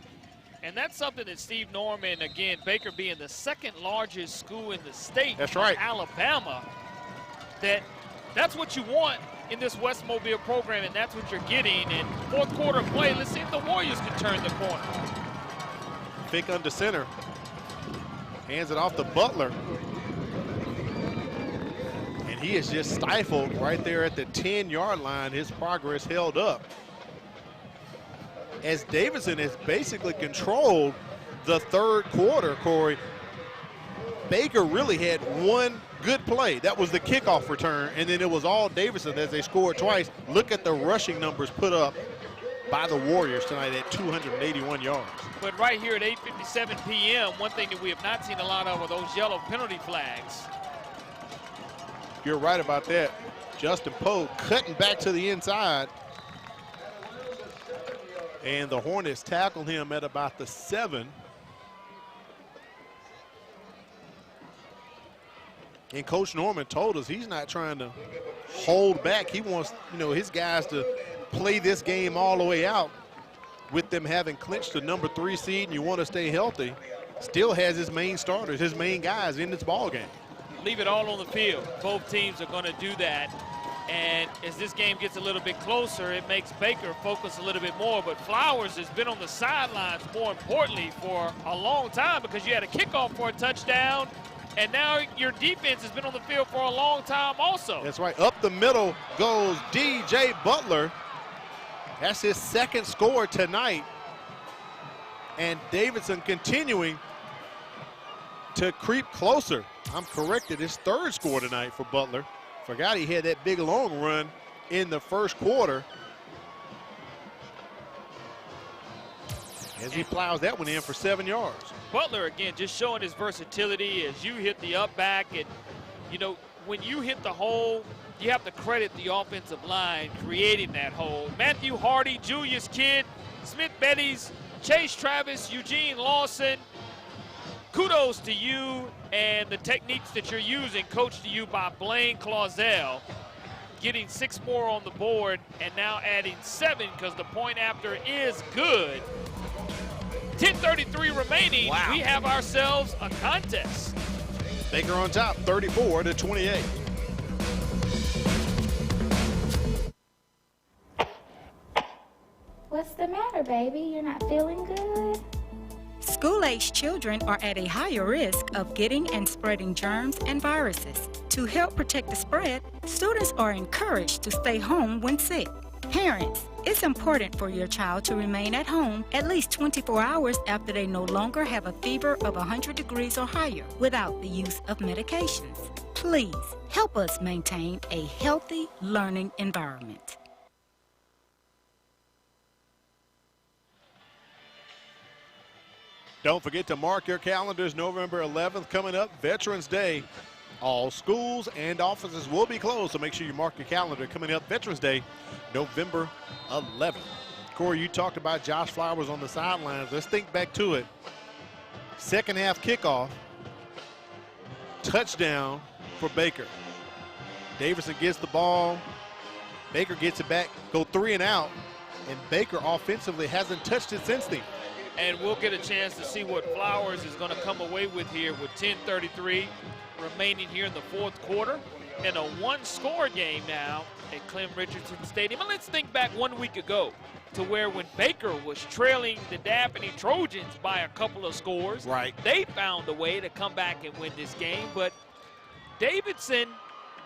And that's something that Steve Norman, again, Baker being the second largest school in the state,
that's right,
Alabama, that's what you want in this West Mobile program, and that's what you're getting. And fourth quarter play, let's see if the Warriors can turn the corner.
Vic under center. Hands it off to Butler. And he is just stifled right there at the 10-yard line. His progress held up. As Davidson has basically controlled the third quarter, Corey, Baker really had one good play. That was the kickoff return, and then it was all Davidson as they scored twice. Look at the rushing numbers put up by the Warriors tonight at 281 yards.
But right here at 8:57 p.m., one thing that we have not seen a lot of are those yellow penalty flags.
You're right about that. Justin Poe cutting back to the inside. And the Hornets tackle him at about the 7. And Coach Norman told us he's not trying to hold back. He wants, his guys to play this game all the way out. With them having clinched the number 3 seed and you want to stay healthy, still has his main starters, his main guys in this ball game.
Leave it all on the field. Both teams are going to do that. And as this game gets a little bit closer, it makes Baker focus a little bit more. But Flowers has been on the sidelines, more importantly, for a long time because you had a kickoff for a touchdown. And now your defense has been on the field for a long time also.
That's right. Up the middle goes DJ Butler. That's his second score tonight. And Davidson continuing to creep closer. I'm corrected, his third score tonight for Butler. Forgot he had that big long run in the first quarter. As he plows that one in for 7 yards.
Butler, again, just showing his versatility as you hit the up back. And, you know, when you hit the hole, you have to credit the offensive line creating that hole. Matthew Hardy, Julius Kidd, Smith Betties, Chase Travis, Eugene Lawson, kudos to you and the techniques that you're using, coached to you by Blaine Clausel, getting 6 more on the board and now adding 7 because the point after is good. 10:33 remaining.
Wow.
We have ourselves a contest.
Baker on top, 34-28.
What's the matter, baby? You're not feeling good?
School-aged children are at a higher risk of getting and spreading germs and viruses. To help protect the spread, students are encouraged to stay home when sick. Parents, it's important for your child to remain at home at least 24 hours after they no longer have a fever of 100 degrees or higher without the use of medications. Please help us maintain a healthy learning environment.
Don't forget to mark your calendars. November 11th coming up, Veterans Day. All schools and offices will be closed, so make sure you mark your calendar. Coming up, Veterans Day, November 11th. Corey, you talked about Josh Flowers on the sidelines. Let's think back to it. Second half kickoff, touchdown for Baker. Davidson gets the ball. Baker gets it back, go 3 and out, and Baker offensively hasn't touched it since then.
And we'll get a chance to see what Flowers is going to come away with here with 10:33 remaining here in the fourth quarter. In a one-score game now at Clem Richardson Stadium. And let's think back 1 week ago to where when Baker was trailing the Daphne Trojans by a couple of scores,
right,
they found a way to come back and win this game. But Davidson,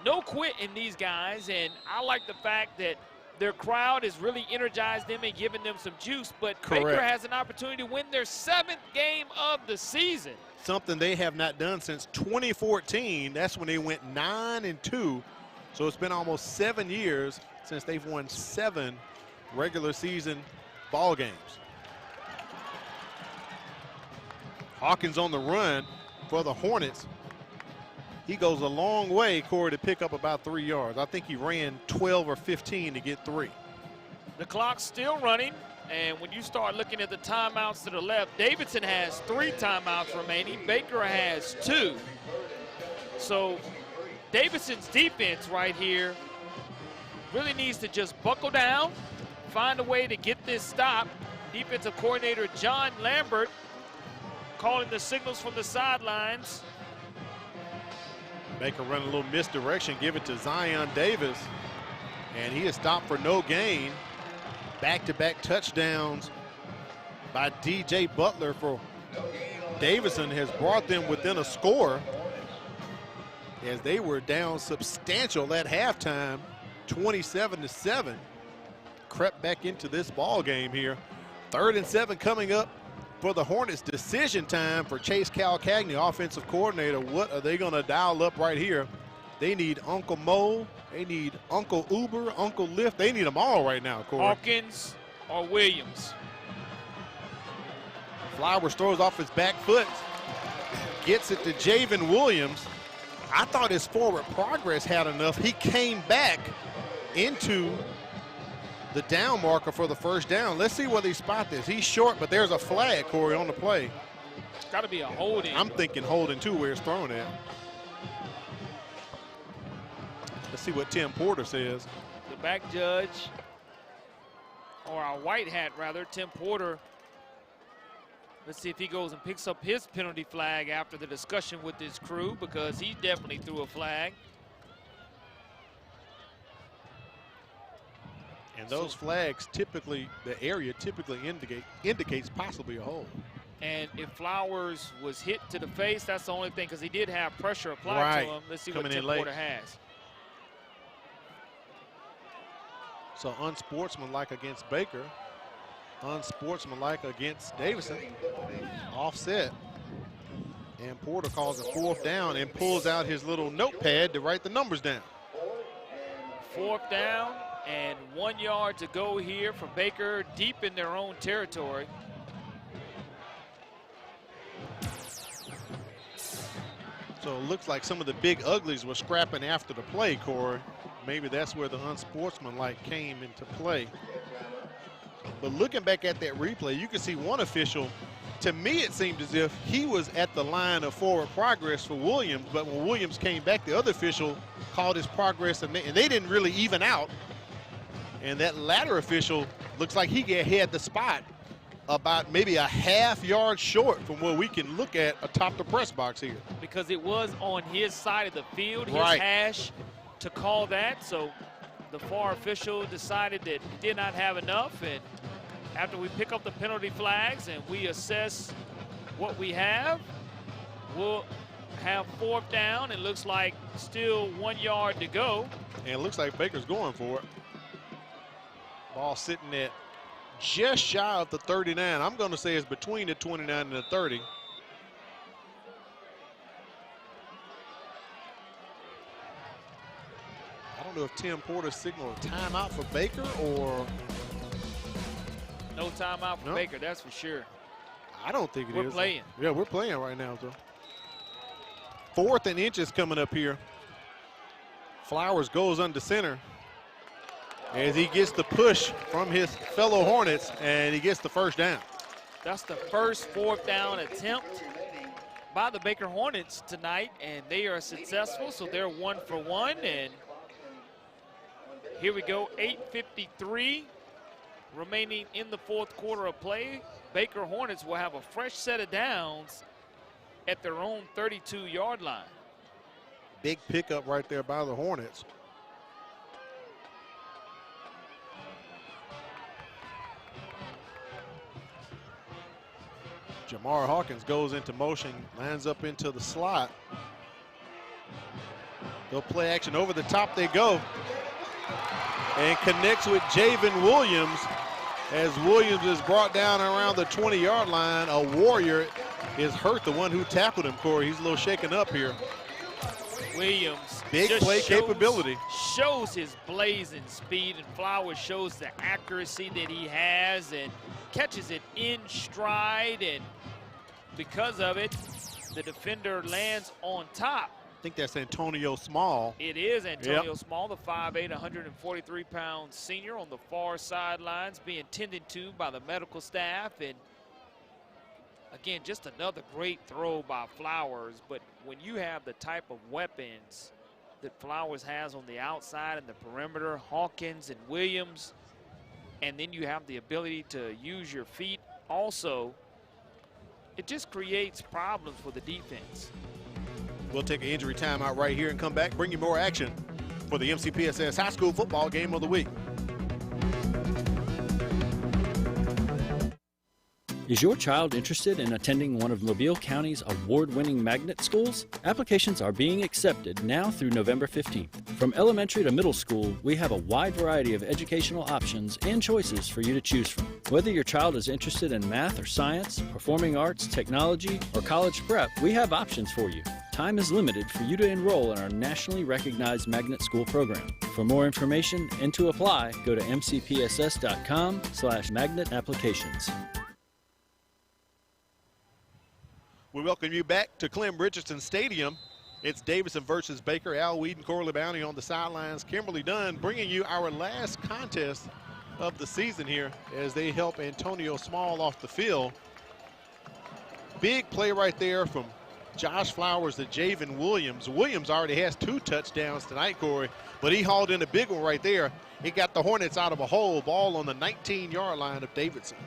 no quit in these guys, and I like the fact that their crowd has really energized them and given them some juice, but
Correct.
Baker has an opportunity to win their 7th game of the season.
Something they have not done since 2014. That's when they went 9-2. So it's been almost 7 years since they've won 7 regular season ball games. Hawkins on the run for the Hornets. He goes a long way, Corey, to pick up about 3 yards. I think he ran 12 or 15 to get 3.
The clock's still running, and when you start looking at the timeouts to the left, Davidson has 3 timeouts remaining. Baker has 2. So Davidson's defense right here really needs to just buckle down, find a way to get this stop. Defensive coordinator John Lambert calling the signals from the sidelines.
Baker running a little misdirection, give it to Zion Davis, and he is stopped for no gain. Back-to-back touchdowns by DJ Butler for Davidson has brought them within a score as they were down substantial at halftime, 27-7. Crept back into this ball game here. 3rd and 7 coming up for the Hornets. Decision time for Chase Calcagney, offensive coordinator. What are they going to dial up right here? They need Uncle Mo. They need Uncle Uber, Uncle Lyft. They need them all right now, Corey.
Hawkins or Williams.
Flowers throws off his back foot. Gets it to Javen Williams. I thought his forward progress had enough. He came back into the down marker for the first down. Let's see where they spot this. He's short, but there's a flag, Corey, on the play.
It's got to be a holding.
I'm thinking holding too, where it's thrown at. Let's see what Tim Porter says.
The back judge, or our white hat rather, Tim Porter. Let's see if he goes and picks up his penalty flag after the discussion with his crew, because he definitely threw a flag.
And those flags typically, the area typically indicates possibly a hold.
And if Flowers was hit to the face, that's the only thing, because he did have pressure applied to him. Let's see what Tim Porter has.
So unsportsmanlike against Baker. unsportsmanlike against Davidson. Offset. And Porter calls a 4th down and pulls out his little notepad to write the numbers down.
4th down and 1 yard to go here for Baker, deep in their own territory.
So it looks like some of the big uglies were scrapping after the play, Corey. Maybe that's where the unsportsmanlike came into play. But looking back at that replay, you can see one official. To me, it seemed as if he was at the line of forward progress for Williams, but when Williams came back, the other official called his progress, and they didn't really even out. And that latter official looks like he had the spot about maybe a half-yard short from where we can look at atop the press box here.
Because it was on his side of the field, his
right.
hash to call that. So the VAR official decided that he did not have enough, and after we pick up the penalty flags and we assess what we have, we'll have 4th down. It looks like still 1 yard to go.
And it looks like Baker's going for it. Ball sitting at just shy of the 39. I'm going to say it's between the 29 and the 30. I don't know if Tim Porter signaled a timeout for Baker or...
No timeout for Baker, that's for sure.
I don't think it is.
We're playing.
Yeah, we're playing right now, though. 4th and inches coming up here. Flowers goes under center as he gets the push from his fellow Hornets, and he gets the 1st down.
That's the first 4th down attempt by the Baker Hornets tonight, and they are successful, so they're 1 for 1. And here we go, 8:53 remaining in the 4th quarter of play. Baker Hornets will have a fresh set of downs at their own 32-yard line.
Big pickup right there by the Hornets. Jamar Hawkins goes into motion, lines up into the slot. They'll play action over the top they go. And connects with Javen Williams as Williams is brought down around the 20-yard line. A Warrior is hurt, the one who tackled him, Corey. He's a little shaken up here.
Williams
big play capability.
Shows his blazing speed, and Flowers shows the accuracy that he has and catches it in stride, and because of it, the defender lands on top.
I think that's Antonio Small.
It is Antonio Small, the 5'8", 143-pound senior on the far sidelines, being tended to by the medical staff. And again, just another great throw by Flowers. But when you have the type of weapons that Flowers has on the outside and the perimeter, Hawkins and Williams, and then you have the ability to use your feet also, it just creates problems for the defense.
We'll take an injury timeout right here and come back, bring you more action for the MCPSS High School Football Game of the Week.
Is your child interested in attending one of Mobile County's award-winning magnet schools? Applications are being accepted now through November 15th. From elementary to middle school, we have a wide variety of educational options and choices for you to choose from. Whether your child is interested in math or science, performing arts, technology, or college prep, we have options for you. Time is limited for you to enroll in our nationally recognized magnet school program. For more information and to apply, go to mcpss.com/magnet applications.
We welcome you back to Clem Richardson Stadium. It's Davidson versus Baker. Al Weed and Corley Bounty on the sidelines. Kimberly Dunn bringing you our last contest of the season here as they help Antonio Small off the field. Big play right there from Josh Flowers to Javen Williams. Williams already has 2 touchdowns tonight, Corey, but he hauled in a big one right there. He got the Hornets out of a hole. Ball on the 19-yard line of Davidson.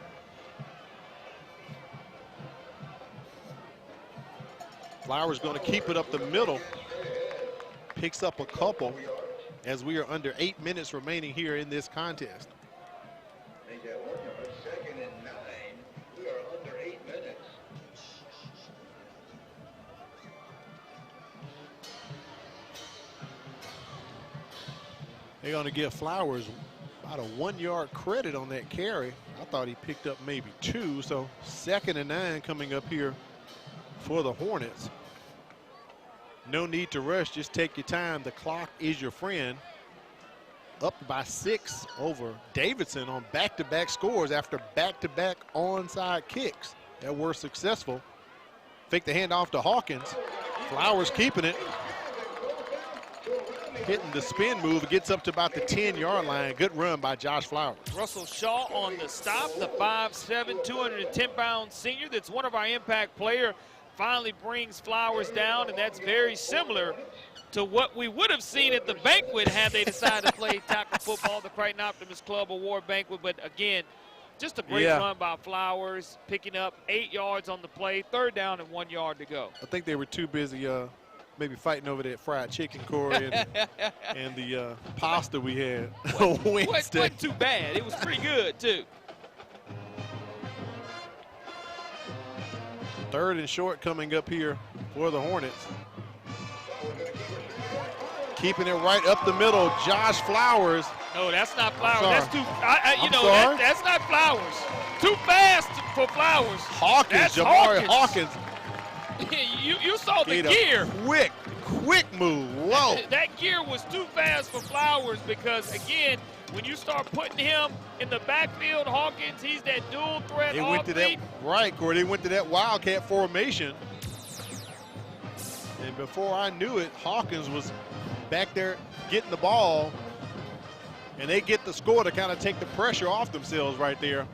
Flowers going to keep it up the middle. Picks up a couple as we are under 8 minutes remaining here in this contest.
Second and 9. We are under 8 minutes.
They're going to give Flowers About a 1 yard credit on that carry. I thought he picked up maybe 2. So 2nd and 9 coming up here for the Hornets. No need to rush, just take your time. The clock is your friend. Up by 6 over Davidson on back-to-back scores after back-to-back onside kicks that were successful. Fake the handoff to Hawkins. Flowers keeping it. Hitting the spin move. It gets up to about the 10-yard line. Good run by Josh Flowers.
Russell Shaw on the stop, the 5'7", 210-pound senior that's one of our impact players, finally brings Flowers down, and that's very similar to what we would have seen at the banquet had they decided to play tackle football, the Crichton Optimist Club Award banquet. But again, just a great run by Flowers, picking up 8 yards on the play, 3rd down and 1 yard to go.
I think they were too busy maybe fighting over that fried chicken, Corey, and the pasta we had on Wednesday.
Wasn't too bad. It was pretty good, too.
3rd and short coming up here for the Hornets. Keeping it right up the middle, Josh Flowers.
No, that's not Flowers. That's too. That's not Flowers. Too fast for Flowers.
Hawkins, Jamari Hawkins.
You saw the gear.
Quick move. Whoa.
That gear was too fast for Flowers because, again, when you start putting him in the backfield, Hawkins, he's that dual threat
They went to that, right, Corey. They went to that wildcat formation. And before I knew it, Hawkins was back there getting the ball. And they get the score to kind of take the pressure off themselves right there.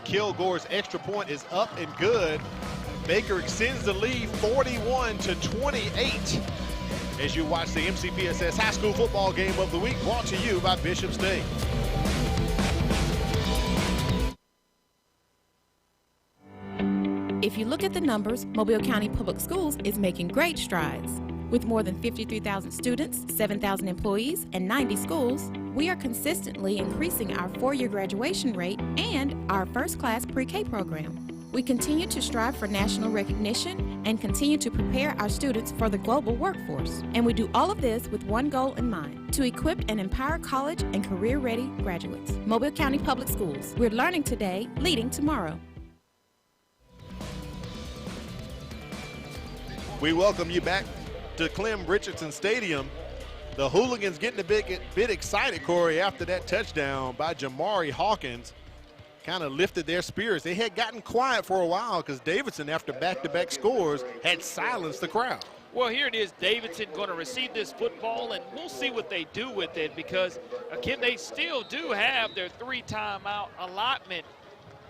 Kilgore's extra point is up and good. Baker extends the lead 41-28 as you watch the MCPSS High School Football Game of the Week, brought to you by Bishop State.
If you look at the numbers, Mobile County Public Schools is making great strides. With more than 53,000 students, 7,000 employees, and 90 schools, we are consistently increasing our 4-year graduation rate and our first-class pre-K program. We continue to strive for national recognition and continue to prepare our students for the global workforce. And we do all of this with one goal in mind, to equip and empower college and career-ready graduates. Mobile County Public Schools. We're learning today, leading tomorrow.
We welcome you back to Clem Richardson Stadium. The Hooligans getting a bit excited, Corey, after that touchdown by Jamari Hawkins. Kind of lifted their spirits. They had gotten quiet for a while because Davidson, after back-to-back scores, had silenced the crowd.
Well, here it is. Davidson going to receive this football, and we'll see what they do with it because, again, they still do have their 3-timeout allotment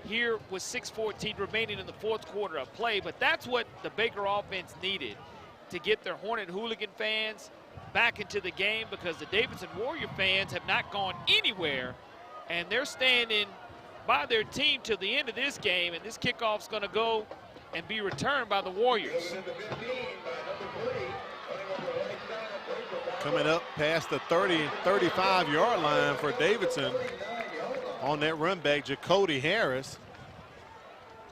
here with 6:14 remaining in the 4th quarter of play. But that's what the Baker offense needed to get their Hornet Hooligan fans back into the game, because the Davidson Warrior fans have not gone anywhere, and they're standing by their team till the end of this game, and this kickoff's going to go and be returned by the Warriors.
Coming up past the 30 and 35-yard line for Davidson on that run back, Jacody Harris.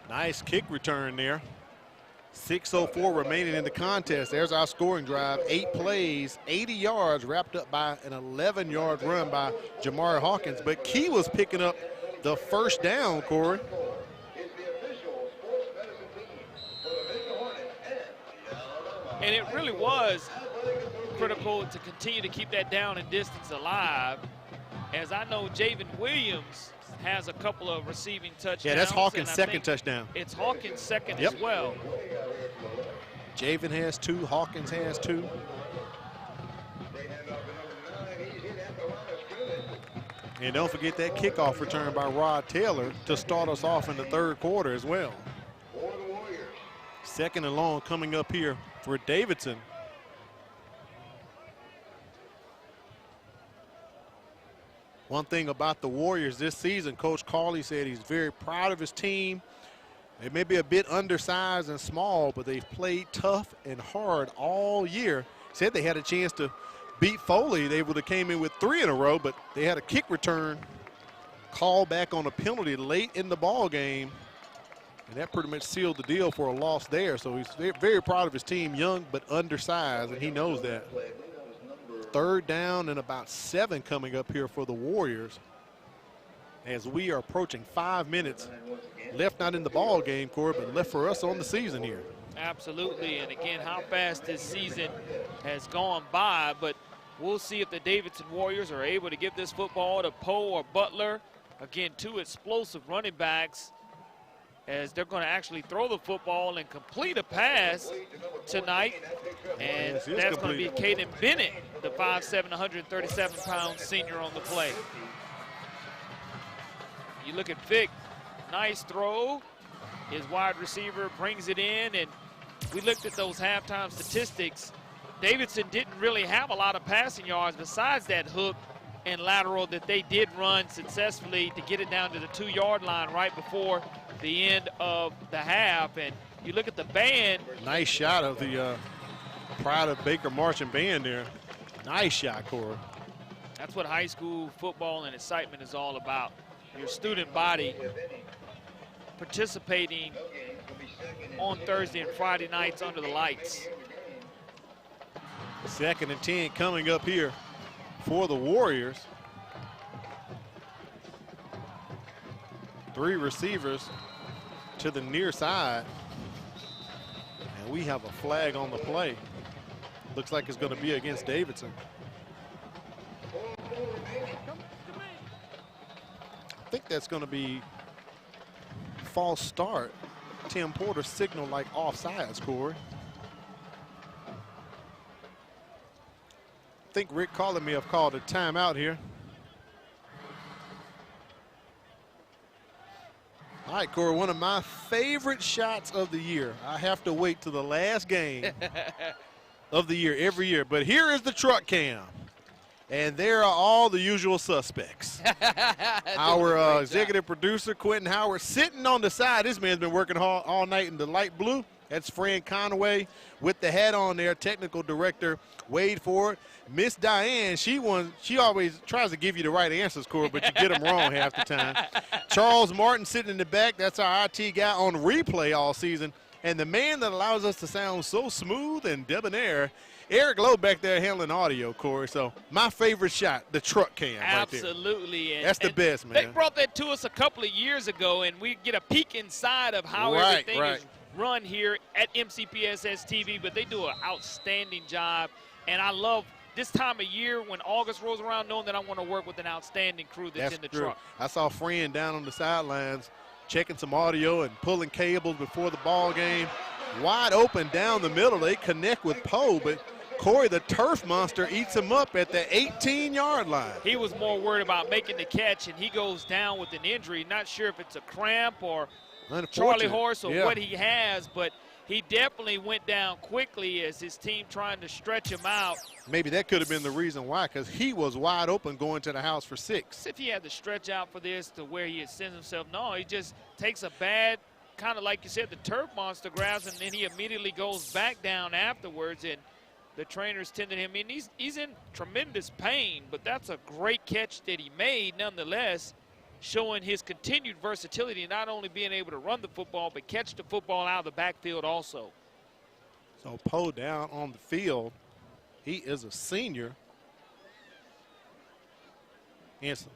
Nice kick return there. 6:04 remaining in the contest. There's our scoring drive. 8 plays, 80 yards, wrapped up by an 11-yard run by Jamari Hawkins. But Key was picking up the first down, Corey.
And it really was critical to continue to keep that down and distance alive, as I know Javen Williams has a couple of receiving touchdowns.
Yeah, that's Hawkins' second touchdown.
It's Hawkins' second as well.
Javen has 2, Hawkins has 2. And don't forget that kickoff return by Rod Taylor to start us off in the 3rd quarter as well. 2nd and long coming up here for Davidson. One thing about the Warriors this season, Coach Carley said he's very proud of his team. They may be a bit undersized and small, but they've played tough and hard all year. Said they had a chance to beat Foley. They would have came in with 3 in a row, but they had a kick return call back on a penalty late in the ball game, and that pretty much sealed the deal for a loss there. So he's very, very proud of his team, young but undersized, and he knows that. 3rd down and about 7 coming up here for the Warriors, as we are approaching 5 minutes left, not in the ball game, Corey, but left for us on the season here.
Absolutely, and again, how fast this season has gone by, but we'll see if the Davidson Warriors are able to give this football to Poe or Butler. Again, 2 explosive running backs, as they're going to actually throw the football and complete a pass tonight. And that's going to be Caden Bennett, the 5'7", 137-pound senior on the play. You look at Vic, nice throw. His wide receiver brings it in, and we looked at those halftime statistics. Davidson didn't really have a lot of passing yards besides that hook and lateral that they did run successfully to get it down to the 2-yard line right before the end of the half. And you look at the band.
Nice shot of the Pride of Baker Marching Band there. Nice shot, Cora.
That's what high school football and excitement is all about. Your student body participating on Thursday and Friday nights under the lights.
2nd and 10 coming up here for the Warriors. 3 receivers to the near side. And we have a flag on the play. Looks like it's going to be against Davidson. I think that's going to be false start. Tim Porter signaled like offsides, Corey. I think Rick Collin may have called a timeout here. All right, Corey, one of my favorite shots of the year. I have to wait to the last game of the year every year. But here is the truck cam. And there are all the usual suspects. Our executive producer, Quentin Howard, sitting on the side. This man's been working hard all night in the light blue. That's Fran Conway with the hat on there. Technical director, Wade Ford. Miss Diane, she always tries to give you the right answers, Corey, but you get them wrong half the time. Charles Martin sitting in the back. That's our IT guy on replay all season. And the man that allows us to sound so smooth and debonair, Eric Lowe back there handling audio, Corey. So my favorite shot, the truck cam right there.
Absolutely.
That's the best, man.
They brought that to us a couple of years ago, and we get a peek inside of how everything is run here at MCPSS TV, but they do an outstanding job. And I love this time of year when August rolls around, knowing that I want to work with an outstanding crew that's in the truck.
I saw Fran down on the sidelines checking some audio and pulling cables before the ball game. Wide open down the middle. They connect with Poe, but Corey, the turf monster, eats him up at the 18-yard line.
He was more worried about making the catch, and he goes down with an injury. Not sure if it's a cramp or Charlie horse or what he has, but he definitely went down quickly as his team trying to stretch him out.
Maybe that could have been the reason why, because he was wide open going to the house for 6.
If he had to stretch out for this to where he had sent himself, no, he just takes a bad, kind of like you said, the turf monster grabs, and then he immediately goes back down afterwards, and the trainers tended him in. He's in tremendous pain, but that's a great catch that he made nonetheless, showing his continued versatility, not only being able to run the football, but catch the football out of the backfield also.
So Poe down on the field. He is a senior. Answer.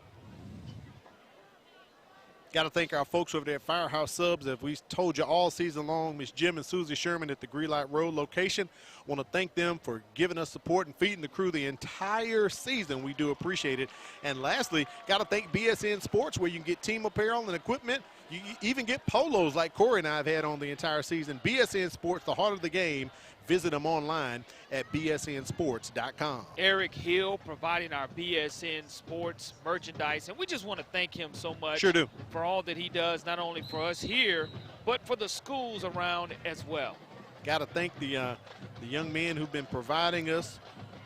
Got to thank our folks over there at Firehouse Subs. As we told you all season long, Miss Jim and Susie Sherman at the Greenlight Road location. Want to thank them for giving us support and feeding the crew the entire season. We do appreciate it. And lastly, got to thank BSN Sports, where you can get team apparel and equipment. You even get polos like Corey and I have had on the entire season. BSN Sports, the heart of the game. Visit them online at bsnsports.com.
Eric Hill providing our BSN Sports merchandise, and we just want to thank him so much.
Sure do.
For all that he does, not only for us here, but for the schools around as well.
Got to thank the young men who've been providing us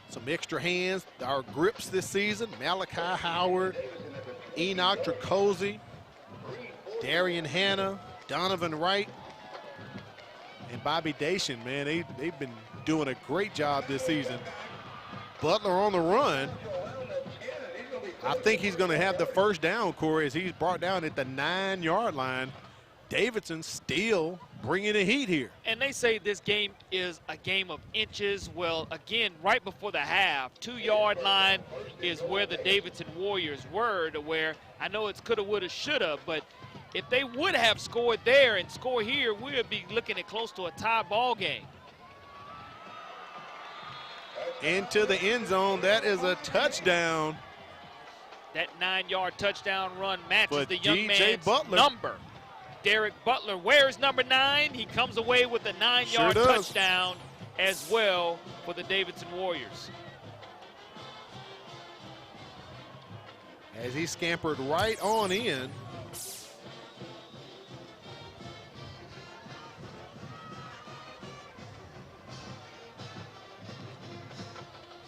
some extra hands, our grips this season. Malachi Howard, Enoch Tracozzi, Darian Hanna, Donovan Wright, and Bobby Dacian, man, they've been doing a great job this season. Butler on the run. I think he's going to have the first down, Corey, as he's brought down at the 9-yard line. Davidson still bringing the heat here.
And they say this game is a game of inches. Well, again, right before the half, 2-yard line is where the Davidson Warriors were, to where I know it's coulda, woulda, shoulda, but if they would have scored there and score here, we would be looking at close to a tie ball game.
Into the end zone. That is a touchdown.
That 9-yard touchdown run matches the young
DJ
man's number. Derek Butler wears number 9. He comes away with a 9-yard touchdown as well for the Davidson Warriors.
As he scampered right on in.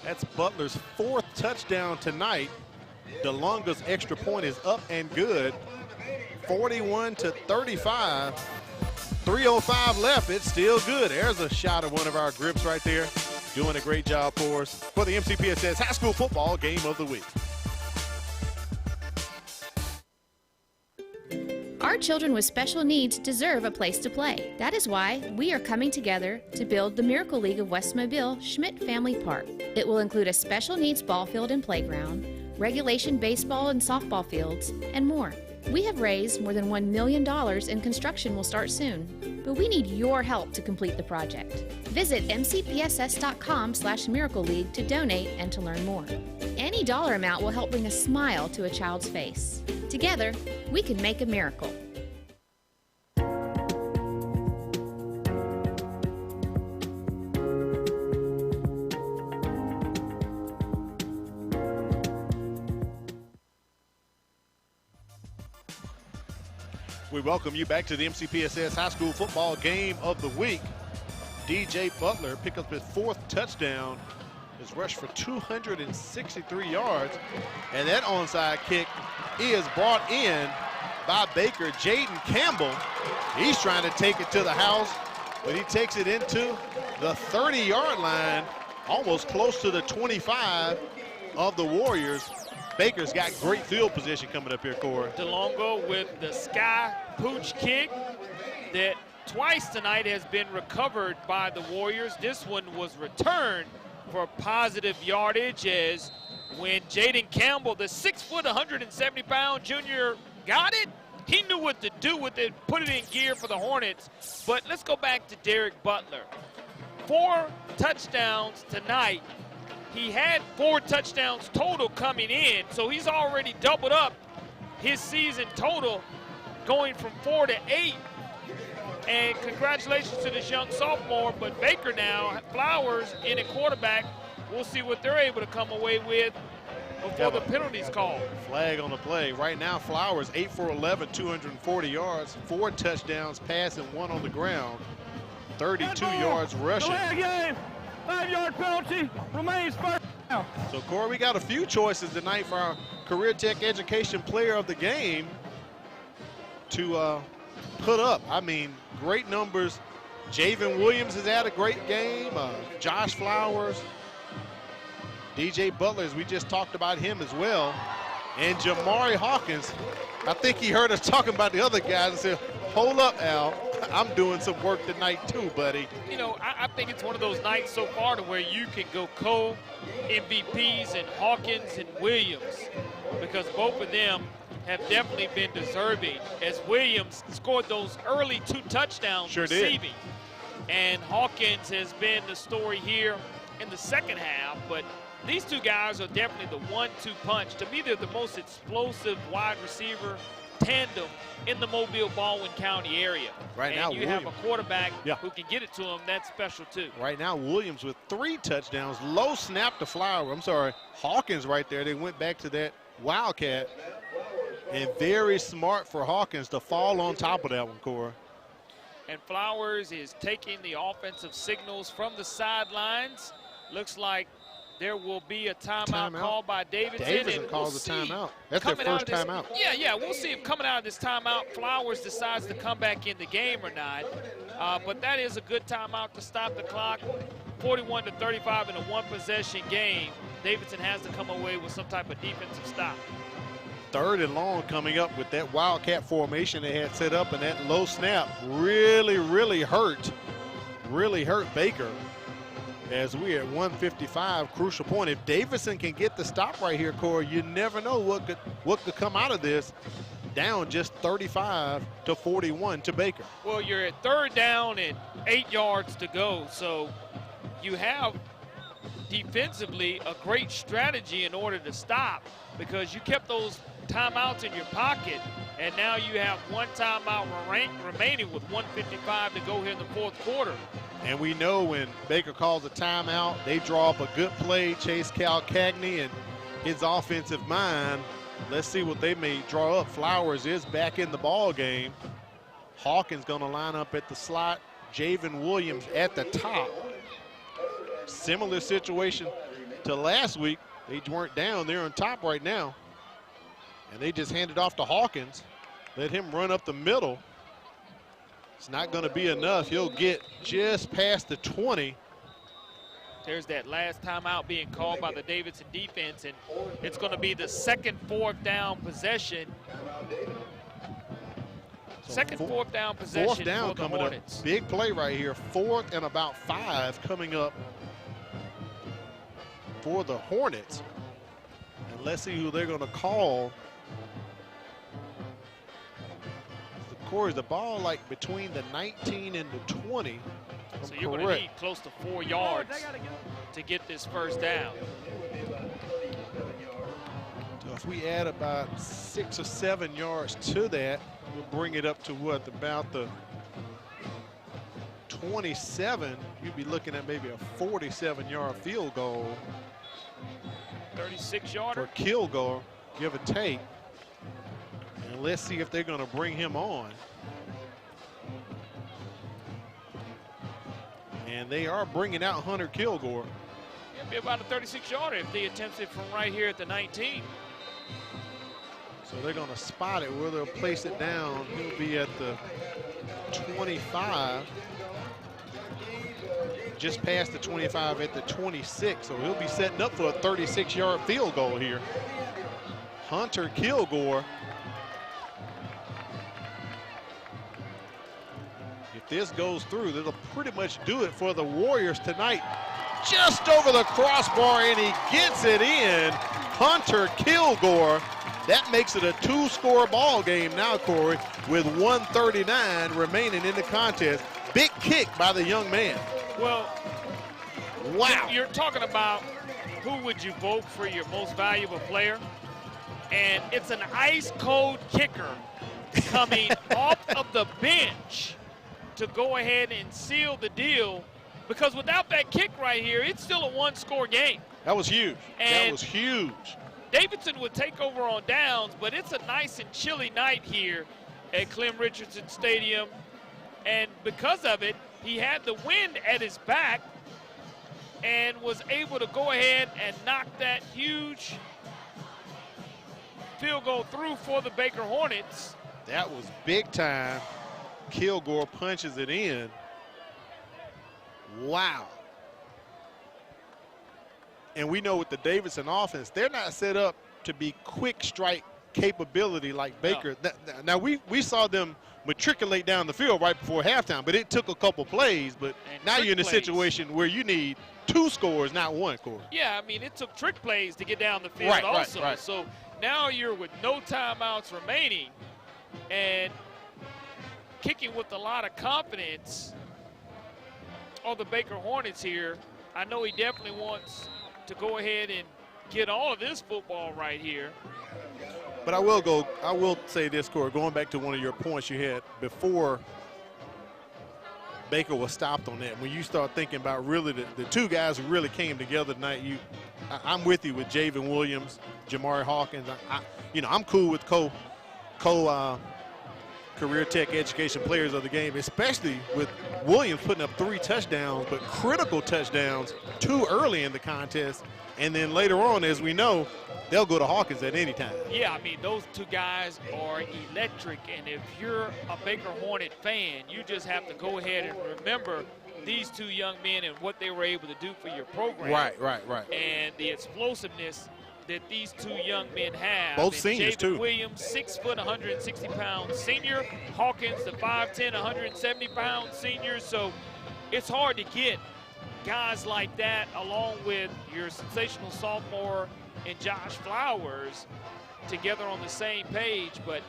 That's Butler's 4th touchdown tonight. DeLonga's extra point is up and good. 41-35. 3:05 left. It's still good. There's a shot of one of our grips right there. Doing a great job for us for the MCPSS High School Football Game of the Week.
Our children with special needs deserve a place to play. That is why we are coming together to build the Miracle League of West Mobile Schmidt Family Park. It will include a special needs ball field and playground, regulation baseball and softball fields, and more. We have raised more than $1 million and construction will start soon. But we need your help to complete the project. Visit mcpss.com/Miracle League to donate and to learn more. Any dollar amount will help bring a smile to a child's face. Together, we can make a miracle.
We welcome you back to the MCPSS High School Football Game of the Week. DJ Butler picked up his 4th touchdown. His rush for 263 yards. And that onside kick is brought in by Baker. Jaden Campbell, he's trying to take it to the house, but he takes it into the 30-yard line, almost close to the 25 of the Warriors. Baker's got great field position coming up here, Corey.
DeLonga with the sky pooch kick that twice tonight has been recovered by the Warriors. This one was returned for positive yardage, as when Jaden Campbell, the 6-foot, 170-pound junior, got it, he knew what to do with it, put it in gear for the Hornets. But let's go back to Derek Butler. 4 touchdowns tonight. He had 4 touchdowns total coming in, so he's already doubled up his season total, going from 4 to 8. And congratulations to this young sophomore, but Baker now, Flowers in a quarterback, we'll see what they're able to come away with before the penalty's called.
Flag on the play. Right now, Flowers 8 for 11, 240 yards, 4 touchdowns passing, 1 on the ground, 32 yards rushing.
5-yard penalty, remains first down.
So, Corey, we got a few choices tonight for our Career Tech Education Player of the Game to put up. I mean, great numbers. Javen Williams has had a great game. Josh Flowers. DJ Butler, as we just talked about him as well. And Jamari Hawkins, I think he heard us talking about the other guys and said, hold up, Al. I'm doing some work tonight too, buddy.
You know, I think it's one of those nights so far to where you can go co-MVPs in Hawkins and Williams, because both of them have definitely been deserving, as Williams scored those early 2 touchdowns receiving. And Hawkins has been the story here in the second half, but these 2 guys are definitely the 1-2 punch. To me, they're the most explosive wide receiver tandem in the Mobile-Baldwin County area.
Right now,
you have a quarterback who can get it to him. That's special, too.
Right now, Williams with 3 touchdowns. Low snap to Hawkins right there. They went back to that Wildcat. And very smart for Hawkins to fall on top of that one, Cora.
And Flowers is taking the offensive signals from the sidelines. Looks like there will be a timeout called by Davidson.
Davidson calls a timeout. That's their first timeout.
Yeah, we'll see if coming out of this timeout, Flowers decides to come back in the game or not. But that is a good timeout to stop the clock. 41-35 in a 1-possession game. Davidson has to come away with some type of defensive stop.
3rd and long coming up with that wildcat formation they had set up, and that low snap really hurt Baker. As we at 1:55, crucial point. If Davidson can get the stop right here, Corey, you never know what could come out of this. Down just 35-41 to Baker.
Well, you're at 3rd down and 8 yards to go, so you have defensively a great strategy in order to stop, because you kept those timeouts in your pocket, and now you have 1 timeout remaining with 1:55 to go here in the 4th quarter.
And we know when Baker calls a timeout, they draw up a good play, Chase Calcagney and his offensive mind. Let's see what they may draw up. Flowers is back in the ball game. Hawkins going to line up at the slot. Javen Williams at the top. Similar situation to last week. They weren't down. They're on top right now. And they just handed off to Hawkins. Let him run up the middle. It's not going to be enough. He'll get just past the 20.
There's that last timeout being called by the Davidson defense, and it's going to be the 2nd 4th down possession. Second 4th down possession
4th down
for the
coming
Hornets.
up. Big play right here. 4th and about 5 coming up for the Hornets. And let's see who they're going to call. Corey, the ball like between the 19 and the 20.
So you're going to need close to 4 yards to get this 1st down.
So if we add about 6 or 7 yards to that, we'll bring it up to what, about the 27. You'd be looking at maybe a 47-yard field goal.
36-yarder.
For Kilgore, give or take. And let's see if they're going to bring him on. And they are bringing out Hunter Kilgore.
It'll be about a 36-yarder if they attempt it from right here at the 19.
So they're going to spot it where they'll place it down. He'll be at the 25. Just past the 25 at the 26. So he'll be setting up for a 36-yard field goal here. Hunter Kilgore. If this goes through, that'll pretty much do it for the Warriors tonight. Just over the crossbar, and he gets it in. Hunter Kilgore. That makes it a 2-score ball game now, Corey, with 1:39 remaining in the contest. Big kick by the young man.
Well,
wow.
You're talking about who would you vote for your most valuable player? And it's an ice-cold kicker coming off of the bench to go ahead and seal the deal, because without that kick right here, it's still a 1-score game.
That was huge.
And
that was huge.
Davidson would take over on downs, but it's a nice and chilly night here at Clem Richardson Stadium. And because of it, he had the wind at his back and was able to go ahead and knock that huge field goal through for the Baker Hornets.
That was big time. Kilgore punches it in. Wow. And we know with the Davidson offense, they're not set up to be quick strike capability like Baker. No. Now, we saw them matriculate down the field right before halftime, but it took a couple plays. But and now you're in a situation where you need 2 scores, not 1, Corey.
Yeah, I mean, it took trick plays to get down the field also.
Right.
So now you're with no timeouts remaining and kicking with a lot of confidence on the Baker Hornets here. I know he definitely wants to go ahead and get all of this football right here.
But I will say this, Corey, going back to one of your points you had before Baker was stopped on that. When you start thinking about really the 2 guys who really came together tonight, I'm with you with Javen Williams, Jamari Hawkins. I'm cool with career tech education players of the game, especially with Williams putting up 3 touchdowns, but critical touchdowns too early in the contest. And then later on, as we know, they'll go to Hawkins at any time.
Yeah, I mean, those 2 guys are electric. And if you're a Baker Hornet fan, you just have to go ahead and remember these 2 young men and what they were able to do for your program.
Right.
And the explosiveness that these two young men have.
Both
and
seniors,
David
too.
Williams, 6 foot, 160-pound senior. Hawkins, the 5'10", 170-pound senior. So it's hard to get guys like that, along with your sensational sophomore and Josh Flowers, together on the same page. But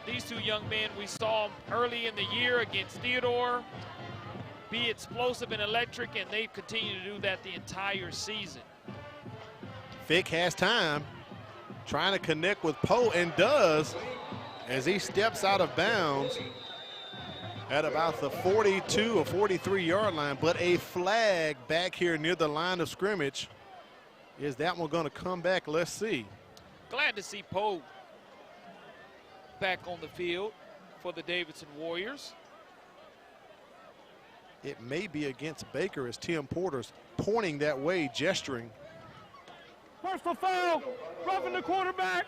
these two young men, we saw them early in the year against Theodore, be explosive and electric, and they've continued to do that the entire season.
Fick has time, trying to connect with Poe, and does, as he steps out of bounds at about the 42 or 43-yard line. But a flag back here near the line of scrimmage. Is that one going to come back? Let's see.
Glad to see Poe back on the field for the Davidson Warriors.
It may be against Baker, as Tim Porter's pointing that way, gesturing.
Personal foul, roughing the quarterback,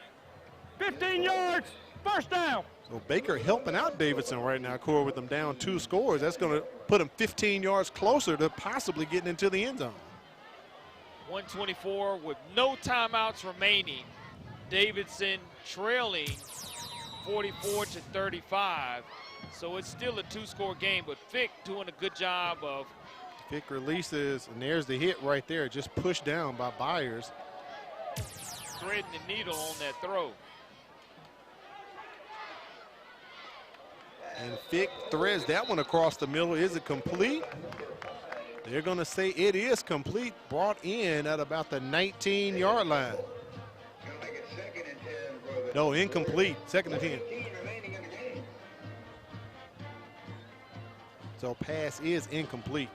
15 yards, first down.
So Baker helping out Davidson right now, Corey, with them down 2 scores. That's going to put them 15 yards closer to possibly getting into the end zone.
124 with no timeouts remaining. Davidson trailing 44-35. So it's still a 2-score game, but Fick doing a good job of.
Fick releases, and there's the hit right there, just pushed down by Byers.
Threading the needle on that throw.
And Fick threads that one across the middle. Is it complete? They're going to say it is complete, brought in at about the 19-yard line. No, incomplete, 2nd and 10. So pass is incomplete.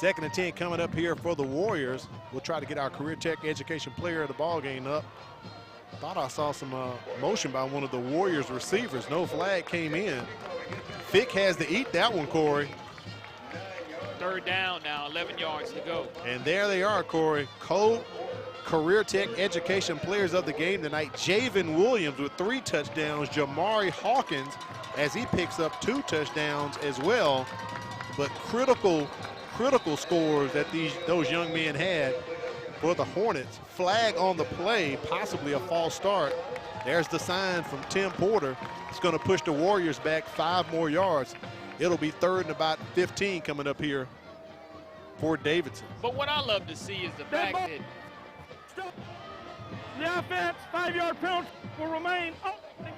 2nd and 10 coming up here for the Warriors. We'll try to get our Career Tech Education Player of the ball game up. Thought I saw some motion by one of the Warriors receivers. No flag came in. Fick has to eat that one, Corey.
3rd down now, 11 yards to go.
And there they are, Corey. Career Tech Education Players of the game tonight. Javen Williams with 3 touchdowns. Jamari Hawkins, as he picks up 2 touchdowns as well. But critical scores that those young men had for the Hornets. Flag on the play, possibly a false start. There's the sign from Tim Porter. It's going to push the Warriors back 5 more yards. It'll be 3rd and about 15 coming up here for Davidson.
But what I love to see is the fact that
the offense, 5-yard penalty will remain. Oh,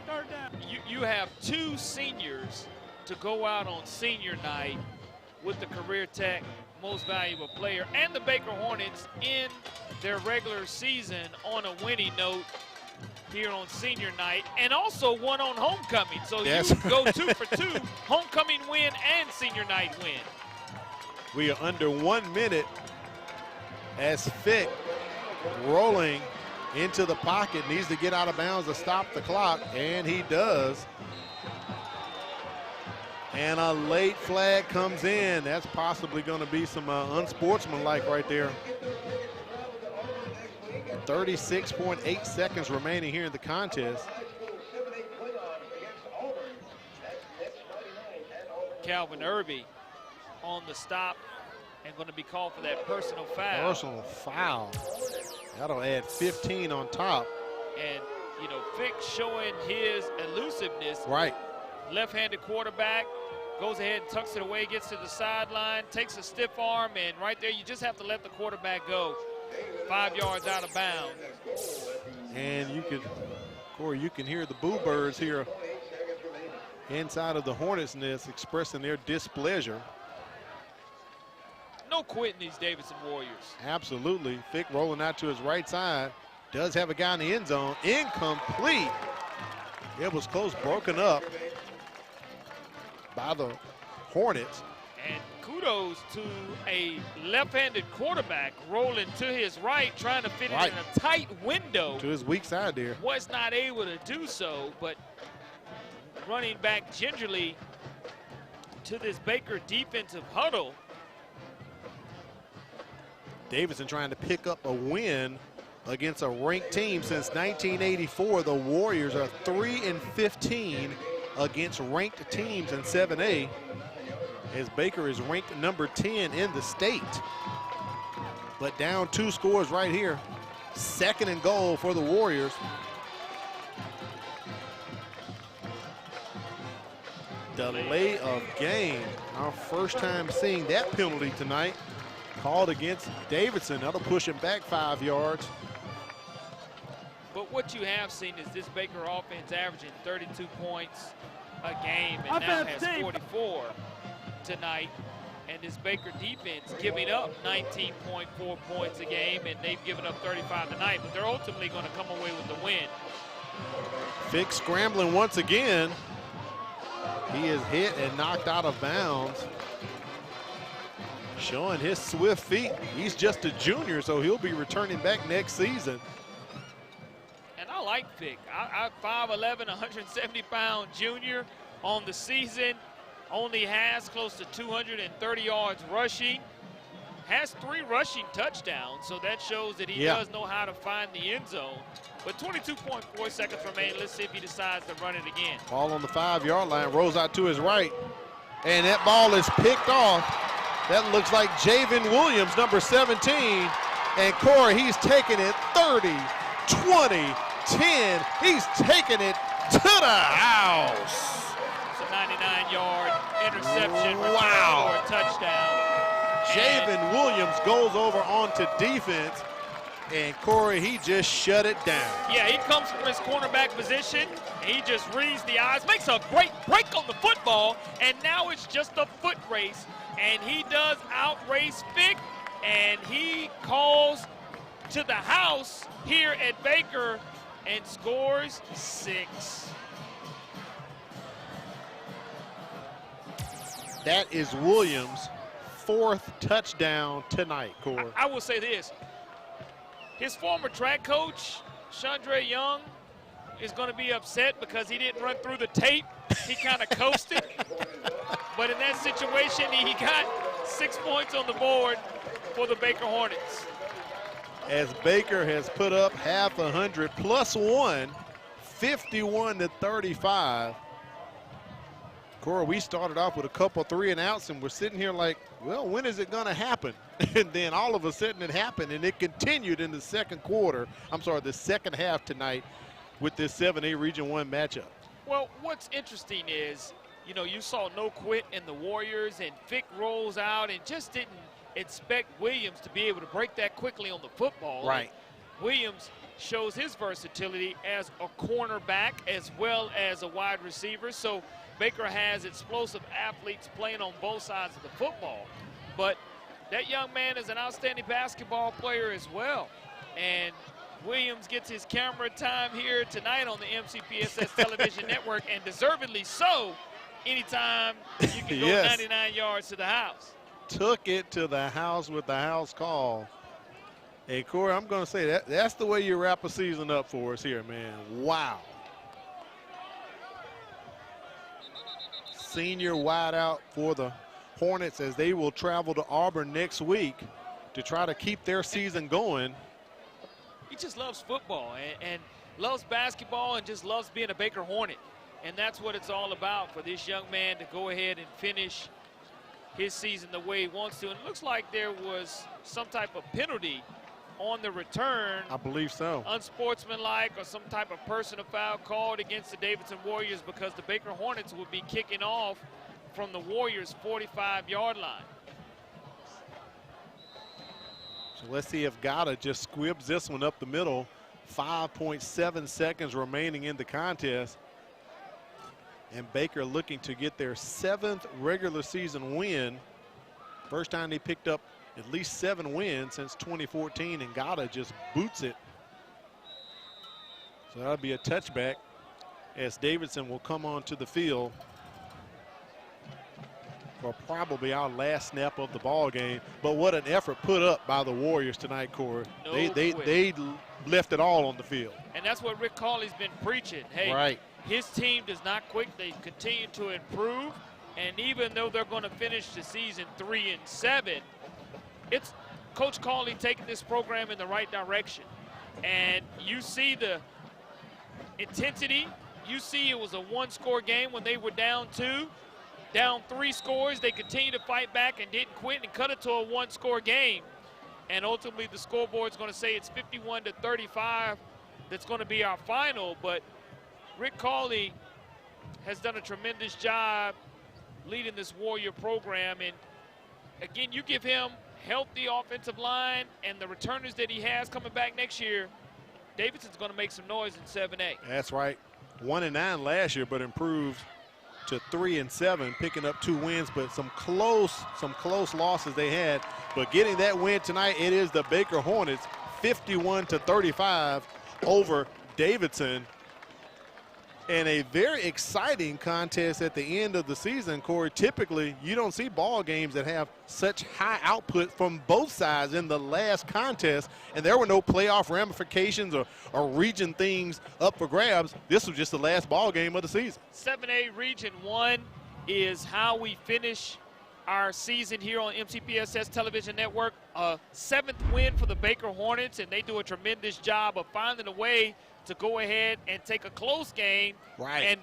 3rd down.
You have 2 seniors to go out on senior night with the Career Tech Most Valuable Player and the Baker Hornets in their regular season on a winning note here on senior night, and also one on homecoming. So
That's
you go 2 for 2, homecoming win and senior night win.
We are under 1 minute as Fick rolling into the pocket, needs to get out of bounds to stop the clock, and he does. And a late flag comes in. That's possibly going to be some unsportsmanlike right there. 36.8 seconds remaining here in the contest.
Calvin Irby on the stop and going to be called for that personal foul.
Personal foul. That'll add 15 on top.
And, you know, Fick showing his elusiveness.
Right.
Left-handed quarterback, goes ahead and tucks it away, gets to the sideline, takes a stiff arm, and right there you just have to let the quarterback go. 5 yards out of bounds.
And you could, Corey, you can hear the Boo Birds here inside of the Hornets' nest expressing their displeasure.
No quitting these Davidson Warriors.
Absolutely. Fick rolling out to his right side. Does have a guy in the end zone. Incomplete. It was close, broken up by the Hornets.
And kudos to a left-handed quarterback rolling to his right, trying to fit it in a tight window.
To his weak side there.
Was not able to do so, but running back gingerly to this Baker defensive huddle.
Davidson trying to pick up a win against a ranked team since 1984. The Warriors are 3-15 against ranked teams in 7A, as Baker is ranked number 10 in the state. but down 2 scores right here. 2nd and goal for the Warriors. Delay of game. Our first time seeing that penalty tonight. Called against Davidson. That'll push him back 5 yards.
But what you have seen is this Baker offense averaging 32 points a game and now has 44 tonight. And this Baker defense giving up 19.4 points a game, and they've given up 35 tonight, but they're ultimately going to come away with the win.
Fick scrambling once again. He is hit and knocked out of bounds. Showing his swift feet. He's just a junior, so he'll be returning back next season.
And I like Fick. 5'11", 170-pound junior on the season. Only has close to 230 yards rushing. Has 3 rushing touchdowns, so that shows that he does know how to find the end zone. But 22.4 seconds remain. Let's see if he decides to run it again.
Ball on the 5-yard line, rolls out to his right. And that ball is picked off. That looks like Javen Williams, number 17. And Corey, he's taking it 30, 20, 10. He's taking it to the house.
It's a 99-yard interception for a touchdown.
Javen Williams goes over onto defense, and Corey, he just shut it down.
Yeah, he comes from his cornerback position, and he just reads the eyes, makes a great break on the football, and now it's just a foot race, and he does outrace Fick, and he calls to the house here at Baker and scores 6.
That is Williams' 4th touchdown tonight, Corey.
I will say this. His former track coach, Chandre Young, is going to be upset because he didn't run through the tape. He kind of coasted. But in that situation, he got 6 points on the board for the Baker Hornets.
As Baker has put up half 100 plus 1, 51-35. Corey, we started off with a couple 3 and outs, and we're sitting here like, well, when is it going to happen? And then all of a sudden it happened, and it continued in the second half tonight with this 7A Region 1 matchup.
Well, what's interesting is, you know, you saw no quit in the Warriors, and Fick rolls out and just didn't expect Williams to be able to break that quickly on the football.
Right.
And Williams shows his versatility as a cornerback as well as a wide receiver. So Baker has explosive athletes playing on both sides of the football. But that young man is an outstanding basketball player as well. And Williams gets his camera time here tonight on the MCPSS television network, and deservedly so. Anytime you can go 99 yards to the house.
Took it to the house with the house call. Hey, Corey, I'm going to say that's the way you wrap a season up for us here, man. Wow. Senior wideout for the Hornets as they will travel to Auburn next week to try to keep their season going.
He just loves football and loves basketball and just loves being a Baker Hornet. And that's what it's all about for this young man to go ahead and finish his season the way he wants to. And it looks like there was some type of penalty on the return.
I believe so.
Unsportsmanlike or some type of personal foul called against the Davidson Warriors because the Baker Hornets would be kicking off from the Warriors' 45-yard line.
So let's see if Gata just squibs this one up the middle. 5.7 seconds remaining in the contest. And Baker looking to get their 7th regular season win. First time they picked up at least 7 wins since 2014, and Gata just boots it. So that'll be a touchback as Davidson will come onto the field for probably our last snap of the ball game. But what an effort put up by the Warriors tonight, Corey. They left it all on the field.
And that's what Rick Cawley's been preaching. Hey, his team does not quit. They continue to improve. And even though they're going to finish the season 3-7, it's Coach Cawley taking this program in the right direction. And you see the intensity. You see it was a 1-score game when they were down 2. Down 3 scores, they continued to fight back and didn't quit and cut it to a 1-score game. and ultimately the scoreboard is going to say it's 51-35. That's going to be our final, but Rick Cawley has done a tremendous job leading this Warrior program. And again, you give him healthy offensive line and the returners that he has coming back next year, Davidson's going to make some noise in 7A.
That's right. 1-9 last year, but improved to 3-7, picking up 2 wins, but some close losses they had. But getting that win tonight, it is the Baker Hornets 51-35 over Davidson. And a very exciting contest at the end of the season, Corey. Typically, you don't see ball games that have such high output from both sides in the last contest, and there were no playoff ramifications or region things up for grabs. This was just the last ball game of the season.
7A Region 1 is how we finish our season here on MCPSS Television Network. A 7th win for the Baker Hornets, and they do a tremendous job of finding a way to go ahead and take a close game and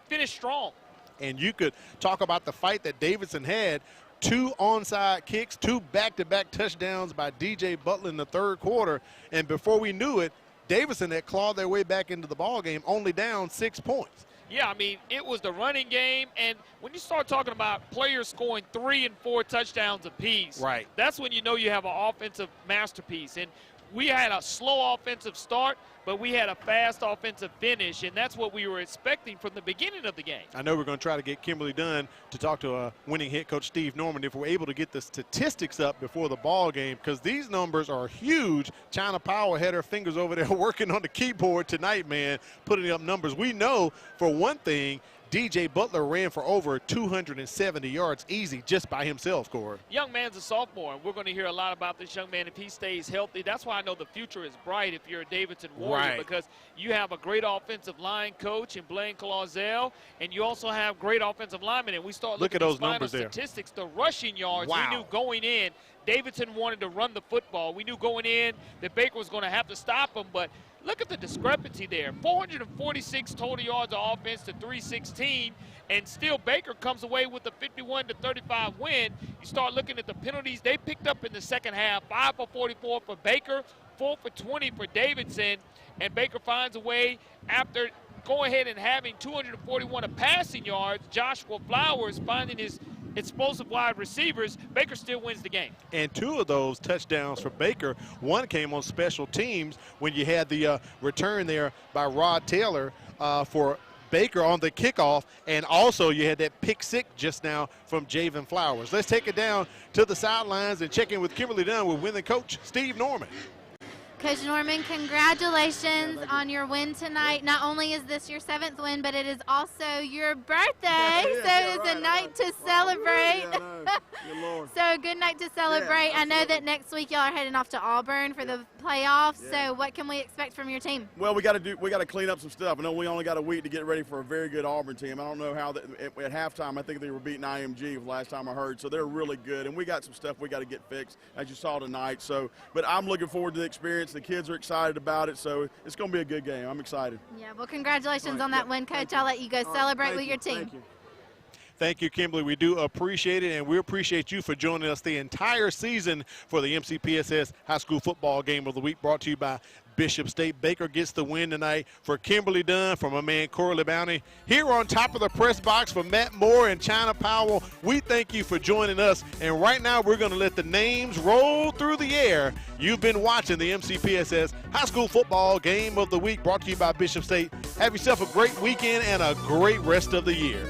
finish strong.
And you could talk about the fight that Davidson had. 2 onside kicks, 2 back-to-back touchdowns by DJ Butler in the 3rd quarter. And before we knew it, Davidson had clawed their way back into the ball game, only down 6 points.
Yeah, I mean, it was the running game. And when you start talking about players scoring 3 and 4 touchdowns apiece, that's when you know you have an offensive masterpiece. And we had a slow offensive start, but we had a fast offensive finish, and that's what we were expecting from the beginning of the game.
I know we're going to try to get Kimberly Dunn to talk to winning head coach Steve Norman if we're able to get the statistics up before the ball game, because these numbers are huge. China Powell had her fingers over there working on the keyboard tonight, man, putting up numbers. We know, for one thing, DJ Butler ran for over 270 yards easy just by himself, Corey.
Young man's a sophomore, and we're going to hear a lot about this young man if he stays healthy. That's why I know the future is bright if you're a Davidson Warrior, because you have a great offensive line coach in Blaine Clausel, and you also have great offensive linemen. And we start looking at those numbers there. Statistics, the rushing yards, we knew going in, Davidson wanted to run the football. We knew going in that Baker was going to have to stop him, but look at the discrepancy there. 446 total yards of offense to 316, and still Baker comes away with a 51-35 win. You start looking at the penalties they picked up in the second half. 5 for 44 for Baker, 4 for 20 for Davidson, and Baker finds a way after go ahead and having 241 of passing yards. Joshua Flowers finding his explosive wide receivers. Baker still wins the game.
And 2 of those touchdowns for Baker, one came on special teams when you had the return there by Rod Taylor for Baker on the kickoff, and also you had that pick six just now from Javen Flowers. Let's take it down to the sidelines and check in with Kimberly Dunn with winning coach Steve Norman.
Coach Norman, congratulations on your win tonight. Not only is this your 7th win, but it is also your birthday, so it's a night to celebrate. So a good night to celebrate. I know that next week y'all are heading off to Auburn for the playoffs, so what can we expect from your team?
Well, we got to clean up some stuff. I know we only got a week to get ready for a very good Auburn team. I don't know how at halftime I think they were beating IMG last time I heard, so they're really good, and we got some stuff we got to get fixed, as you saw tonight. So, but I'm looking forward to the experience. The kids are excited about it, so it's going to be a good game. I'm excited.
Yeah, well, congratulations on that win, Coach. I'll let you go celebrate with your team.
Thank you.
Thank you, Kimberly. We do appreciate it, and we appreciate you for joining us the entire season for the MCPSS High School Football Game of the Week, brought to you by Bishop State. Baker gets the win tonight. For Kimberly Dunn, from my man Corey Bounty, here on top of the press box for Matt Moore and China Powell, we thank you for joining us. And right now we're going to let the names roll through the air. You've been watching the MCPSS High School Football Game of the Week, brought to you by Bishop State. Have yourself a great weekend and a great rest of the year.